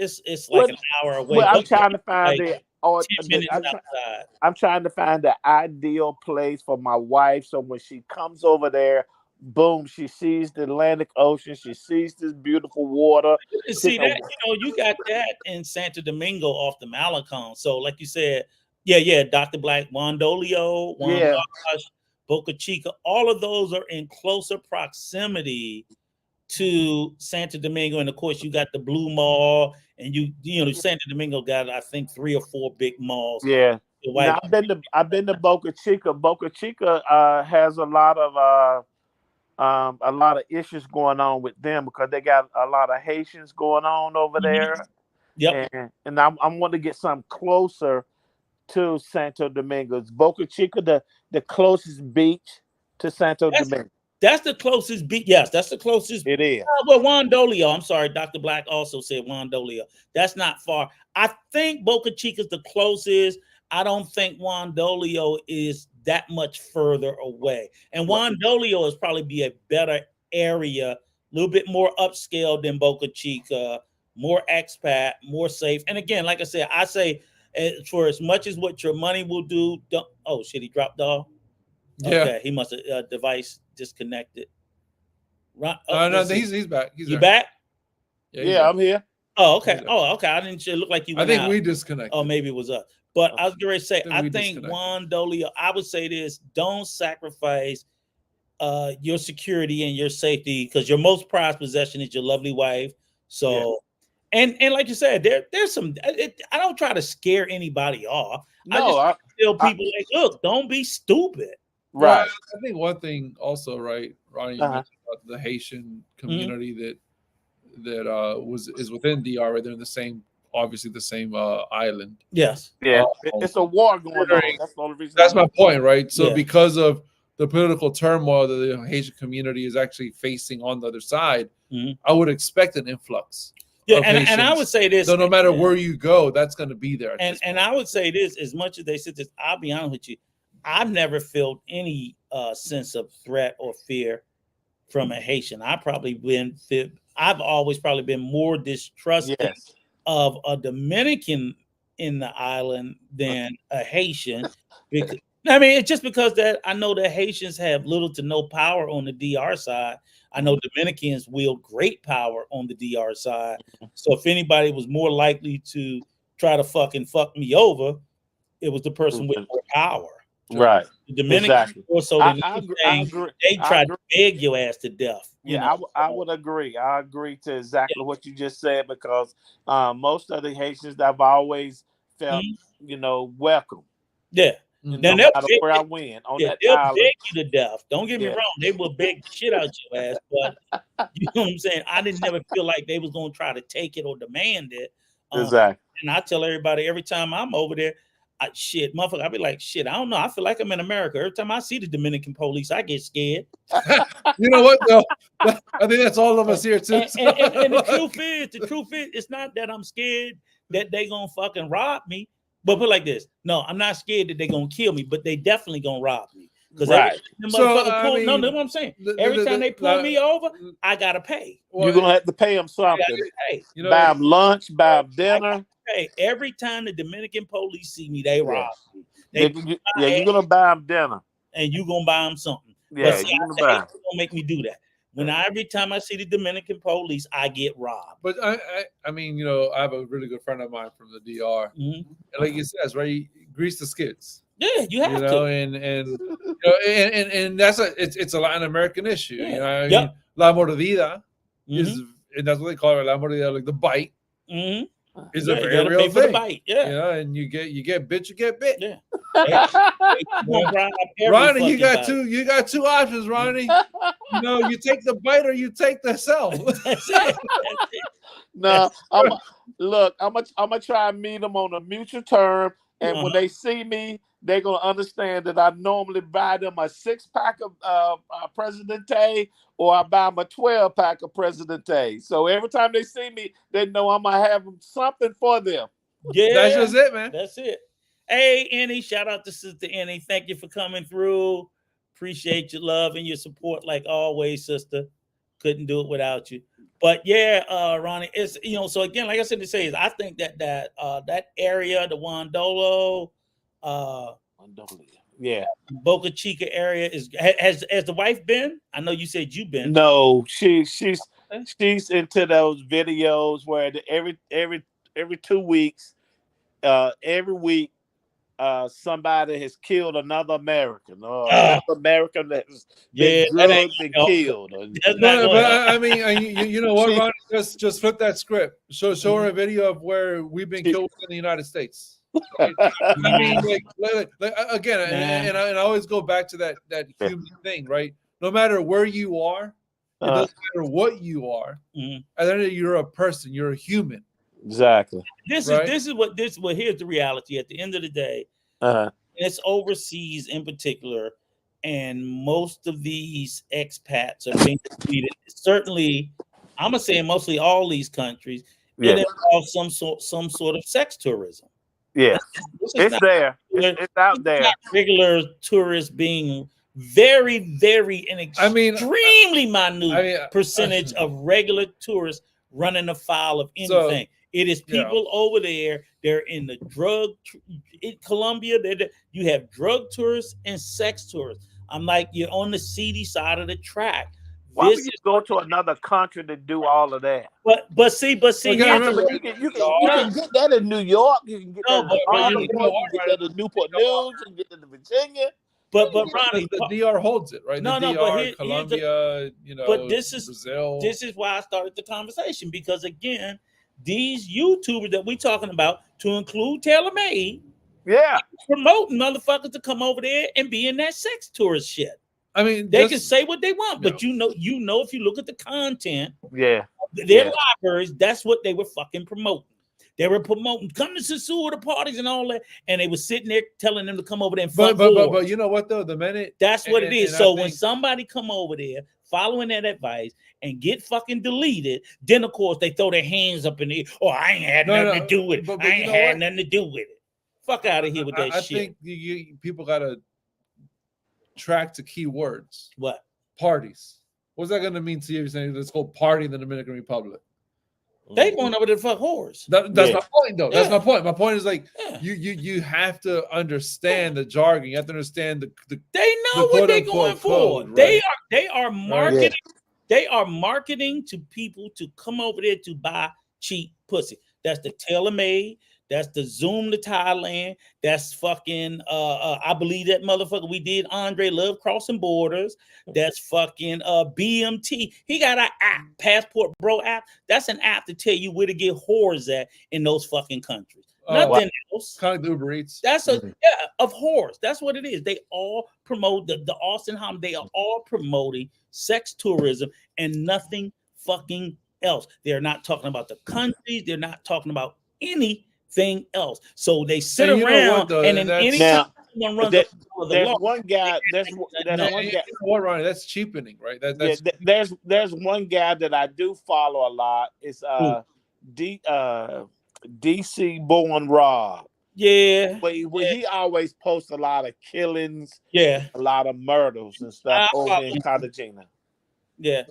Well, an hour away. well, I'm Boca trying to Chica is find like the or 10 minutes outside. I'm trying to find the ideal place for my wife. So when she comes over there, boom, she sees the Atlantic Ocean. She sees this beautiful water. You see that, you got that in Santo Domingo off the Malecon. So, like you said, yeah, Dr. Black, Wandolio, Juan Yeah. Bosch, Boca Chica, all of those are in closer proximity to Santo Domingo. And of course, you got the Blue Mall, and Santo Domingo got, I think, 3 or 4 big malls. Yeah. The white- Now I've been to Boca Chica. Boca Chica has a lot of issues going on with them because they got a lot of Haitians going on over there. Yep. And I want to get something closer to Santo Domingo. Is Boca Chica the closest beach to Santo Domingo? That's the closest beach. Yes, that's the closest. It is. Well, Wandolio. I'm sorry, Dr. Black also said Wandolio. That's not far. I think Boca Chica's the closest. I don't think Wandolio is that much further away. And Wandolio is probably be a better area, a little bit more upscale than Boca Chica, more expat, more safe. And again, like I said, I say for as much as what your money will do. Oh shit, he dropped off. Yeah. Okay, he must have device disconnected. Right. No, he's back. He's You there. back? Yeah, he's Yeah, back. I'm here. Oh, okay. Oh, okay. I didn't. It looked like you. I Went think out. we disconnected. Oh, maybe it was us. But I was going to say, I we think disconnected. Wandolio. I would say this: don't sacrifice your security and your safety because your most prized possession is your lovely wife. So, and like you said, there's some. I don't try to scare anybody off. No, I just tell people like, look, don't be stupid. Right. I think one thing also, right, Ronnie, you mentioned about the Haitian community that is within DR, right? They're in the same, obviously the same island. Yes. Yeah. It's a war going on. That's the only reason. That's my point, right? So Yeah. because of the political turmoil that the Haitian community is actually facing on the other side, I would expect an influx. Yeah, of and I Haitians. would say this. So no matter where you go, that's going to be there. And I would say this: as much as they said this, I'll be honest with you, I've never felt any sense of threat or fear from a Haitian. I've always probably been more distrusting of a Dominican in the island than a Haitian. Because, I mean, it's just because that I know that Haitians have little to no power on the DR side. I know Dominicans wield great power on the DR side. So if anybody was more likely to try to fucking fuck me over, it was the person with more power. Right. The Dominicans more so than I anything, agree. they try to beg your ass to death. I would agree. I agree to exactly what you just said because most of the Haitians that I've always felt, welcome. Yeah. No matter where I went on that they'll island. beg you to death. Don't get me wrong; they will beg the shit out your ass. But you know what I'm saying? I didn't never feel like they was gonna try to take it or demand it. Exactly. And I tell everybody every time I'm over there, motherfucker, I be like, shit, I don't know. I feel like I'm in America. Every time I see the Dominican police, I get scared. You know what? though? I think that's all of us here too. And the truth is, it's not that I'm scared that they gonna fucking rob me. But put it like this: no, I'm not scared that they're gonna kill me, but they definitely gonna rob me. Because no, that's what I'm saying. Every time they pull me over, I gotta pay. You're gonna have to pay them something. Buy them lunch, buy them dinner. Hey, every time the Dominican police see me, they rob me. They You're gonna buy them dinner. and you gonna buy them something. Yeah, But see, you're I gonna say, buy. it's gonna make me do that. When every time I see the Dominican police, I get robbed. But I mean, you know, I have a really good friend of mine from the DR, Mhm. and like he says, right, you grease the skids. Yeah, you have You know, to. and you know, and that's it's a Latin American issue. Yeah. You know, I Yep. mean, la mordida is, Mhm. and that's what they call it, la mordida, like the bite Mhm. is Yeah, a you very gotta real pay for the thing. bite. Yeah. You know, and you get bit, you get bit. Yeah. They gonna bribe every Ronnie, you fucking got body. you got two options, Ronnie. You know, you take the bite or you take the sell. That's it. That's it. No, I'm gonna try and meet them on a mutual term, and when they see me, they're gonna understand that I normally buy them a 6-pack of Presidente, or I buy them a 12-pack of Presidente. So every time they see me, they know I'm gonna have something for them. Yeah, That's just it, man. That's it. Hey, Annie, shout out to Sister Annie. Thank you for coming through. Appreciate your love and your support, like always, sister. Couldn't do it without you. But yeah, Ronnie, it's so again, like I said to say, is I think that area, the Wandolo, Yeah. Boca Chica area has the wife been? I know you said you've been. No, she's into those videos where every 2 weeks, every week, somebody has killed another American, or another American that's been drugged and killed. But I mean, you know what, Ronnie? Just flip that script. Show her a video of where we've been killed in the United States. Right? I mean, like again, and I always go back to that human thing, right? No matter where you are, it doesn't matter what you are. At the end of you're a person. You're a human. Exactly. This is what here's the reality. At the end of the day, it's overseas in particular, and most of these expats are being treated. Certainly, I'm gonna say mostly all these countries. It involves some sort of sex tourism. Yeah, it's there. It's out there. Not regular tourists being very, very an extremely minute percentage of regular tourists running afoul of anything. It is people over there. They're in the in Colombia. You have drug tourists and sex tourists. I'm like, you're on the seedy side of the track. Why would you go to another country to do all of that? But see, you can get that in New York. You can get that in Baltimore. You can get that in Newport News. You can get that in Virginia. But Ronnie, the DR holds it, right? The DR, but Colombia, you know, but this is Brazil. This is why I started the conversation, because again, these YouTubers that we talking about, to include TaylorMade, promoting motherfuckers to come over there and be in that sex tourist shit. I mean, they can say what they want, but you know, if you look at the content, their libraries, that's what they were fucking promoting. They were promoting, come to Sasua parties and all that, and they were sitting there telling them to come over there and fuck. But you know what though? The minute that's what it is. So when somebody come over there following that advice and get fucking deleted, then of course they throw their hands up in the air. Oh, I ain't had nothing to do with it. But I ain't had nothing to do with it. Fuck out of here with that shit. I think people gotta track to keywords. What? Parties. What's that gonna mean to you if you're saying let's go party in the Dominican Republic? They going over there to fuck whores. That's my point, though. That's my point. My point is like you have to understand the jargon. You have to understand the they know what they're going for. Code, right? They are marketing. They are marketing to people to come over there to buy cheap pussy. That's the TaylorMade. That's the Zoom to Thailand. That's fucking I believe that motherfucker we did Andre Love Crossing Borders. That's fucking BMT. He got an app, Passport Bro app. That's an app to tell you where to get whores at in those fucking countries. Nothing else. Kind of like the Uber Eats. That's of whores. That's what it is. They all promote the Austin Hom. They are all promoting sex tourism and nothing fucking else. They're not talking about the countries. They're not talking about anything else. So they sit around and in any there's one guy. There's one guy. What, Ronnie? That's cheapening, right? There's one guy that I do follow a lot. It's DC Born Rob. Yeah. But he always posts a lot of killings. Yeah. A lot of murders and stuff over in Cartagena. Yeah.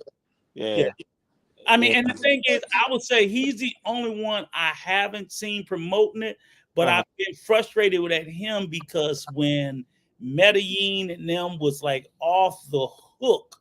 I mean, and the thing is, I would say he's the only one I haven't seen promoting it. But I've been frustrated with him because when Medellin and them was like off the hook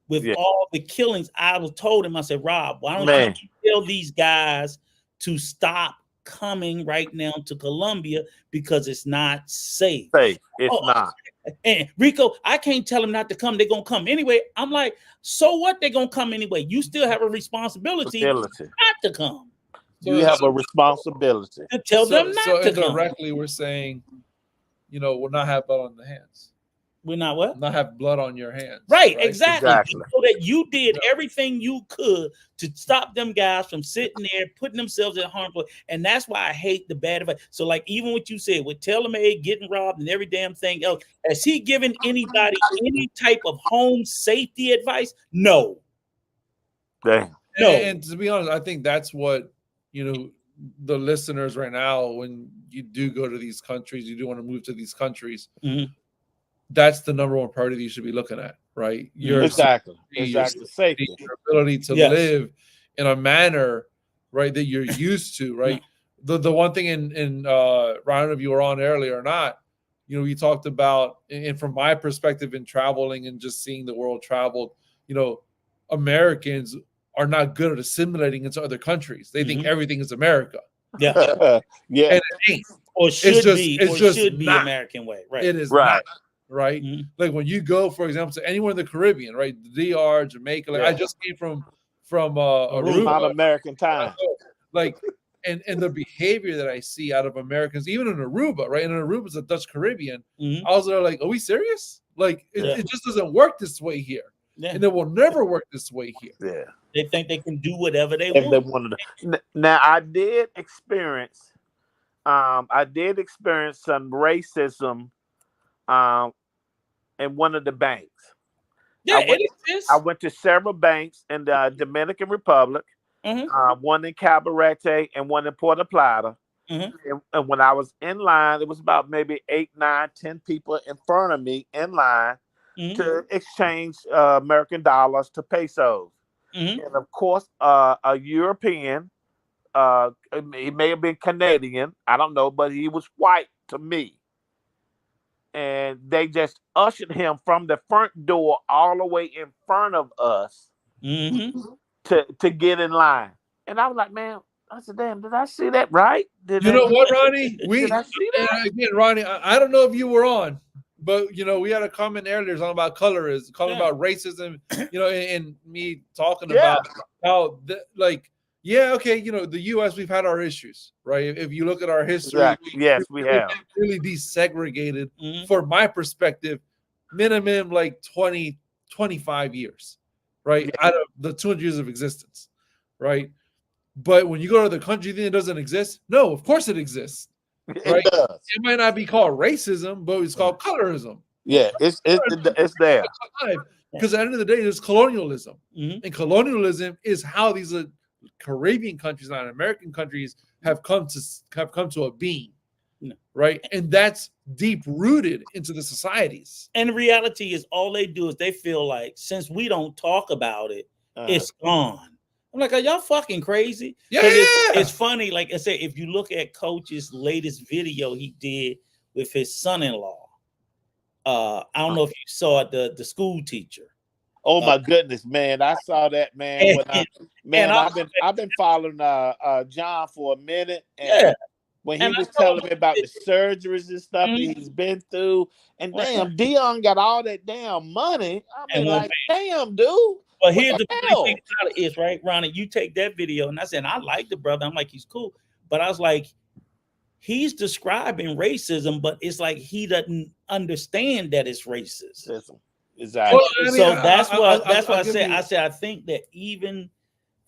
with all the killings, I was told him, I said, Rob, why don't you tell these guys to stop coming right now to Colombia because it's not safe. It's not. And Rico, I can't tell them not to come. They're gonna come anyway. I'm like, so what? They're gonna come anyway. You still have a responsibility not to come. You have a responsibility to tell them not to come. Indirectly, we're saying, we'll not have blood on the hands. We're not what? Not have blood on your hands. Right, exactly. So that you did everything you could to stop them guys from sitting there, putting themselves at harmful. And that's why I hate the bad advice. So, like, even what you said with TaylorMade getting robbed and every damn thing else, has he given anybody any type of home safety advice? No. Damn. No. And to be honest, I think that's what, the listeners right now, when you do go to these countries, you do want to move to these countries. Mm-hmm. That's the number one priority you should be looking at, right? Your safety, your ability to live in a manner, right, that you're used to, right? The one thing in Ryan, if you were on earlier or not, you talked about, and from my perspective in traveling and just seeing the world traveled, Americans are not good at assimilating into other countries. They think everything is America. Yeah. And it ain't. Or should be not. American way. Right. It is not. Right. Like when you go, for example, to anywhere in the Caribbean, right? The DR, Jamaica. Like I just came from Aruba. Not American time. Like, and the behavior that I see out of Americans, even in Aruba, right? And Aruba's a Dutch Caribbean. I was there like, are we serious? Like it just doesn't work this way here. Yeah. And it will never work this way here. Yeah. They think they can do whatever they want. Now I did experience some racism in one of the banks. Yeah, it exists. I went to several banks in the Dominican Republic, one in Cabarete and one in Puerto Plata. And when I was in line, it was about maybe 8, 9, 10 people in front of me in line to exchange American dollars to pesos. And of course, a European, he may have been Canadian, I don't know, but he was white to me. And they just ushered him from the front door all the way in front of us to get in line. And I was like, man, I said, damn, did I see that right? You know what, Ronnie? Again, Ronnie, I don't know if you were on, but we had a comment earlier talking about colorism, about racism, and me talking about how the U.S. we've had our issues, right? If you look at our history, we have really desegregated. From my perspective, minimum like 20, 25 years, right? Out of the 200 years of existence, right? But when you go to the country, you think it doesn't exist? No, of course it exists. Right? It might not be called racism, but it's called colorism. Yeah, it's there. Because at the end of the day, there's colonialism, and colonialism is how these Caribbean countries, not American countries, have come to a being, right? And that's deep rooted into the societies. And the reality is, all they do is they feel like since we don't talk about it, it's gone. I'm like, are y'all fucking crazy? Yeah. It's funny. Like I said, if you look at Coach's latest video he did with his son-in-law, I don't know if you saw it, the school teacher. Oh my goodness, man! I saw that, man. I've been following John for a minute, and when he was telling me about the surgeries and stuff that he's been through, and damn, Dion got all that damn money. I mean, like, damn, dude. But here's the funny thing about it is, right, Ronnie, you take that video, and I said, I like the brother. I'm like, he's cool. But I was like, he's describing racism, but it's like he doesn't understand that it's racism. Exactly. So that's what I said. I said, I think that even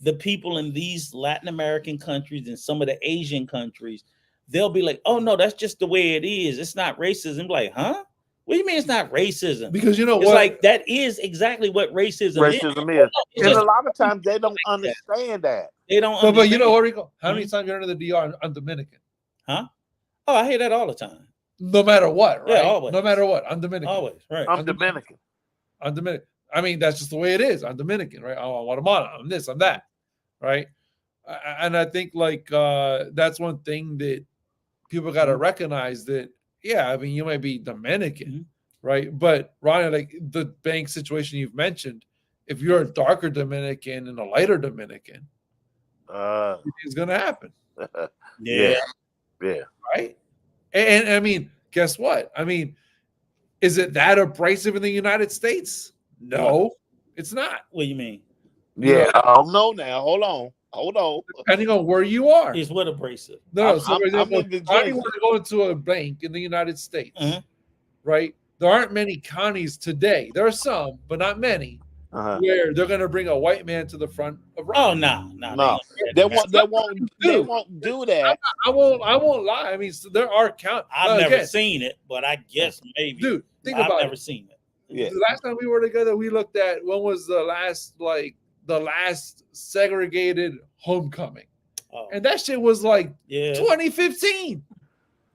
the people in these Latin American countries and some of the Asian countries, they'll be like, oh, no, that's just the way it is. It's not racism. Like, huh? What do you mean it's not racism? Because it's like that is exactly what racism is. And a lot of times they don't understand that. They don't. But you know what, Rico? How many times you heard of the DR on Dominican? Huh? Oh, I hear that all the time. No matter what, right? Yeah, always. No matter what, I'm Dominican. Always, right? I'm Dominican. I'm Dominican. I mean, that's just the way it is. I'm Dominican, right? I'm Guatemala. I'm this. I'm that, right? And I think like that's one thing that people got to Mm-hmm. recognize that. Yeah, I mean, you might be Dominican, Mm-hmm. right? But Ronnie, like the bank situation you've mentioned, if you're a darker Dominican and a lighter Dominican, it's going to happen. Yeah. Yeah. Right? And I mean, guess what? I mean, is it that abrasive in the United States? No, it's not. What do you mean? Yeah. I don't know now. Hold on. Depending on where you are. Is what abrasive? No. So, for I'm example, in if Ronnie Virginia. were to go into a bank in the United States, Mhm. right? There aren't many counties today. There are some, but not many, where they're going to bring a white man to the front of Oh Ronnie. no. They won't do that. I won't lie. I mean, so there are I've never seen it, but I guess maybe. Dude, think I've about never it. seen it. Yeah. The last time we were together, we looked at when was the last segregated homecoming. Oh, And that shit was like yeah. 2015.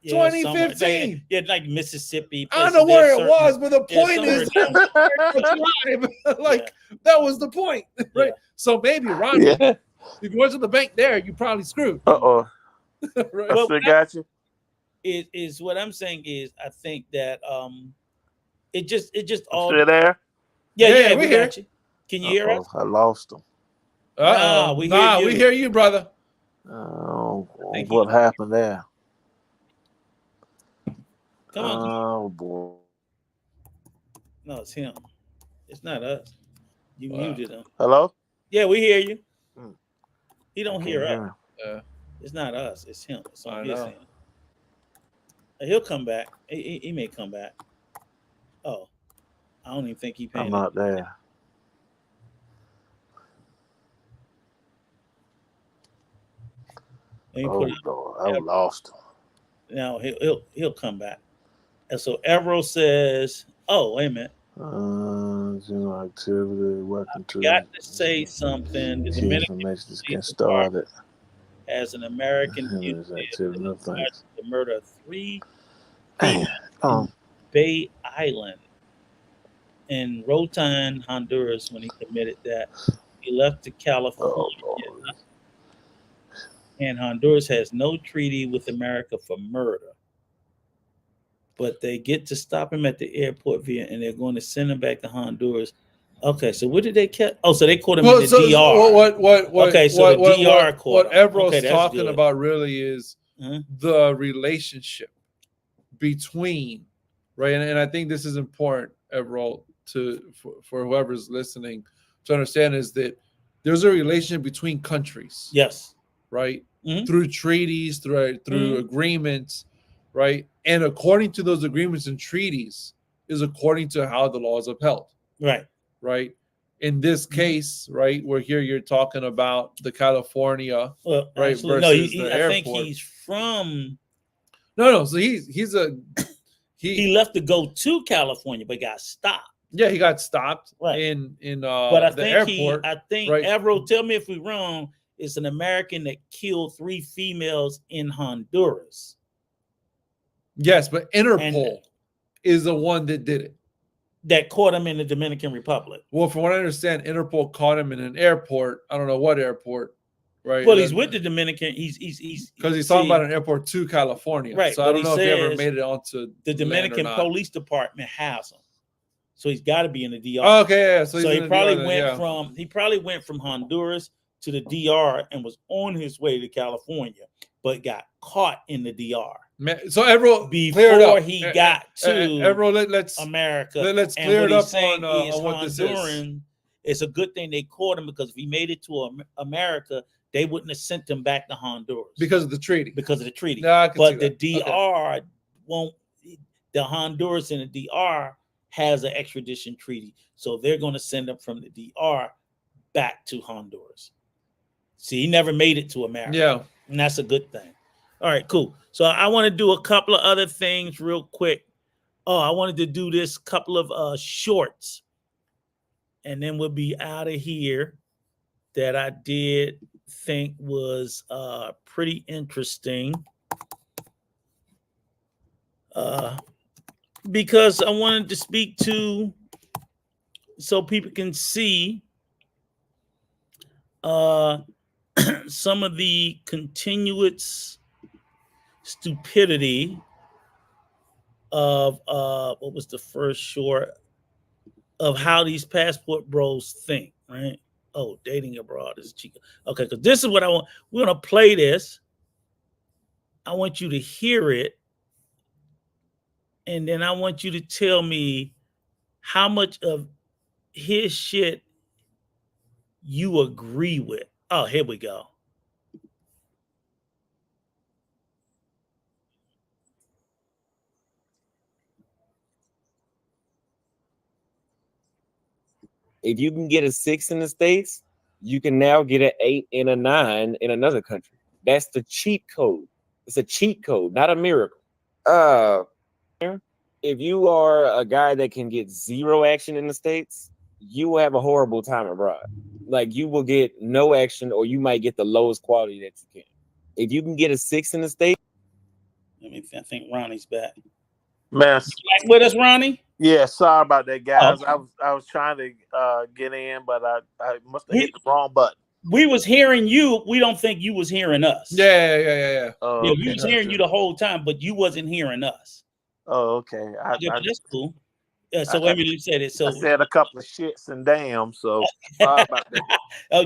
Yeah, 2015. Yeah, like Mississippi. I don't know places, where there's it was, but the yeah, point is somewhere like that was the point, right? Yeah. So maybe Ronnie, Yeah. if you went to the bank there, you probably screwed. Uh-oh. Right? I still got you. is what I'm saying is I think that it just all Still there? Yeah, we we here. got you. Can you hear us? I lost him. Uh-oh. we hear you, brother. Oh, think what happened there? Come on. Oh boy. No, it's him. It's not us. You muted him. Hello? Yeah, we hear you. Hmm. He don't Can't hear hear us. him. It's not us. It's him. It's I on his know. end. He'll come back. He may come back. Oh, I don't even think he paying. I'm not there. Let me Oh put it- Lord, I lost him. Now he'll come back. And so Evero says, "Oh, wait a minute. General activity, welcome to Got to say something. The key Dominican information just getting Police started. as an American There's activity, no thanks. the murder of 3 Damn. Oh, Bay Island in Rotan, Honduras, when he committed that. He left to California, oh Lord. and Honduras has no treaty with America for murder. But they get to stop him at the airport and they're going to send him back to Honduras. Okay, so what did they catch? Oh, so they caught him in the DR. What DR caught what him. Evero's Okay, that's talking good. about really is Uh-huh. the relationship between, right? And I think this is important, Evro, for whoever's listening to understand is that there's a relationship between countries. Yes. Right? Mhm. Through treaties, through Mhm. agreements, right? And according to those agreements and treaties is according to how the law is upheld. Right. Right? In this Mm-hmm. case, right, where here you're talking about the California, Well, right, actually, versus no, the I think airport. he's from. No. So he's a He left to go to California, but got stopped. yeah, he got stopped Right. in But I the think airport. I think right? Evero, tell me if we're wrong. It's an American that killed 3 females in Honduras. Yes, but Interpol is the one that did it. That caught him in the Dominican Republic. Well, from what I understand, Interpol caught him in an airport. I don't know what airport, right? Well, he's with the Dominican. He's because he's talking about an airport to California, right? So I but don't know if he ever says made it onto the land or Dominican not. Police Department has him, so he's got to be in the DR. Oh, okay, yeah. So, So he's he in probably the DR went then, yeah. from Honduras to the DR and was on his way to California, but got caught in the DR. So Evero, Before he got to Evero, let's America. let's And clear what it he's up saying on is what this is. Honduran. It's a good thing they caught him, because if he made it to America, they wouldn't have sent him back to Honduras Because of the treaty. because of the treaty. No, I can But the see that. DR won't. The Honduras and the DR has an extradition treaty, so they're going to send him from the DR back to Honduras. See, he never made it to America. Yeah. And that's a good thing. All right, cool. So I want to do a couple of other things real quick. Oh, I wanted to do this couple of shorts, and then we'll be out of here, that I did think was pretty interesting. Because I wanted to speak to, so people can see some of the continuous stupidity of what was the first short of how these passport bros think, right? Oh, dating abroad is cheaper. Okay, because this is what I want. We're gonna play this. I want you to hear it, and then I want you to tell me how much of his shit you agree with. Oh, here we go. If you can get a 6 in the States, you can now get an 8 and a 9 in another country. That's the cheat code. It's a cheat code, not a miracle. If you are a guy that can get 0 action in the States, you will have a horrible time abroad. Like, you will get no action, or you might get the lowest quality that you can. If you can get a 6 in the States. I think Ronnie's back. Man, back with us, Ronnie? Yeah, sorry about that, guys. Oh. I was trying to get in, but I must have hit the wrong button. We was hearing you. We don't think you was hearing us. Yeah. Yeah, we was hearing you the whole time, but you wasn't hearing us. Oh, okay. That's cool. So let me say this. So I said a couple of shits and damn. So sorry about that. Oh,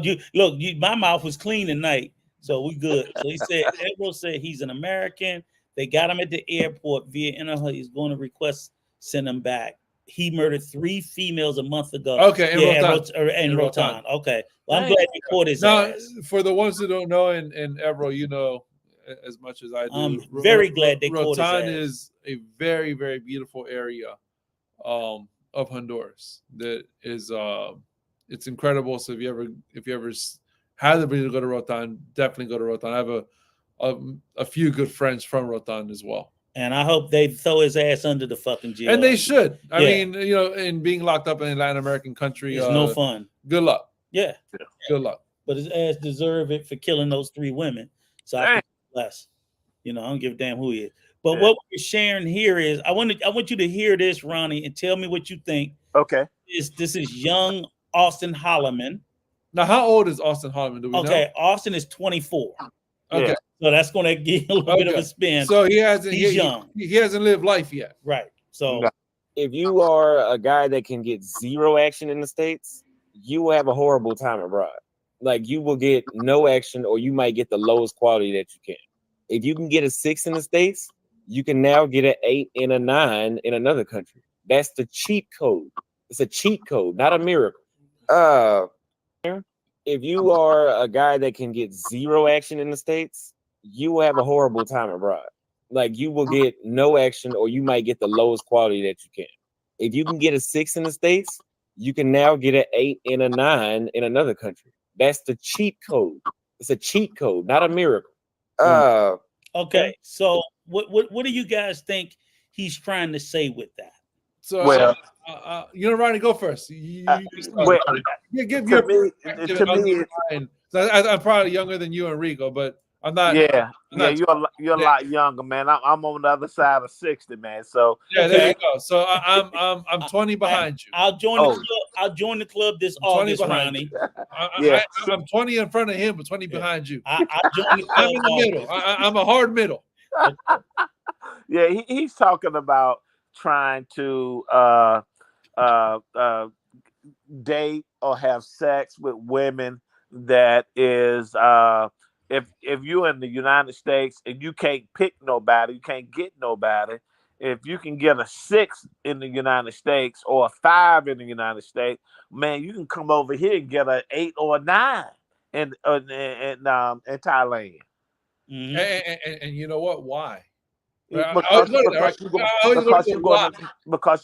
my mouth was clean tonight, so we good. So he said, Edward said he's an American. They got him at the airport via Internet. He's going to request send him back. He murdered 3 females a month ago. Okay, in Rotan. Okay. Well, I'm glad you caught his ass. For the ones who don't know, in Ebro, you know as much as I do. I'm very glad they caught his ass. Rotan is a very, very beautiful area of Honduras. That is, it's incredible. So if you ever have the ability to go to Rotan, definitely go to Rotan. I have a few good friends from Rotan as well. And I hope they throw his ass under the fucking jail. And they should. I mean, you know, in being locked up in a Latin American country, it's no fun. Good luck. Yeah. Good luck. But his ass deserve it for killing those 3 women. So I think less. You know, I don't give a damn who he is. But what we're sharing here is I want you to hear this, Ronnie, and tell me what you think. Okay. This is young Austin Holloman. Now, how old is Austin Holloman? Do we know? Austin is 24. Okay. So that's going to give a little bit of a spin. So he's young. He hasn't lived life yet. Right. So if you are a guy that can get 0 action in the States, you will have a horrible time abroad. Like, you will get no action, or you might get the lowest quality that you can. If you can get a 6 in the States, you can now get an 8 and a 9 in another country. That's the cheat code. It's a cheat code, not a miracle. If you are a guy that can get 0 action in the States, you will have a horrible time abroad. Like, you will get no action, or you might get the lowest quality that you can. If you can get a 6 in the States, you can now get an 8 and a 9 in another country. That's the cheat code. It's a cheat code, not a miracle. Okay. So what do you guys think he's trying to say with that? So, Ronnie, go first. Give your perspective. I'm probably younger than you and Rico, but I'm not. You're a lot younger, man. I'm on the other side of 60, man. So there you go. So I'm 20 behind you. I'll join the club. I'll join the club this August, Ronnie. I'm 20 in front of him, but 20 behind you. I'm in the middle. I'm a hard middle. Yeah, he's talking about trying to date or have sex with women that is if you're in the United States and you can't pick nobody, you can't get nobody. If you can get a 6 in the United States or a 5 in the United States, man, you can come over here and get an 8 or a 9 in Thailand. Mm-hmm. And you know what? Why? Because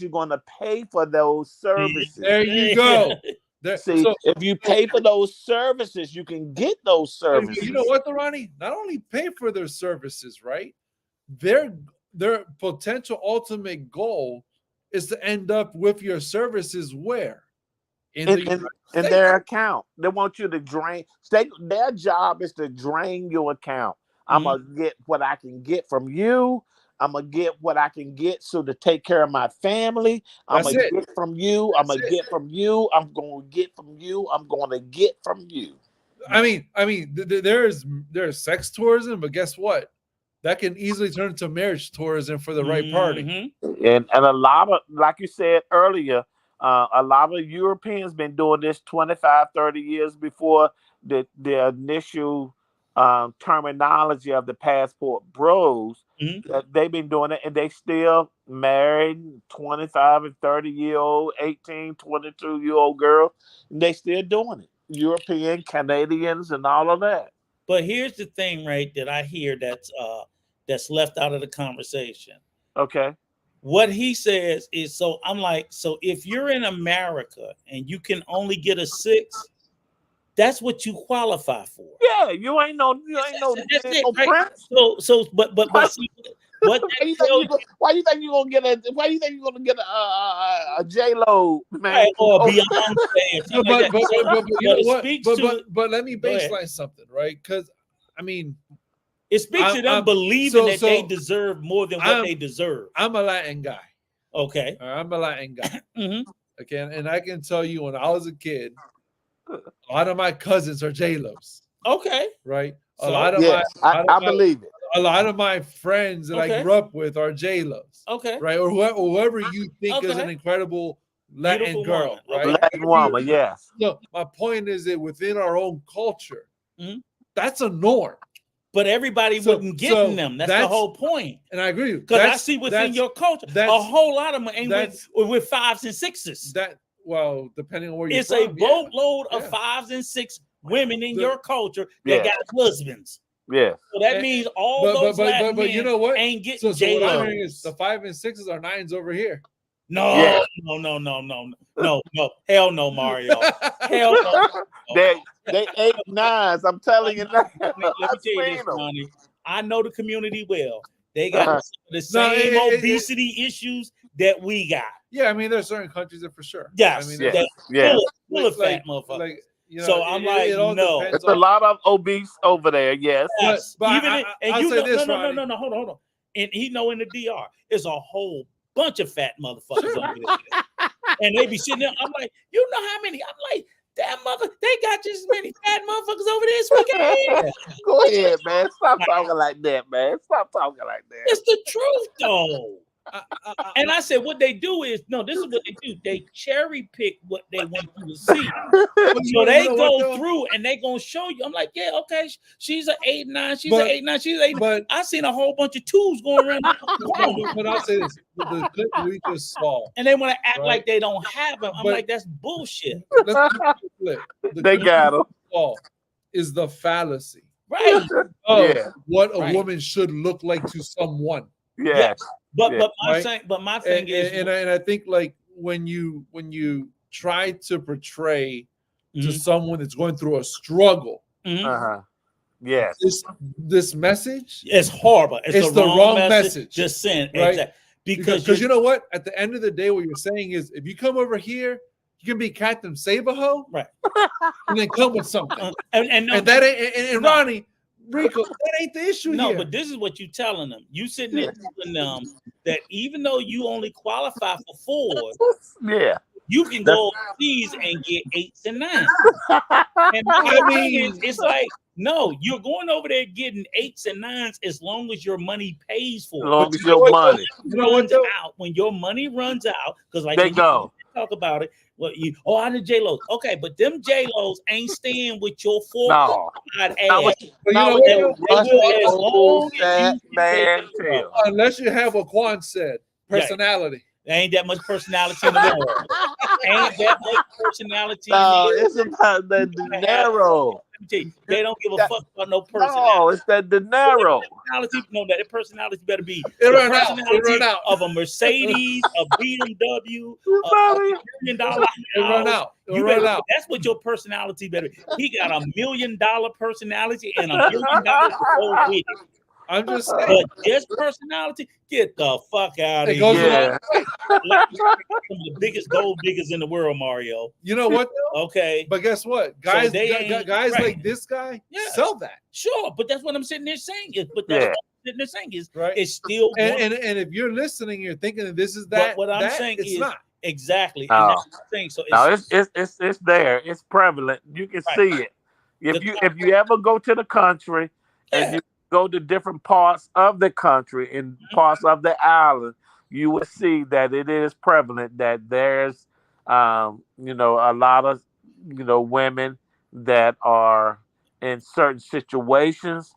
you're going to pay for those services. There you go. If you pay for those services, you can get those services. You know what, Ronnie? Not only pay for their services, right? Their potential ultimate goal is to end up with your services where? In their account. They want you to drain. Their job is to drain your account. I'm going to get what I can get from you. I'm going to get what I can get so to take care of my family. I'm going to get from you. I'm going to get from you. I'm going to get from you. I'm going to get from you. I mean, there's sex tourism, but guess what? that can easily turn into marriage tourism for the right party. And a lot of, like you said earlier, a lot of Europeans been doing this 25, 30 years before the initial terminology of the passport bros. They've been doing it, and they still married 25 and 30-year-old, 18, 22-year-old girls, and they still doing it. European, Canadians, and all of that. But here's the thing, right, that I hear that's left out of the conversation. Okay. What he says is, so I'm like, so if you're in America and you can only get a 6, that's what you qualify for. Yeah, you ain't no That's it, right? prince. So, but see, what why you think you're gonna get a? Why you think you're gonna get a J-Lo, man? Right, or Beyonce? But let me baseline something, right? Because I mean, it speaks to them believing that they deserve more than what they deserve. I'm a Latin guy. Okay. I'm a Latin guy. Okay. And I can tell you when I was a kid, a lot of my cousins are J-Los. Okay. Right? I believe it. A lot of my friends that I grew up with are J-Los. Okay. Right? Or whoever you think is an incredible Latin Beautiful girl. woman. Right? Latin woman, yes. So my point is that within our own culture, that's a norm. But everybody wouldn't get them. That's the whole point. And I agree. Because I see within your culture, a whole lot of them ain't with 5s and 6s. Well, depending on where you're it's from. A boatload of 5s and 6 women in your culture that got husbands. Yeah. So that means all those Latin men you know what? ain't getting so what I'm J-Lo. hearing is the 5 and 6s are 9s over here. No, hell no, Mario. Hell no. They 8, 9s. I'm telling you now. Let me tell you this, Ronnie. I know the community well. They got the same obesity issues that we got. Yeah, I mean, there's certain countries that for sure. Yes, I mean, full of fat motherfuckers. So I'm like, no. There's a lot of obese over there. Yes. But Even I'll say this, no, hold on. And he know in the DR, there's a whole bunch of fat motherfuckers over there. And they be sitting there. I'm like, you know how many? I'm like, damn mother, they got just as many fat motherfuckers over there as we can. Go ahead, man. Stop talking like that, man. Stop talking like that. It's the truth, though. And I said, what they do is, this is what they do. They cherry pick what they want you to see. So they go through and they gonna show you. I'm like, yeah, okay, she's an 8, 9, she's an 8, 9, she's 8. But I seen a whole bunch of 2s going around. But I'll say this: the clip we just saw, and they want to act like they don't have them. I'm like, that's bullshit. They got them. Is the fallacy, right? What a woman should look like to someone. Yeah. But my thing is, and I think like when you try to portray to someone that's going through a struggle, yes, this message is horrible. It's the wrong message. Just saying, right? Exactly. Because you know what? At the end of the day, what you're saying is, if you come over here, you can be Captain Save-A-Ho, right? And then come with something, and that ain't and Ronnie. Rico, that ain't the issue here. No, but this is what you telling them. You sitting there telling them that even though you only qualify for 4s, you can go overseas and get 8s and 9s. And my thing is, it's like, no, you're going over there getting 8s and 9s as long as your money pays for it. As long as your money runs out, when your money runs out, because like they go talk about it. Well, I the J-Los. Okay, but them J-Los ain't staying with your 4 ass. Unless you have what Quan said, personality. There ain't that much personality in the world. Ain't that much personality. No, it's about the dinero. They don't give a fuck about no personality. No, it's that dinero. That personality better be the personality of a Mercedes, a BMW, a $1 million house. That's what your personality better be. He got $1 million personality and $1 million to go with it. I'm just saying. But just personality, get the fuck out of here. Some of the biggest gold diggers in the world, Mario. You know what? Okay. But guess what? Guys, guys like this guy sell that. Sure, but that's what I'm sitting there saying. It's still and if you're listening, you're thinking that this is that. But what I'm saying is not. Exactly. No. And that's what I'm saying. So it's there. It's prevalent. You can see it. If you ever go to the country and you go to different parts of the country and parts of the island, you will see that it is prevalent that there's, you know, a lot of, you know, women that are in certain situations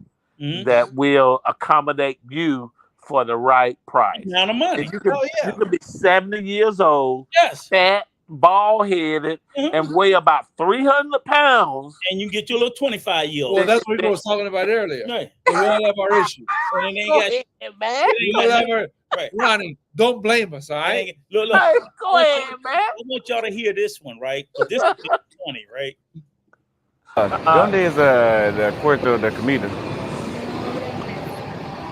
that will accommodate you for the right price. Amount of money. And you could be 70 years old, fat, bald headed, and weigh about 300 pounds. And you get your little 25-year-old. Well, that's what we was talking about earlier. Right. We all have our issues. And they ain't got We all have our, right. Ronnie, don't blame us, all right? Look, Hey, go ahead, man. I want y'all to hear this one, right? Because this is 20, right? ¿Dónde es el puerto de comida?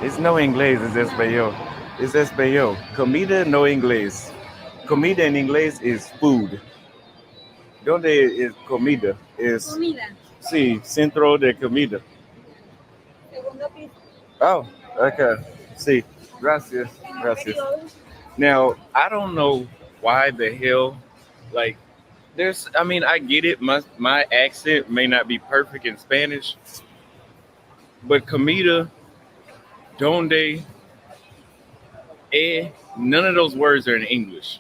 Es no inglés, es español. Es español. Comida no inglés. Comida en inglés is food. ¿Dónde es comida? Es Comida. Sí, centro de comida. Segundo piso. Oh, okay. Sí, gracias, gracias. Now, I don't know why the hell, like, I mean, I get it. My accent may not be perfect in Spanish, but comida, donde, none of those words are in English.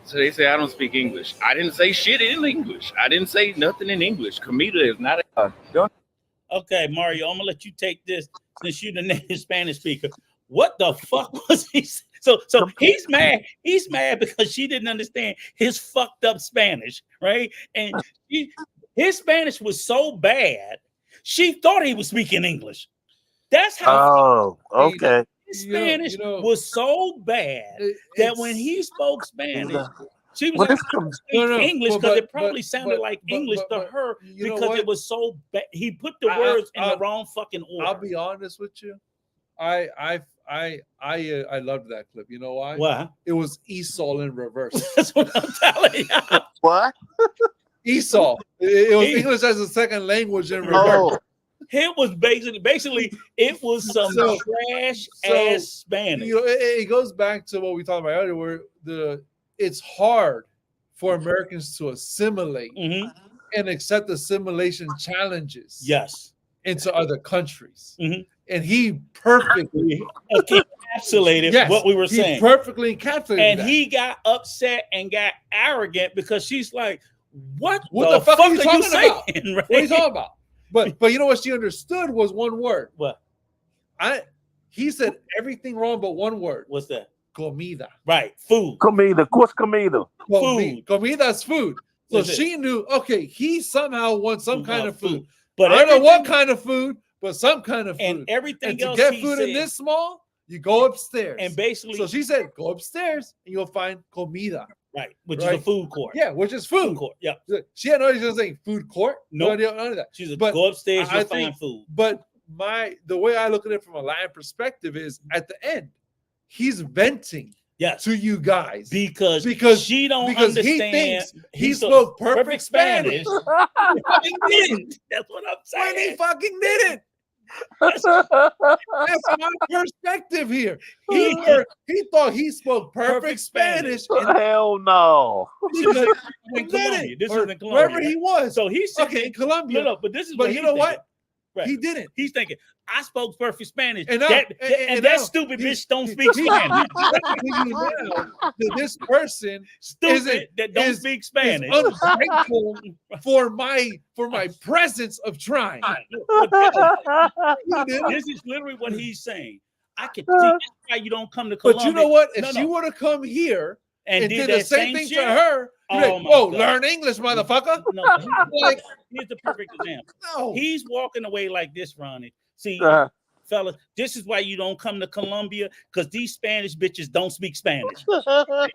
So they say I don't speak English. I didn't say shit in English. I didn't say nothing in English. Comida is not Okay, Mario, I'm gonna let you take this since you're the native Spanish speaker. What the fuck was he saying? So he's mad. He's mad because she didn't understand his fucked up Spanish, right? And his Spanish was so bad, she thought he was speaking English. That's how. Oh, okay. His Spanish was so bad that when he spoke Spanish, she was speaking English because it probably sounded like English to her because it was so bad. He put the words in the wrong fucking order. I'll be honest with you. I loved that clip. You know why? Why? It was Esau in reverse. That's what I'm telling you. What? Esau. It was English as a second language in reverse. Oh. It was basically it was some trash ass Spanish. You know, it goes back to what we talked about earlier, where it's hard for Americans to assimilate and accept assimilation challenges. Yes. Into other countries. And he perfectly encapsulated what we were saying. He perfectly encapsulated and that. he got upset and got arrogant because she's like, what the fuck are you talking saying? about? Right? What are you talking about? But you know what she understood was one word. What? He said everything wrong but one word. What's that? Comida. Right. Food. Comida. What's comida? Food. Comida's food. So she knew, okay, he somehow wants some kind of food. But I don't know what kind of food, but some kind of food. And everything to else get he food said, in this small, you go upstairs. And basically, so she said, go upstairs and you'll find comida. Right, which is a food court. Yeah, which is food court. Yeah. She had no idea saying food court. Nope. No idea, none of that. She's like, go upstairs, you'll find food. But the way I look at it from a Latin perspective is at the end, he's venting to you guys because she don't understand. He thinks he spoke perfect Spanish. He didn't. That's what I'm saying. When he fucking didn't. That's my perspective here. He thought he spoke perfect Spanish. Hell no. This is in Colombia. Wherever he was. So he's okay in Colombia. No, but this is. But you know what? Right. He didn't. He's thinking, I spoke perfect Spanish. And, now, that stupid bitch don't speak Spanish. This person stupid that don't speak Spanish. Ungrateful for my presence of trying. This is literally what he's saying. I can see why you don't come to Colombia. But you know what? If she would have come here and did the same thing to her, learn English, motherfucker. No, here's the perfect example. No. He's walking away like this, Ronnie. See, fellas, this is why you don't come to Colombia, because these Spanish bitches don't speak Spanish. I'm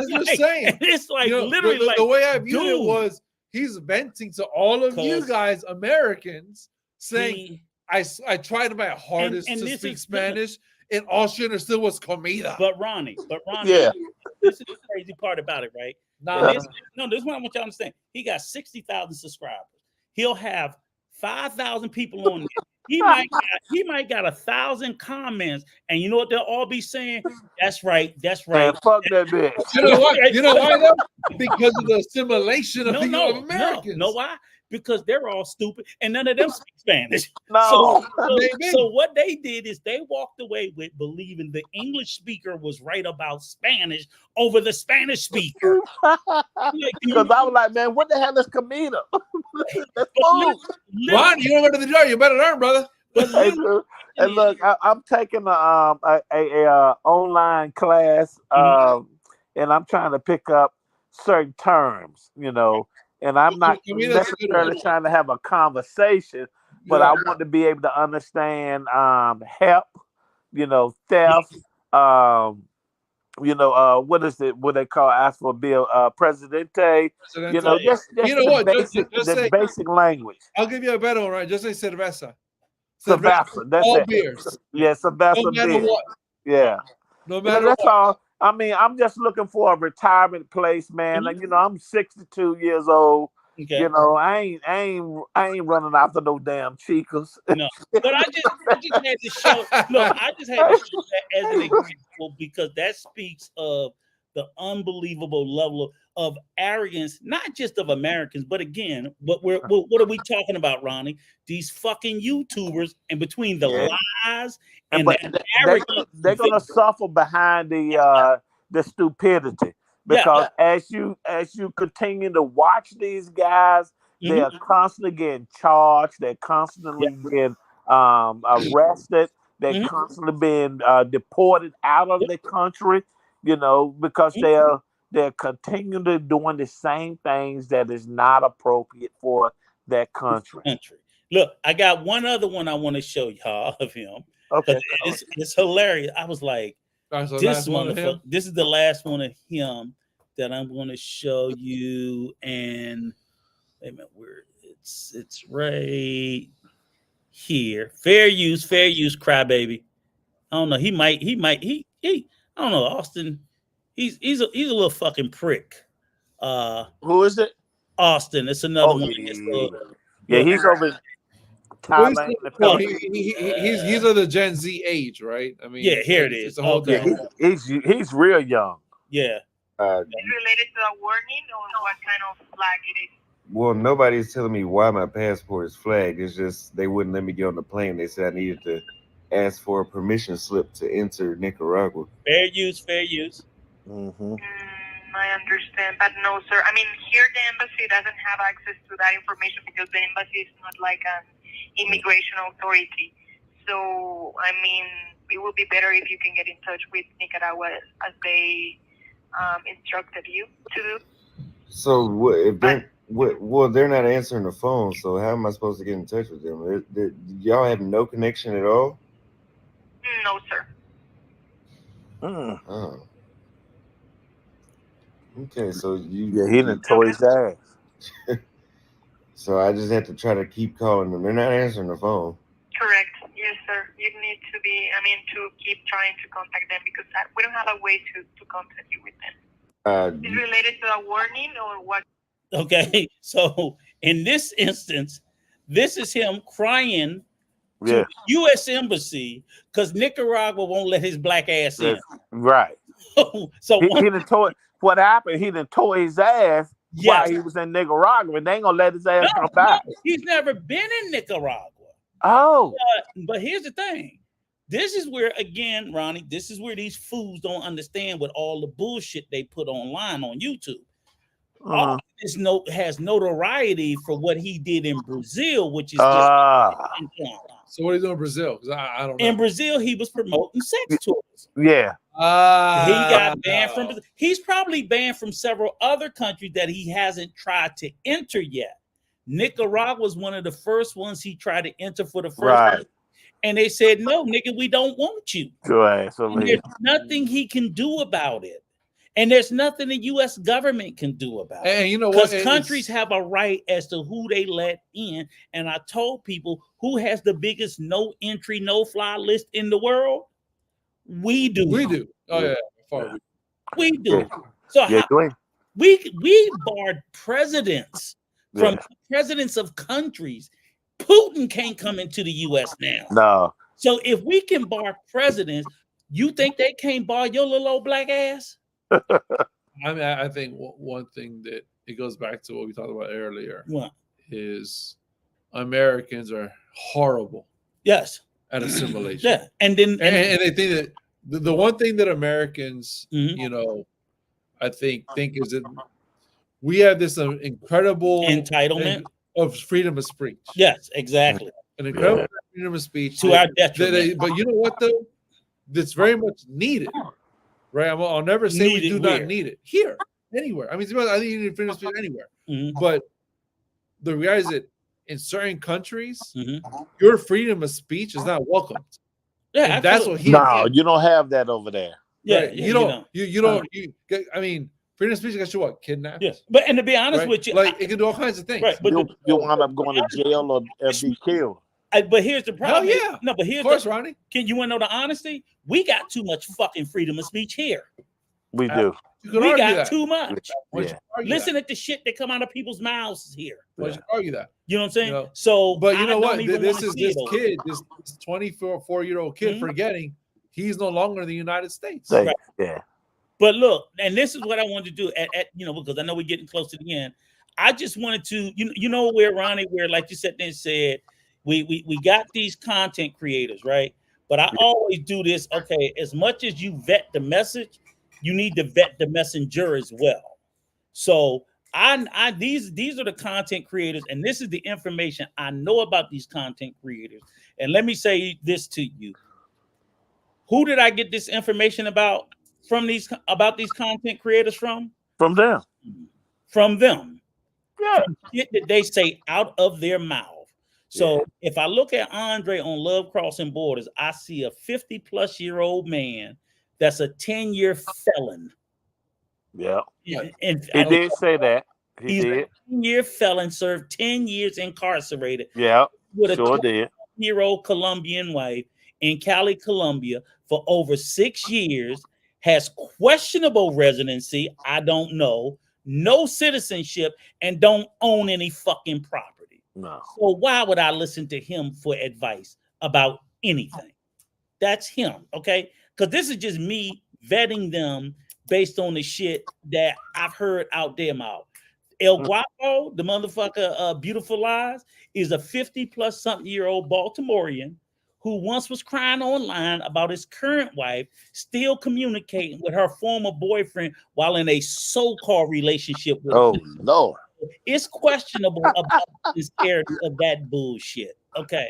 just saying. It's like literally the way I viewed it was he's venting to all of you guys, Americans, saying I tried my hardest to speak Spanish, and all she understood was comida. But Ronnie, yeah. This is the crazy part about it, right? This is what I want y'all to understand. He got 60,000 subscribers. He'll have 5,000 people on there. He might got 1,000 comments, and you know what they'll all be saying? That's right. That's right. Man, fuck that bitch. You know what? You know why though? Because of the assimilation of Americans. No, why? because they're all stupid and none of them speak Spanish. No. So what they did is they walked away with believing the English speaker was right about Spanish over the Spanish speaker. Because I was like, man, what the hell is comida? That's food. Ron, you don't go to the jar. You better learn, brother. Hey, dude, and look, I'm taking a online class, and I'm trying to pick up certain terms, you know, and I'm not necessarily trying to have a conversation, but I want to be able to understand help, you know, theft, you know, what is it? What they call ask for a bill, presidente. You know, just you know what? The basic language. I'll give you a better one, right? Just say cerveza. Cerveza. That's all it. beers. Yeah, cerveza No matter beer. what. Yeah. No You know, matter that's what. all. I mean, I'm just looking for a retirement place, man. Like, you know, I'm 62 years old. Okay. You know, I ain't running after no damn chicas. No, but I just had to show. Look, I just had to show that as an example because that speaks of the unbelievable level of arrogance, not just of Americans, but again, what are we talking about, Ronnie? These fucking YouTubers, and between the lies and the arrogance, they're gonna suffer behind the stupidity. Because as you continue to watch these guys, they are constantly getting charged. They're constantly getting arrested. They're constantly being deported out of the country. You know, because they're continually doing the same things that is not appropriate for that country. Look, I got one other one I want to show y'all of him. Okay, it's hilarious. I was like, so this motherfucker. This is the last one of him that I'm going to show you. And wait a minute, where it's right here. Fair use, crybaby. I don't know. He I don't know, Austin. He's a little fucking prick. Who is it? Austin. It's another one. Yeah, he's over in Thailand. He's of the Gen Z age, right? I mean, yeah, here it is. It's a whole he's real young. Yeah. Is it related to a warning or what kind of flag it is? Well, nobody's telling me why my passport is flagged. It's just they wouldn't let me get on the plane. They said I needed to ask for a permission slip to enter Nicaragua. Fair use. I understand, but no, sir. I mean, here the embassy doesn't have access to that information because the embassy is not like an immigration authority. So, I mean, it would be better if you can get in touch with Nicaragua as they instructed you to do. So if they're not answering the phone. So how am I supposed to get in touch with them? Y'all have no connection at all? No, sir. Oh. Okay, so he done tore his ass. So I just have to try to keep calling them. They're not answering the phone. Correct. Yes, sir. You need to to keep trying to contact them because we don't have a way to contact you with them. Is it related to a warning or what? Okay, so in this instance, this is him crying to the U.S. Embassy because Nicaragua won't let his black ass in. Right. So he done tore. What happened? He done tore his ass while he was in Nicaragua, and they ain't gonna let his ass come back. He's never been in Nicaragua. Oh, but here's the thing. This is where, again, Ronnie, this is where these fools don't understand with all the bullshit they put online on YouTube. All this has notoriety for what he did in Brazil, which is just so what are you doing in Brazil? Because I don't know. In Brazil, he was promoting sex tourism. Yeah. He got banned from. He's probably banned from several other countries that he hasn't tried to enter yet. Nicaragua was one of the first ones he tried to enter for the first time. And they said, no, nigga, we don't want you. There's nothing he can do about it. And there's nothing the U.S. government can do about it. And you know what? Because countries have a right as to who they let in. And I told people, who has the biggest no entry, no fly list in the world? We do. We do. Oh, yeah. We do. So we barred presidents from presidents of countries. Putin can't come into the U.S. now. No. So if we can bar presidents, you think they can't bar your little old black ass? I mean, I think one thing that it goes back to what we talked about earlier is Americans are horrible Yes. at assimilation. Yeah. And then And they think that the one thing that Americans, Mhm. you know, I think is that we have this incredible entitlement of freedom of speech. Yes, exactly. An incredible freedom of speech To our detriment. but you know what though? That's very much needed, right? I'll never say we Needed do where? not need it here, anywhere. I mean, I think you need freedom of speech anywhere. Mhm. But the reality is that in certain countries, Mhm. your freedom of speech is not welcomed. Yeah, And that's what he. No, you don't have that over there. Yeah, Right? yeah, You don't. I mean, freedom of speech gets you what? Kidnapped. Yes, but and to be honest Right? with you, like it can do all kinds of things. right? But You wind up going to jail or be killed. but here's the problem. Hell yeah. No, but here's Of course, the, Ronnie. Can you want to know the honesty? We got too much fucking freedom of speech here. We do. You can We argue got that. too much. Why don't you argue Listen at the shit that come out of people's mouths here. Why don't you argue that? You know what I'm saying? You know, So, But you know I what? don't even This wanna is see this it over. kid, this 24-year-old kid Mhm. forgetting he's no longer in the United States. They- Right. Yeah. But look, and this is what I wanted to do at because I know we're getting close to the end. I just wanted to, you know, where Ronnie, where like you said and said, we got these content creators, right? But I always do this. Okay, as much as you vet the message, you need to vet the messenger as well. So these are the content creators, and this is the information I know about these content creators. And let me say this to you: who did I get this information about these content creators from? From them. From them. Yeah. From shit that they say out of their mouth. So if I look at Andre on Love Crossing Borders, I see a 50-plus-year-old man that's a 10-year felon. Yeah. And He did say that. He's a 10-year felon, served 10 years incarcerated. Yeah. With a Sure did. 20-year-old Colombian wife in Cali, Colombia for over 6 years, has questionable residency, I don't know, no citizenship, and don't own any fucking property. No. So why would I listen to him for advice about anything? That's him, okay? Because this is just me vetting them based on the shit that I've heard out their mouth. El Guapo, the motherfucker, Beautiful Lies, is a 50-plus-something-year-old Baltimorean who once was crying online about his current wife still communicating with her former boyfriend while in a so-called relationship with Oh, him. Lord. It's questionable about the sincerity of that bullshit. Okay.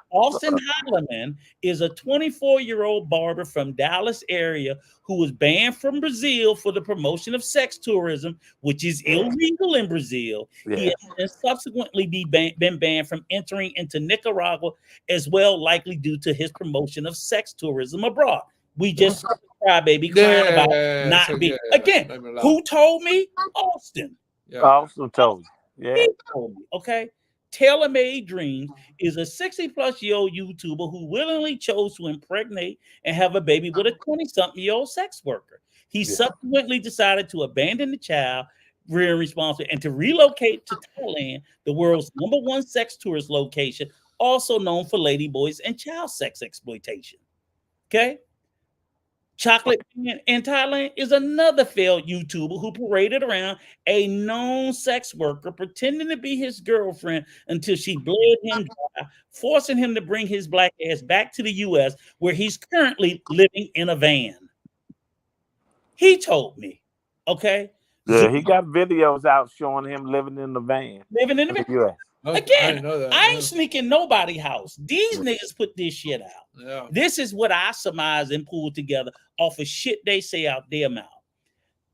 Austin Holloman is a 24-year-old barber from Dallas area who was banned from Brazil for the promotion of sex tourism, which is illegal in Brazil. He has subsequently been banned from entering into Nicaragua as well, likely due to his promotion of sex tourism abroad. We just saw the crybaby crying about not being. Again, who told me? Austin. Austin told you. Yeah. He told me, okay? Taylor Made Dreams is a 60-plus-year-old YouTuber who willingly chose to impregnate and have a baby with a 20-something-year-old sex worker. He subsequently decided to abandon the child, rearing responsibility, and to relocate to Thailand, the world's #1 sex tourist location, also known for ladyboys and child sex exploitation. Okay? Chocolate Man in Thailand is another failed YouTuber who paraded around a known sex worker pretending to be his girlfriend until she bled him dry, forcing him to bring his black ass back to the US, where he's currently living in a van. He told me, okay? Yeah, he got videos out showing him living in the van. Living in the van. Yeah. Again, I ain't sneaking nobody's house. These niggas put this shit out. Yeah. This is what I surmise and pull together off of shit they say out their mouth.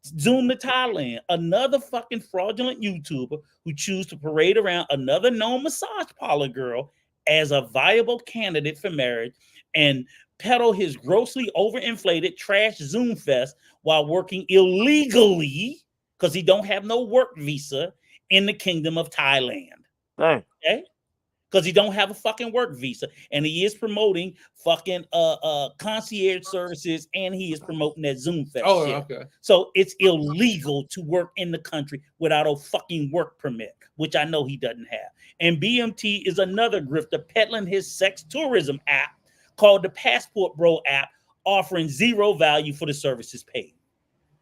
Zoom to Thailand, another fucking fraudulent YouTuber who choose to parade around another known massage parlor girl as a viable candidate for marriage and peddle his grossly overinflated trash Zoom fest while working illegally because he don't have no work visa in the Kingdom of Thailand. Dang. Okay? Because he don't have a fucking work visa, and he is promoting fucking concierge services, and he is promoting that Zoom fest. Oh, shit. okay. So it's illegal to work in the country without a fucking work permit, which I know he doesn't have. And BMT is another grifter peddling his sex tourism app called the Passport Bro app, offering zero value for the services paid.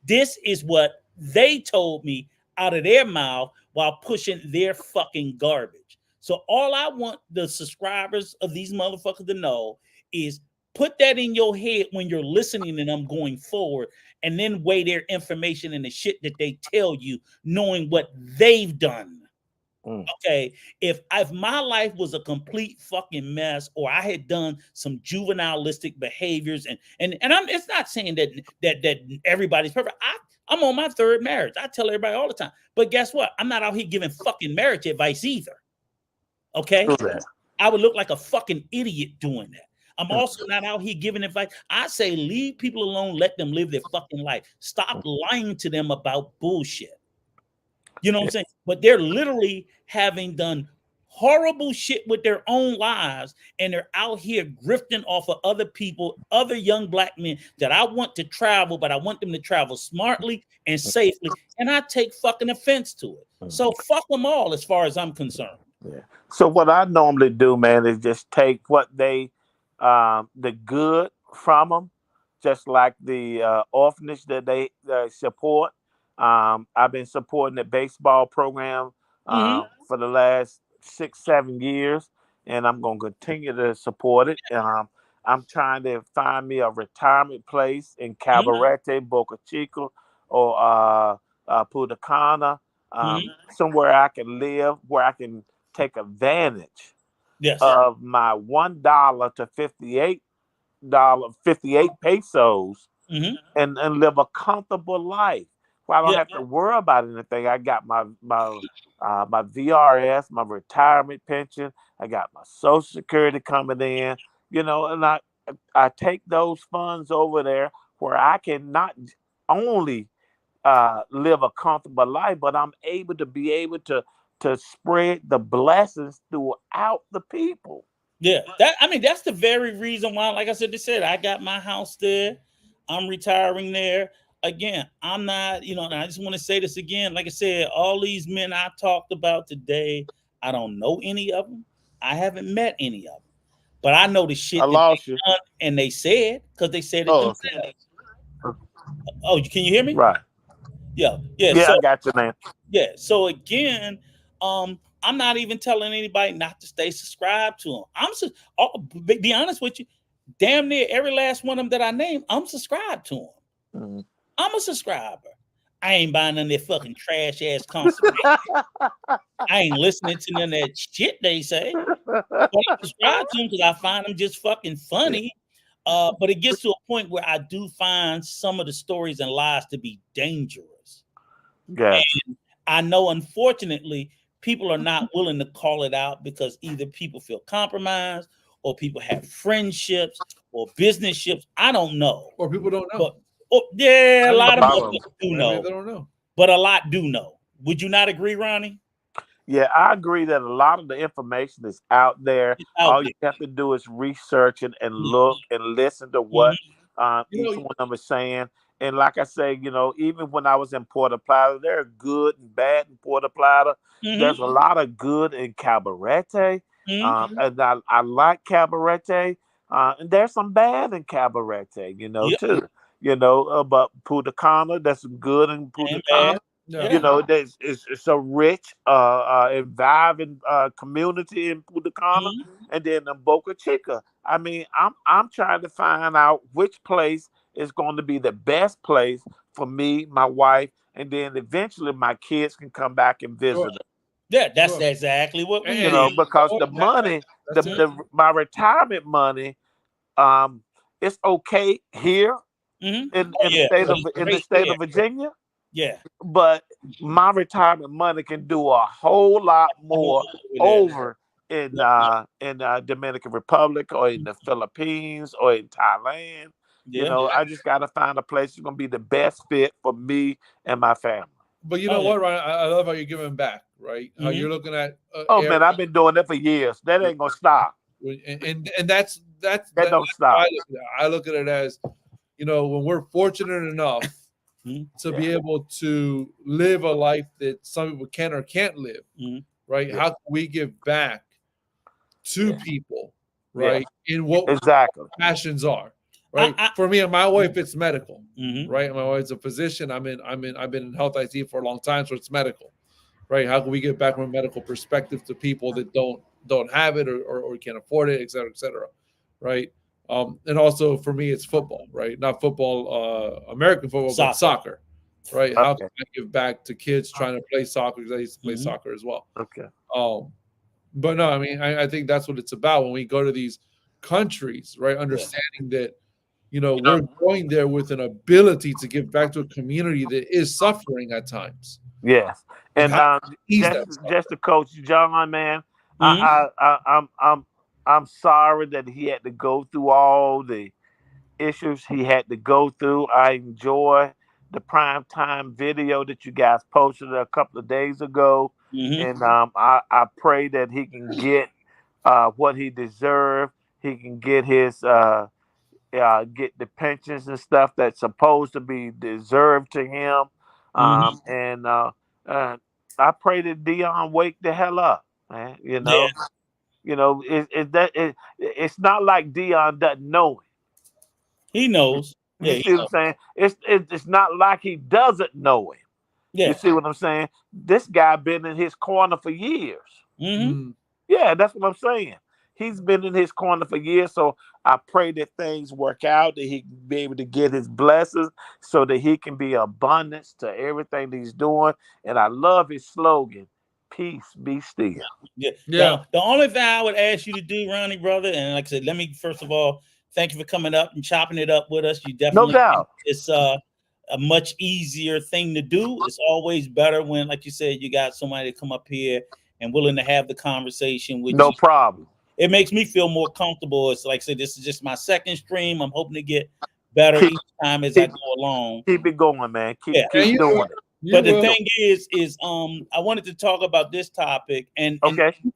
This is what they told me out of their mouth while pushing their fucking garbage. So all I want the subscribers of these motherfuckers to know is put that in your head when you're listening to them going forward, and then weigh their information and the shit that they tell you, knowing what they've done. Okay, if my life was a complete fucking mess, or I had done some juvenilistic behaviors, and I'm, it's not saying that everybody's perfect. I'm on my third marriage. I tell everybody all the time. But guess what? I'm not out here giving fucking marriage advice either. Okay, I would look like a fucking idiot doing that. I'm also not out here giving advice. I say leave people alone, let them live their fucking life. Stop lying to them about bullshit. You know what I'm saying? But they're literally having done horrible shit with their own lives, and they're out here grifting off of other people, other young black men that I want to travel, but I want them to travel smartly and safely, and I take fucking offense to it. So fuck them all as far as I'm concerned. Yeah. So what I normally do, man, is just take what they, the good from them, just like the orphanage that they support. I've been supporting the baseball program for the last 6-7 years, and I'm going to continue to support it. I'm trying to find me a retirement place in Cabarete, Boca Chica, or Punta Cana, somewhere I can live, where I can take advantage of my $1 to $58 pesos and live a comfortable life. Well, I don't have to worry about anything. I got my VRS, my retirement pension. I got my Social Security coming in, you know, and I take those funds over there where I can not only live a comfortable life, but I'm able to spread the blessings throughout the people. Yeah, that's the very reason why, like I said, I got my house there. I'm retiring there. Again, I'm not, and I just want to say this again. Like I said, all these men I talked about today, I don't know any of them. I haven't met any of them. But I know the shit that they done and they said, because they said it themselves. Oh, can you hear me? Right. Yeah. So, I got you, man. Yeah. So again, I'm not even telling anybody not to stay subscribed to them. Be honest with you, damn near every last one of them that I named, I'm subscribed to them. I'm a subscriber. I ain't buying none of their fucking trash ass content. I ain't listening to none of that shit they say. But I subscribe to them because I find them just fucking funny. But it gets to a point where I do find some of the stories and lies to be dangerous. Yeah. And I know, unfortunately, people are not willing to call it out because either people feel compromised, or people have friendships or business ships. I don't know. Or people don't know. A lot of them do know. They don't know. But a lot do know. Would you not agree, Ronnie? Yeah, I agree that a lot of the information is out there. All you have to do is research it and look and listen to what each one of them is saying. And like I say, even when I was in Puerto Plata, there are good and bad in Puerto Plata. There's a lot of good in Cabarete. And I like Cabarete. And there's some bad in Cabarete, too. But Punta Cana, that's good in Punta Cana. It's a rich, and vibrant community in Punta Cana, and then in Boca Chica. I mean, I'm trying to find out which place is going to be the best place for me, my wife, and then eventually my kids can come back and visit us. Yeah, that's exactly what we need. Because the money, my retirement money, it's okay here in the state of Virginia. Yeah. But my retirement money can do a whole lot more over in Dominican Republic or in the Philippines or in Thailand. I just got to find a place that's going to be the best fit for me and my family. But you know what, Ryan? I love how you're giving back, right? How you're looking at. Man, I've been doing that for years. That ain't going to stop. And that don't stop. I look at it as, when we're fortunate enough to be able to live a life that some people can or can't live, right? How can we give back to people, right? In what exactly passions are. right? For me and my wife, it's medical, Mhm. right? My wife's a physician. I've been in health IT for a long time, so it's medical, right? How can we get back from a medical perspective to people that don't have it or can't afford it, et cetera, right? And also for me, it's football, right? Not football, American football, but soccer, right? How can I give back to kids trying to play soccer? Because I used to play soccer as well. Okay. But no, I mean, I think that's what it's about when we go to these countries, right? Understanding that, we're going there with an ability to give back to a community that is suffering at times. Yes, and just to Coach John, man, I'm sorry that he had to go through all the issues he had to go through. I enjoy the primetime video that you guys posted a couple of days ago, and I pray that he can get what he deserves. He can get his get the pensions and stuff that's supposed to be deserved to him. And I pray that Dion wake the hell up, man. It's not like Dion doesn't know him. He knows. You see what I'm saying? It's not like he doesn't know him. Yeah. You see what I'm saying? This guy been in his corner for years. Yeah, that's what I'm saying. He's been in his corner for years, so I pray that things work out, that he can be able to get his blessings so that he can be abundance to everything that he's doing. And I love his slogan, peace, be still. Yeah. The only thing I would ask you to do, Ronnie, brother, and like I said, let me first of all thank you for coming up and chopping it up with us. You definitely, no doubt, it's a much easier thing to do. It's always better when, like you said, you got somebody to come up here and willing to have the conversation with you. No problem. It makes me feel more comfortable. It's like I said, this is just my second stream. I'm hoping to get better each time as I go along. Keep it going, man. Keep doing it. But the thing is I wanted to talk about this topic, and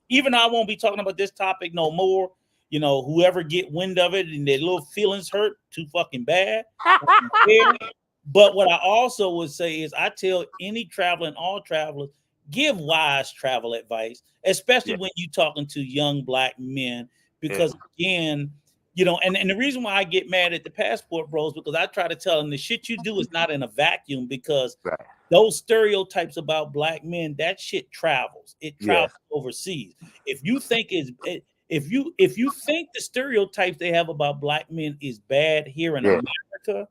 even though I won't be talking about this topic no more, whoever get wind of it and their little feelings hurt too fucking bad. But what I also would say is I tell any traveler and all travelers, give wise travel advice, especially when you're talking to young Black men, because again, and the reason why I get mad at the Passport bros, because I try to tell them the shit you do is not in a vacuum, because those stereotypes about Black men, that shit travels. It travels overseas. If you think if you think the stereotypes they have about Black men is bad here in America,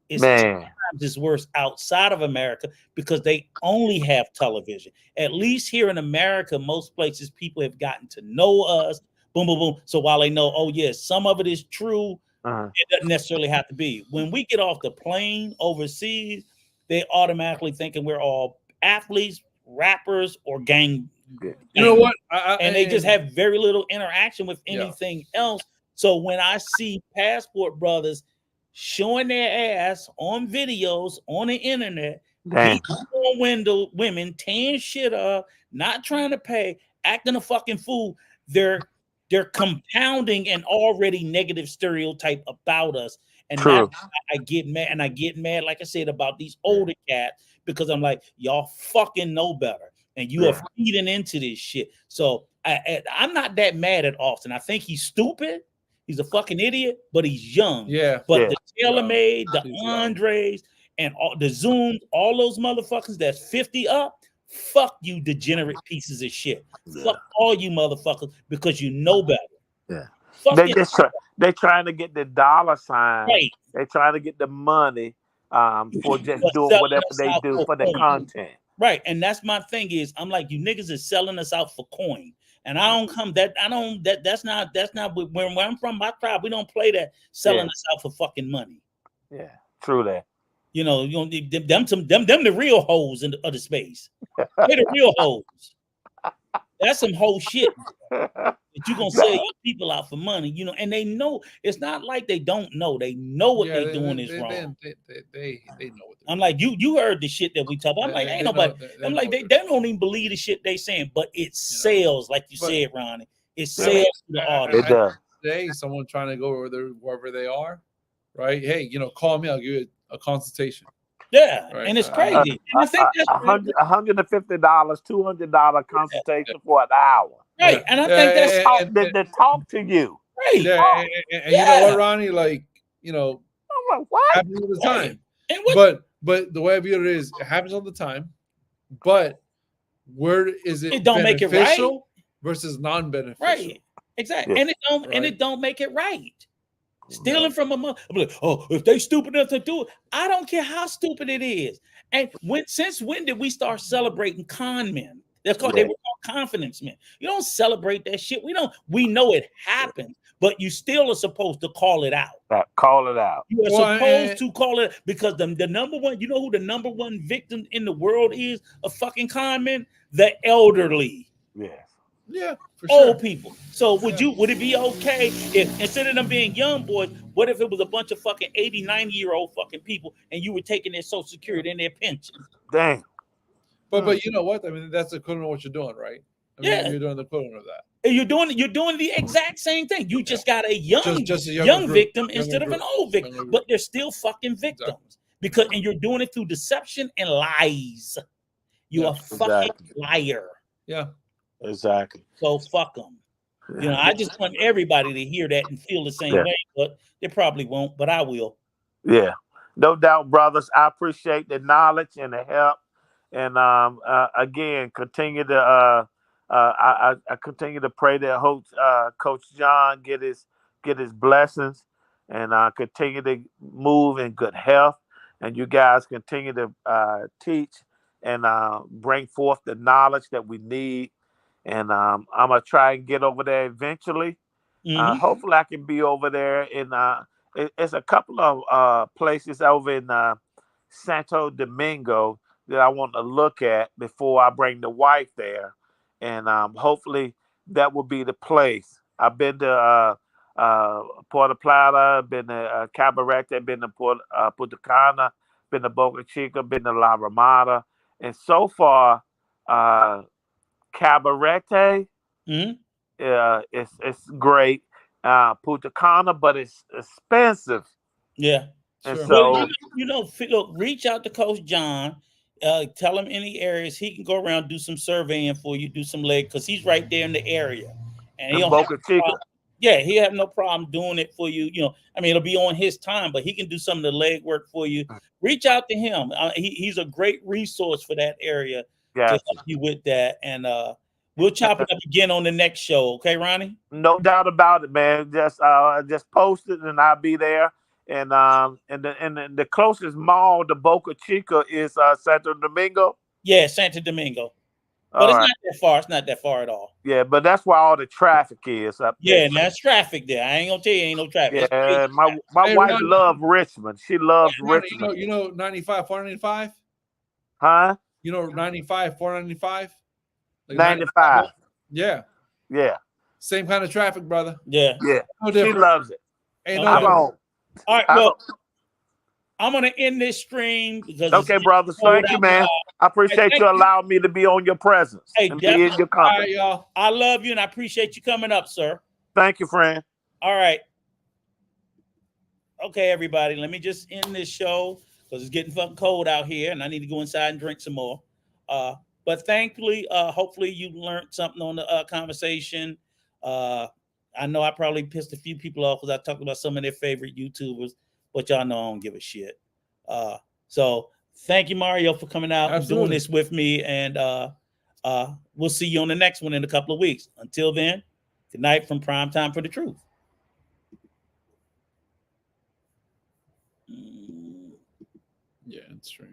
it's 10 times worse outside of America, because they only have television. At least here in America, most places people have gotten to know us. Boom, boom, boom. So while they know, oh yes, some of it is true, it doesn't necessarily have to be. When we get off the plane overseas, they automatically thinking we're all athletes, rappers, or gang. You know what? And they just have very little interaction with anything else. So when I see Passport brothers showing their ass on videos on the internet, on women, tearing shit up, not trying to pay, acting a fucking fool, they're compounding an already negative stereotype about us. And that's why I get mad. And I get mad, like I said, about these older cats, because I'm like, y'all fucking know better. And you are feeding into this shit. So I'm not that mad at Austin. I think he's stupid. He's a fucking idiot, but he's young. But the TaylorMade, the Andres, and all the Zooms, all those motherfuckers that's 50 up, fuck you, degenerate pieces of shit. Fuck all you motherfuckers, because you know better. They're trying to get the dollar sign. They're trying to get the money for just doing whatever they do for the content. Right. And that's my thing is, I'm like, you niggas is selling us out for coin. And that's not where I'm from, my tribe. We don't play that selling us out for fucking money. Yeah, true that. You don't need them the real hoes of the space. They the real hoes. That's some whole shit. That you gonna sell your people out for money, and they know. It's not like they don't know. They know what they're doing is wrong. They know what I'm like, you heard the shit that we talk about. I'm like, ain't nobody. I'm like, they don't even believe the shit they saying, but it sells, like you said, Ronnie. It sells to the audience. It does. Today, someone trying to go wherever they are, right? Hey, call me. I'll give you a consultation. Yeah, and it's crazy. And I think that's $150, $200 consultation for an hour. Right, and I think that's they talk to you. Right. Yeah, and you know what, Ronnie? Like, you know, I'm like, what? happens all the time. And what, But the way I view it is, it happens all the time. But where is it don't make it right. beneficial versus non-beneficial? Right. Exactly. And it don't make it right. Stealing from a mother. Like, oh, if they stupid enough to do it, I don't care how stupid it is. And since when did we start celebrating con men? They were called confidence men. You don't celebrate that shit. We know it happened, but you still are supposed to call it out. Call it out. You are supposed to call it, because the number one, you know who the number one victim in the world is of fucking con men? The elderly. Yes. Yeah, for old people. So would it be okay if instead of them being young boys, what if it was a bunch of fucking 80, 90-year-old fucking people and you were taking their social security and their pension? Damn. But you know what? I mean, that's the equivalent of what you're doing, right? I mean, you're doing the equivalent of that. And you're doing the exact same thing. You just got a young group, victim instead of an old victim, but they're still fucking victims and you're doing it through deception and lies. You're a fucking liar. Yeah. Exactly. So fuck them. You know, I just want everybody to hear that and feel the same way, but they probably won't, but I will. Yeah, no doubt, brothers. I appreciate the knowledge and the help. And again, continue to I continue to pray that Coach John get his blessings and continue to move in good health. And you guys continue to teach and bring forth the knowledge that we need. And I'm gonna try and get over there eventually. Hopefully, I can be over there. It's a couple of places over in Santo Domingo that I want to look at before I bring the wife there, and hopefully that will be the place. I've been to Puerto Plata, been to Cabarete, been to Punta Cana, been to Boca Chica, been to La Ramada, and so far. Cabarete, it's great. Punta Cana, but it's expensive. Yeah. And so reach out to Coach John. Tell him any areas he can go around, do some surveying for you, do some leg, because he's right there in the area. And he'll he'll have no problem doing it for you. You know, I mean, it'll be on his time, but he can do some of the leg work for you. Reach out to him. He's a great resource for that area. To help you with that, and we'll chop it up again on the next show. Okay, Ronnie? No doubt about it, man. Just post it, and I'll be there. And the closest mall to Boca Chica is Santo Domingo. Yeah, Santo Domingo. But it's not that far. It's not that far at all. Yeah, but that's where all the traffic is up there. Yeah, and that's traffic there. I ain't gonna tell you ain't no traffic. Yeah, my wife loves Richmond. She loves Richmond. You know 95, 495? Huh? You know 95, 495? Like 95. Yeah. Yeah. Same kind of traffic, brother. Yeah. Yeah. No she loves it. Ain't no all right, well, I'm gonna end this stream because brothers. Thank you, man. I appreciate you allowing me to be on your presence and be in your company. All right, y'all. I love you and I appreciate you coming up, sir. Thank you, friend. All right. Okay, everybody. Let me just end this show because it's getting fucking cold out here and I need to go inside and drink some more. But thankfully, hopefully you learned something on the conversation. I know I probably pissed a few people off because I talked about some of their favorite YouTubers, but y'all know I don't give a shit. So thank you, Mario, for coming out and doing this with me. And we'll see you on the next one in a couple of weeks. Until then, good night from Prime Time for the Truth. Yeah, it's true.